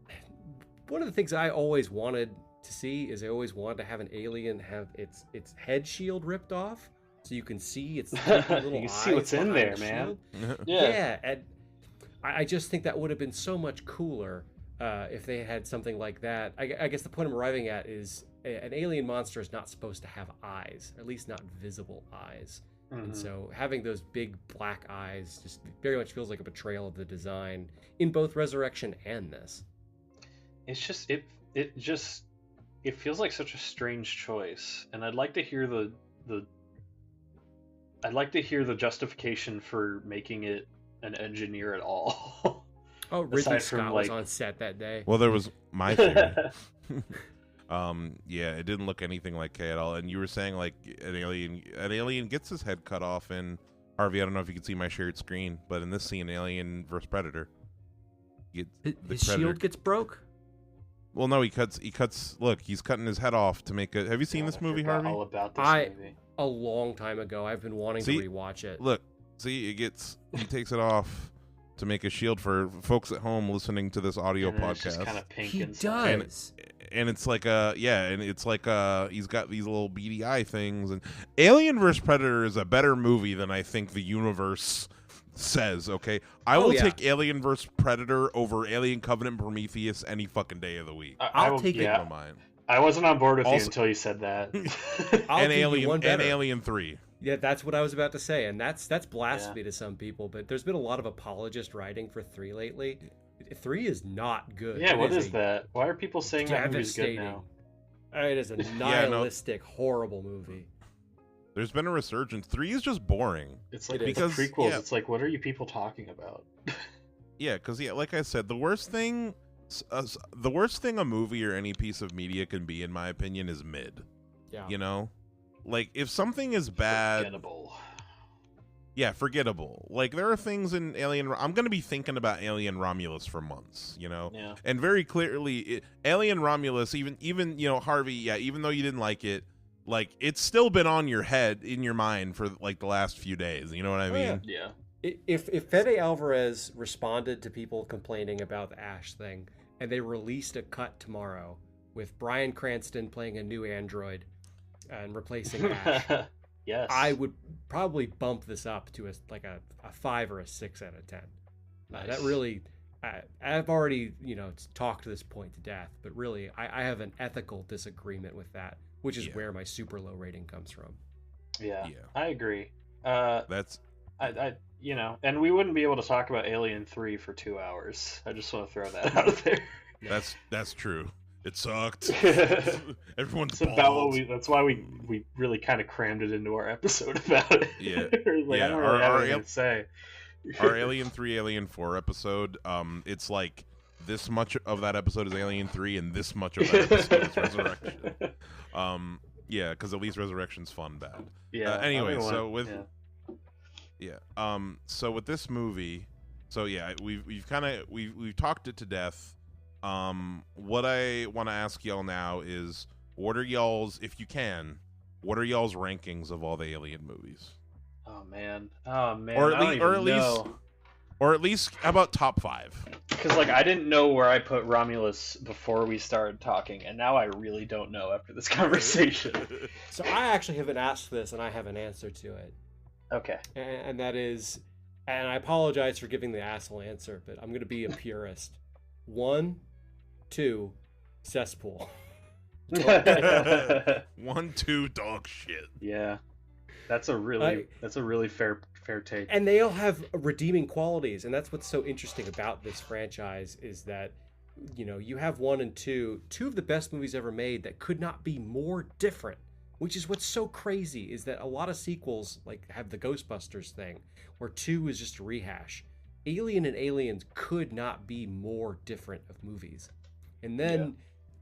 one of the things I always wanted to see is I always wanted to have an alien have its head shield ripped off, so you can see its little you can eyes see what's in there, the man. Yeah, and I just think that would have been so much cooler if they had something like that. I guess the point I'm arriving at is an alien monster is not supposed to have eyes, or at least not visible eyes. And so having those big black eyes just very much feels like a betrayal of the design in both Resurrection and this. It's just it feels like such a strange choice, and I'd like to hear the justification for making it an engineer at all. Oh, Ridley Scott was on set that day. Well, there was my theory. Yeah, it didn't look anything like Kay at all. And you were saying like an alien gets his head cut off in Harvey. I don't know if you can see my shared screen, but in this scene, Alien vs Predator, his shield gets broke. Well, no, he cuts. Look, he's cutting his head off to make a. Have you seen this movie, Harvey? All about this movie. A long time ago. I've been wanting to rewatch it. Look, see, he takes it off to make a shield for folks at home listening to this audio podcast. It's just kind of pink he inside. does. And it's like he's got these little beady eye things. And Alien vs Predator is a better movie than I think the universe says. Okay, I will take Alien vs Predator over Alien Covenant Prometheus any fucking day of the week. I'll take it. Yeah. I wasn't on board with you until you said that. And Alien 3. Yeah, that's what I was about to say, and that's blasphemy to some people. But there's been a lot of apologist writing for 3 lately. 3 is not good. Yeah, what is that? Why are people saying that movie's good now? It is a nihilistic, horrible movie. There's been a resurgence. 3 is just boring. It's like because prequels. Yeah. It's like, what are you people talking about? Yeah, because like I said, the worst thing a movie or any piece of media can be, in my opinion, is mid. Yeah. You know, like if something is bad, forgettable. Like there are things in Alien. I'm going to be thinking about Alien Romulus for months. You know, and very clearly, Alien Romulus, even you know, Harvey. Yeah, even though you didn't like it. Like it's still been on your head, in your mind for like the last few days. You know what I mean? Yeah. If Fede Alvarez responded to people complaining about the Ash thing, and they released a cut tomorrow with Bryan Cranston playing a new android and replacing Ash, yes, I would probably bump this up to a 5 or a 6 out of 10. Nice. That really, I've already talked to this point to death, but really, I have an ethical disagreement with that. Which is where my super low rating comes from. Yeah. I agree. That's I and we wouldn't be able to talk about Alien 3 for 2 hours. I just want to throw that out there. That's true. It sucked. Everyone's that's why we really kind of crammed it into our episode about it. Yeah. Like, I don't really have anything to say. Our Alien 3, Alien 4 episode, it's like this much of that episode is Alien 3 and this much of that episode is Resurrection. Yeah, because at least Resurrection's fun bad. Yeah. Anyway, other so one- with so with this movie, so yeah, we've talked it to death. What I want to ask y'all now is, what are y'all's, if you can, what are y'all's rankings of all the Alien movies? Oh man. Or at I don't least- even or at least- know. Or at least, how about top 5? Because like I didn't know where I put Romulus before we started talking, and now I really don't know after this conversation. So I actually have been asked this, and I have an answer to it, Okay. and that is, and I apologize for giving the asshole answer, but I'm going to be a purist. 1, 2, cesspool. 1, 2, dog shit. Yeah. That's a really fair take. And they all have redeeming qualities, and that's what's so interesting about this franchise is that, you know, you have 1 and 2 of the best movies ever made that could not be more different, which is what's so crazy is that a lot of sequels like have the Ghostbusters thing where 2 is just a rehash. Alien and Aliens could not be more different of movies. And then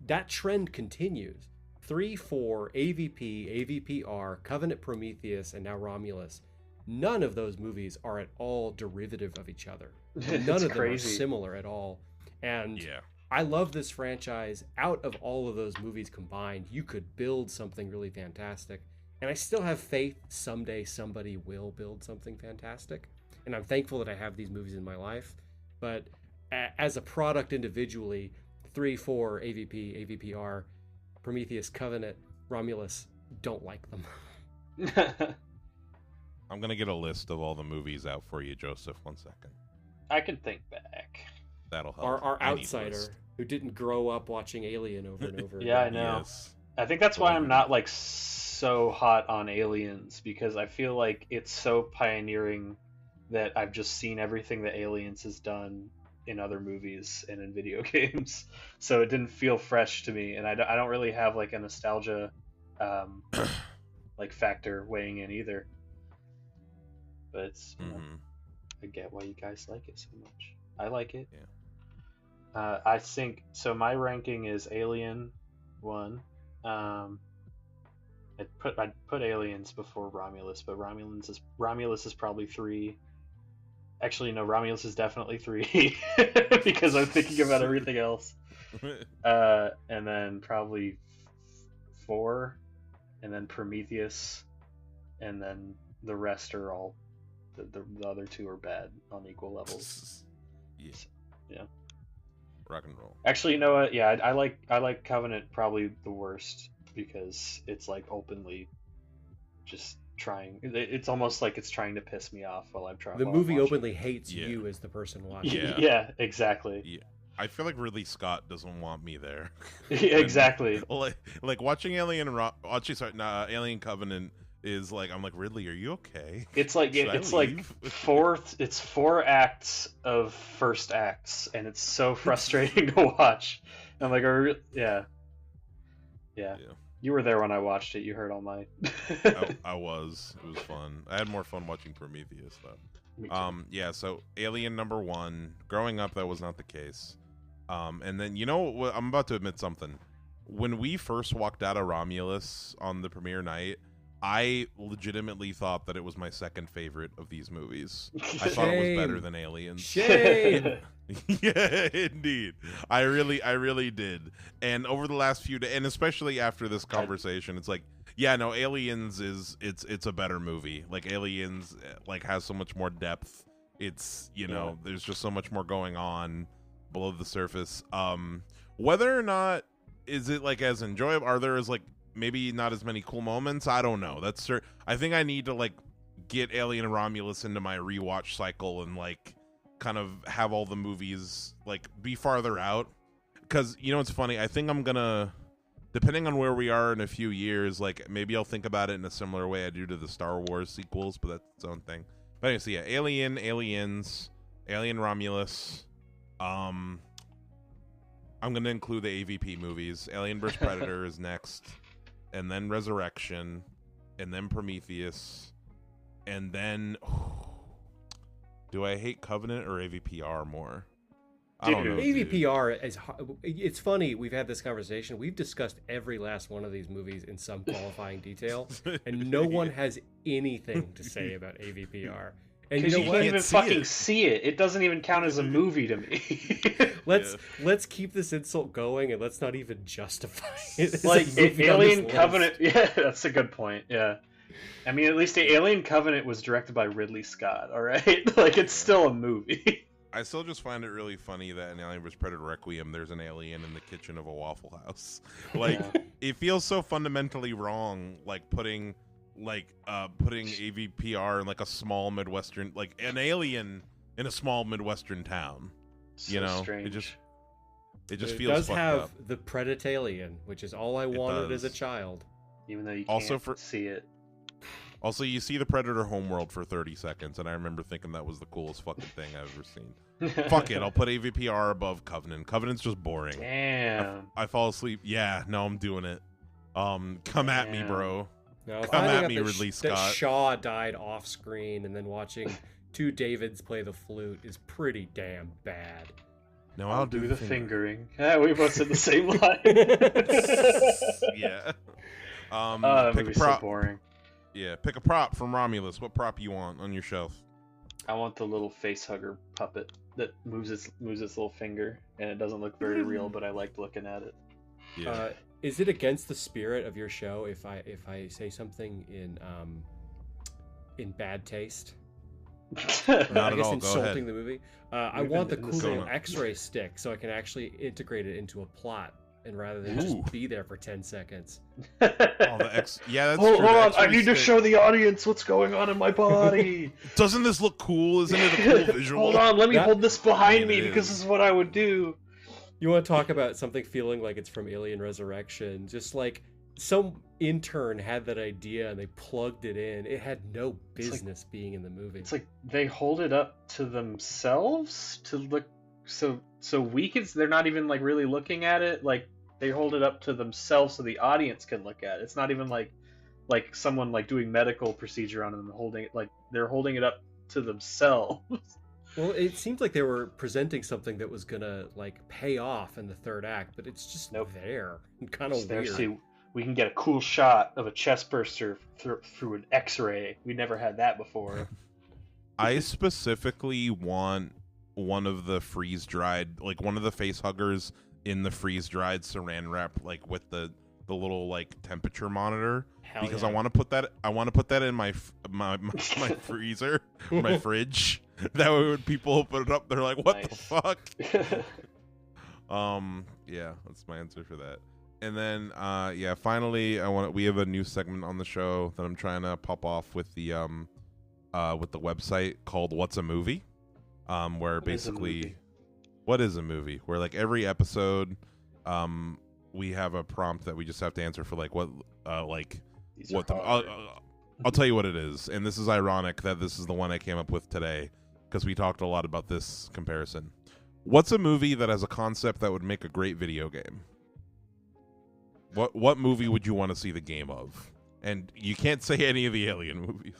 that trend continues. 3, 4, AVP, AVPR, Covenant, Prometheus, and now Romulus. None of those movies are at all derivative of each other. None of them are similar at all. And I love this franchise. Out of all of those movies combined, you could build something really fantastic. And I still have faith someday somebody will build something fantastic. And I'm thankful that I have these movies in my life. But as a product individually, 3, 4, AVP, AVPR, Prometheus, Covenant, Romulus, don't like them. I'm going to get a list of all the movies out for you, Joseph. 1 second. I can think back. That'll help. Our I need a outsider list. who didn't grow up watching Alien over and over Yeah, I again. know. Yes. I think that's why I'm not like so hot on Aliens, because I feel like it's so pioneering that I've just seen everything that Aliens has done in other movies and in video games, so it didn't feel fresh to me, and I don't really have like a nostalgia like factor weighing in either. But it's, you know, I get why you guys like it so much. I like it. Yeah. I think so. My ranking is Alien 1. I'd put Aliens before Romulus, but Romulus is probably 3. Actually, no, Romulus is definitely 3 because I'm thinking about everything else. And then probably 4, and then Prometheus, and then the rest are all the other 2 are bad on equal levels. Yeah. Rock and roll. Actually, you know what? Yeah, I like Covenant probably the worst because it's like openly just trying. It's almost like it's trying to piss me off while I'm trying. The movie openly hates Yeah. you as the person watching. Yeah. Yeah, exactly. Yeah. I feel like Ridley Scott doesn't want me there. Exactly. like watching Alien Covenant is like, I'm like, Ridley, are you okay? It's like Should I it's like leave? 4 acts of first acts, and it's so frustrating to watch. I'm like, yeah. You were there when I watched it. You heard all my. I was. It was fun. I had more fun watching Prometheus though. Me too. Yeah. So Alien number 1. Growing up, that was not the case. And then you know what? I'm about to admit something. When we first walked out of Romulus on the premiere night, I legitimately thought that it was my second favorite of these movies. I thought it was better than Aliens. Shame. Yeah, indeed. I really did. And over the last few days, and especially after this conversation, it's like, yeah, no, Aliens it's a better movie. Like Aliens like has so much more depth. It's, you know, there's just so much more going on below the surface. Whether or not is it like as enjoyable, are there as like maybe not as many cool moments? I don't know. That's I think I need to like get Alien and Romulus into my rewatch cycle and like kind of have all the movies like be farther out, because you know it's funny, I think I'm gonna, depending on where we are in a few years, like maybe I'll think about it in a similar way I do to the Star Wars sequels, but that's its own thing. But anyway, so yeah, Aliens, Alien Romulus, I'm gonna include the AVP movies. Alien vs Predator is next, and then Resurrection, and then Prometheus, and then do I hate Covenant or AVPR more? I don't know. dude. AVPR is. It's funny. We've had this conversation. We've discussed every last one of these movies in some qualifying detail, and no one has anything to say about AVPR. And Because you, know can't what? even fucking see it. It doesn't even count as a movie to me. Let's keep this insult going, and let's not even justify it. as a Like movie on Alien this Covenant. list. Yeah, that's a good point. Yeah. I mean, at least the Alien Covenant was directed by Ridley Scott, all right? Like, it's still a movie. I still just find it really funny that in Alien vs. Predator Requiem, there's an alien in the kitchen of a Waffle House. Like, it feels so fundamentally wrong, like putting AVPR in like a small Midwestern, like an alien in a small Midwestern town. So You know, strange. it just It feels does fucked have up. the Preditalian, which is all I wanted as a does. child. Even though you can't Also see it. Also, you see the Predator homeworld for 30 seconds, and I remember thinking that was the coolest fucking thing I've ever seen. Fuck it, I'll put AVPR above Covenant. Covenant's just boring. Damn. I fall asleep. Yeah, no, I'm doing it. Come at me, Damn. bro. No, Come finding at out me, that Ridley that Scott. Shaw died off screen, and then watching two Davids play the flute is pretty damn bad. No, I'll do the fingering. Yeah, we both said the same line. Yeah. That Pick a movie's so prop. boring. Yeah, pick a prop from Romulus. What prop you want on your shelf? I want the little face hugger puppet that moves its little finger, and it doesn't look very real, but I liked looking at it. Yeah. Is it against the spirit of your show if I say something in bad taste? Not I at guess all. Go insulting ahead. the movie. I We've want the been in cool the little same- X-ray stick so I can actually integrate it into a plot, and rather than Ooh. just be there for 10 seconds. Oh, the X. Yeah, that's Hold true. the on, I X-ray need to stick- show the audience what's going on in my body. Doesn't this look cool? Isn't it a cool visual? Hold on, let me That- hold this behind It me because is. this is what I would do. You want to talk about something feeling like it's from Alien Resurrection? Just like some intern had that idea and they plugged it in. It had no business being in the movie. It's like they hold it up to themselves to look so we can. They're not even like really looking at it. Like they hold it up to themselves so the audience can look at it. It's not even like someone like doing medical procedure on them and holding it. Like they're holding it up to themselves. Well, it seemed like they were presenting something that was gonna like pay off in the third act, but it's just Nope. there, kind of Just there, weird. see, we can get a cool shot of a chest burster through an X-ray. We never had that before. I specifically want one of the freeze dried, like one of the face huggers in the freeze dried saran wrap, like with the little like temperature monitor, Hell because yeah. I want to put that in my freezer, my fridge. That way, when people open it up, they're like, "What the Nice. fuck?" Yeah, that's my answer for that. And then, yeah, finally, we have a new segment on the show that I'm trying to pop off with the website called "What's a Movie," where What is a basically, movie? what is a movie? Where like every episode, we have a prompt that we just have to answer for like what, These are what the. hard. I'll tell you what it is, and this is ironic that this is the one I came up with today because we talked a lot about this comparison. What's a movie that has a concept that would make a great video game? What movie would you want to see the game of? And you can't say any of the Alien movies.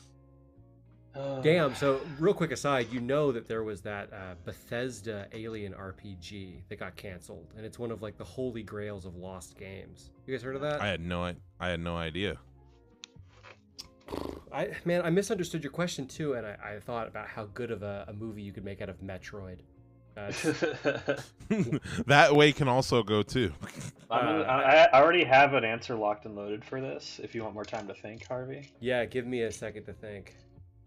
Damn. So, real quick aside, you know that there was that Bethesda Alien RPG that got canceled, and it's one of like the holy grails of lost games. You guys heard of that? I had no idea. I misunderstood your question too, and I thought about how good of a movie you could make out of Metroid. That way can also go too. I already have an answer locked and loaded for this. If you want more time to think, Harvey. Yeah, give me a second to think.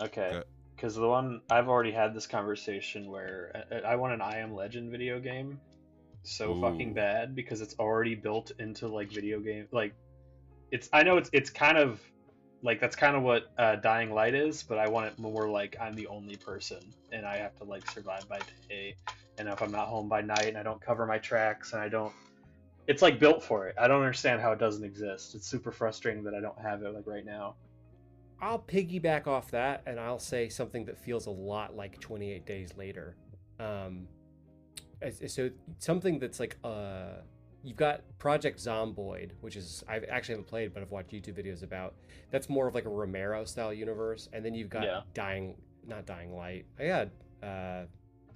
Okay. Because the one I've already had this conversation where I want an I Am Legend video game so Ooh. fucking bad because it's already built into like video game like I know it's kind of like that's kind of what Dying Light is, but I want it more like I'm the only person and I have to like survive by day, and if I'm not home by night and I don't cover my tracks and I don't, it's like built for it. I don't understand how it doesn't exist. It's super frustrating that I don't have it like right now. I'll piggyback off that, and I'll say something that feels a lot like 28 Days Later. So something that's like you've got Project Zomboid, which is I actually haven't played, but I've watched YouTube videos about. That's more of like a Romero style universe, and then you've got Yeah. Dying Light. I had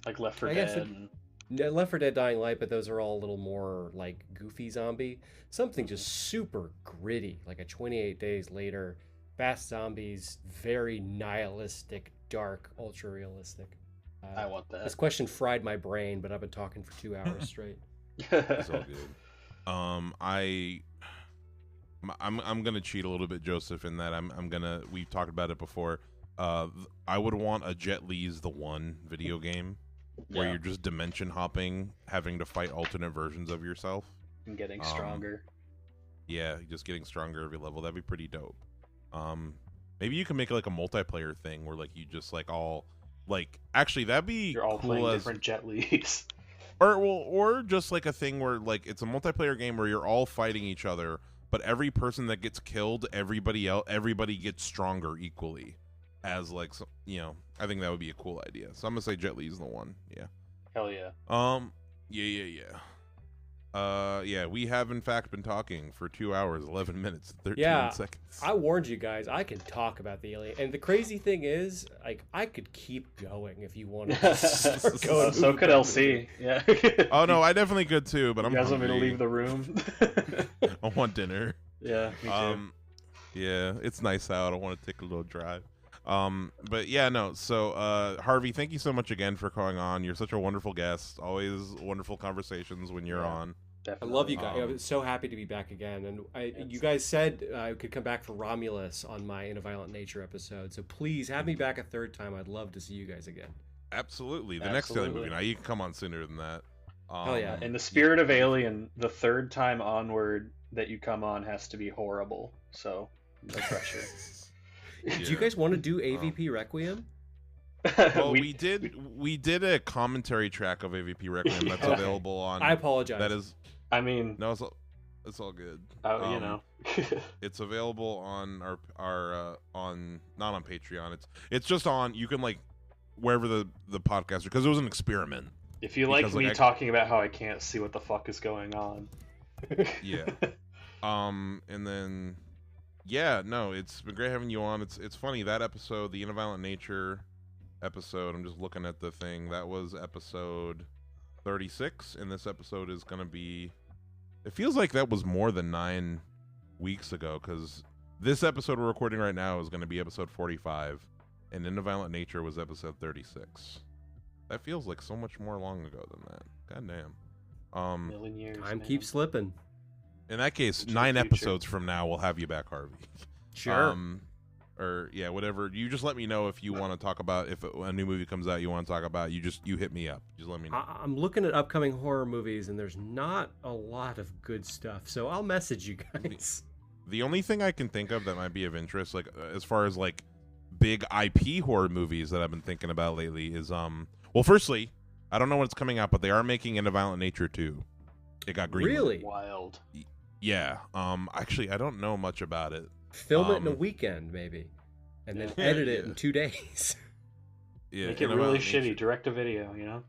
Like Left 4 I guess Dead. Left 4 Dead Dying Light, but those are all a little more like goofy zombie. Something just super gritty, like a 28 Days Later, fast zombies, very nihilistic, dark, ultra realistic. I want that. This question fried my brain, but I've been talking for 2 hours straight. It's all good. I'm gonna cheat a little bit, Joseph, in that I'm gonna. We've talked about it before. I would want a Jet Li's The One video game where you're just dimension hopping, having to fight alternate versions of yourself and getting stronger. Yeah, just getting stronger every level. That'd be pretty dope. Maybe you can make like a multiplayer thing where like you just like all like actually that'd be you're all cool playing as, different Jet Li's. or just like a thing where like it's a multiplayer game where you're all fighting each other, but every person that gets killed, everybody gets stronger equally. As like I think that would be a cool idea. So I'm gonna say Jet Li's The One. Yeah. Hell yeah. Yeah. We have in fact been talking for 2 hours, 11 minutes, 13 seconds. I warned you guys. I can talk about the alien, and the crazy thing is, like, I could keep going if you wanted to start going. So could LC. Yeah. Oh no, I definitely could too. But you guys want me to leave the room? I want dinner. Yeah. Me too. Yeah, it's nice out. I want to take a little drive. But yeah, no. So, Harvey, thank you so much again for coming on. You're such a wonderful guest. Always wonderful conversations when you're on. Definitely. I love you guys. I was so happy to be back again. And you guys said I could come back for Romulus on my In a Violent Nature episode. So please have me back a third time. I'd love to see you guys again. Absolutely. The next Alien movie. Now you can come on sooner than that. Hell yeah. In the spirit of Alien, the third time onward that you come on has to be horrible. So no pressure. Do you guys want to do AVP Requiem? Well, we did a commentary track of AVP Requiem that's available on. I apologize. That is. I mean, no, it's all good. It's available on our on not on Patreon. It's just on. You can like wherever the podcast because it was an experiment. If you like me talking about how I can't see what the fuck is going on. Yeah. And then. Yeah, no, it's been great having you on. It's funny, that episode, the In a Violent Nature episode, I'm just looking at the thing, that was episode 36, and this episode is going to be, it feels like that was more than 9 weeks ago, because this episode we're recording right now is going to be episode 45, and In a Violent Nature was episode 36. That feels like so much more long ago than that. Goddamn. Million years, Time man. keeps slipping. In that case, 9 episodes from now, we'll have you back, Harvey. Sure. Or yeah, whatever. You just let me know if you want to talk about if a new movie comes out you want to talk about. You hit me up. Just let me know. I'm looking at upcoming horror movies, and there's not a lot of good stuff. So I'll message you guys. The only thing I can think of that might be of interest, like as far as like big IP horror movies that I've been thinking about lately, is well, firstly, I don't know when it's coming out, but they are making In a Violent Nature 2. It got greenlit. Really? Wild. Yeah. Actually, I don't know much about it. Film it in a weekend, maybe, and then edit it in 2 days. Yeah. Make it really shitty. Direct to video, you know?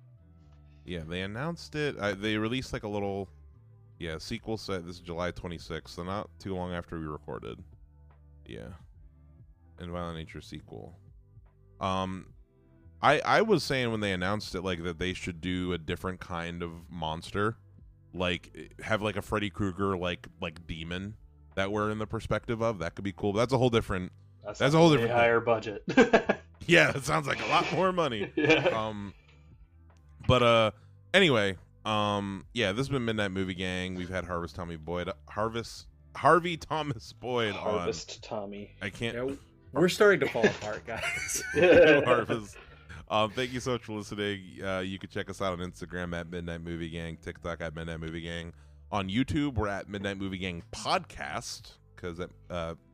Yeah, they announced it. They released like a little, sequel set. This is July 26th, so not too long after we recorded. Yeah. In Violent Nature sequel. I was saying when they announced it, like, that they should do a different kind of monster. Like, have, like, a Freddy Krueger, like demon that we're in the perspective of. That could be cool. But that's a whole different... That's a whole different higher budget. Yeah, it sounds like a lot more money. Yeah. Anyway, this has been Midnight Movie Gang. We've had Harvey Thomas Boyd on. Harvest Tommy. I can't... Yeah, we're starting to fall apart, guys. Harvest. Thank you so much for listening. You can check us out on Instagram at Midnight Movie Gang, TikTok at Midnight Movie Gang. On YouTube, we're at Midnight Movie Gang Podcast, because that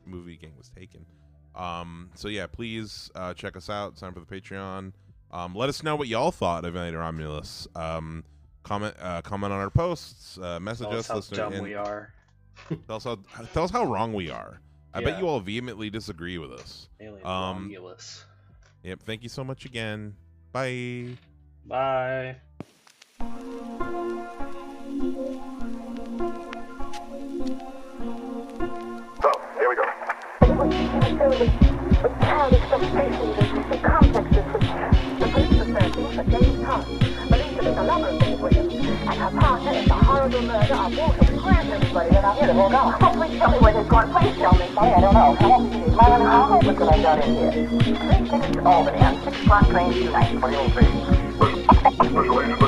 movie gang was taken. So yeah, please check us out. Sign up for the Patreon. Let us know what y'all thought of Alien Romulus. Comment on our posts. Message us. Tell us how dumb we are. Tell us how wrong we are. I bet you all vehemently disagree with us. Alien Romulus. Yep. Thank you so much again. Bye. Bye. So, here we go. It was filled with childish frustrations and complexes which the police were searching for James Thomas. Police have done a number of things Oh, bullshit. Where's everybody? They're not here. They've all gone. Oh, please tell me where they've gone. Please tell me. Sorry, I don't know. How long is it? How long is it I got in here? 3 tickets to Albany on 6 o'clock train tonight. What do you think? Special agent.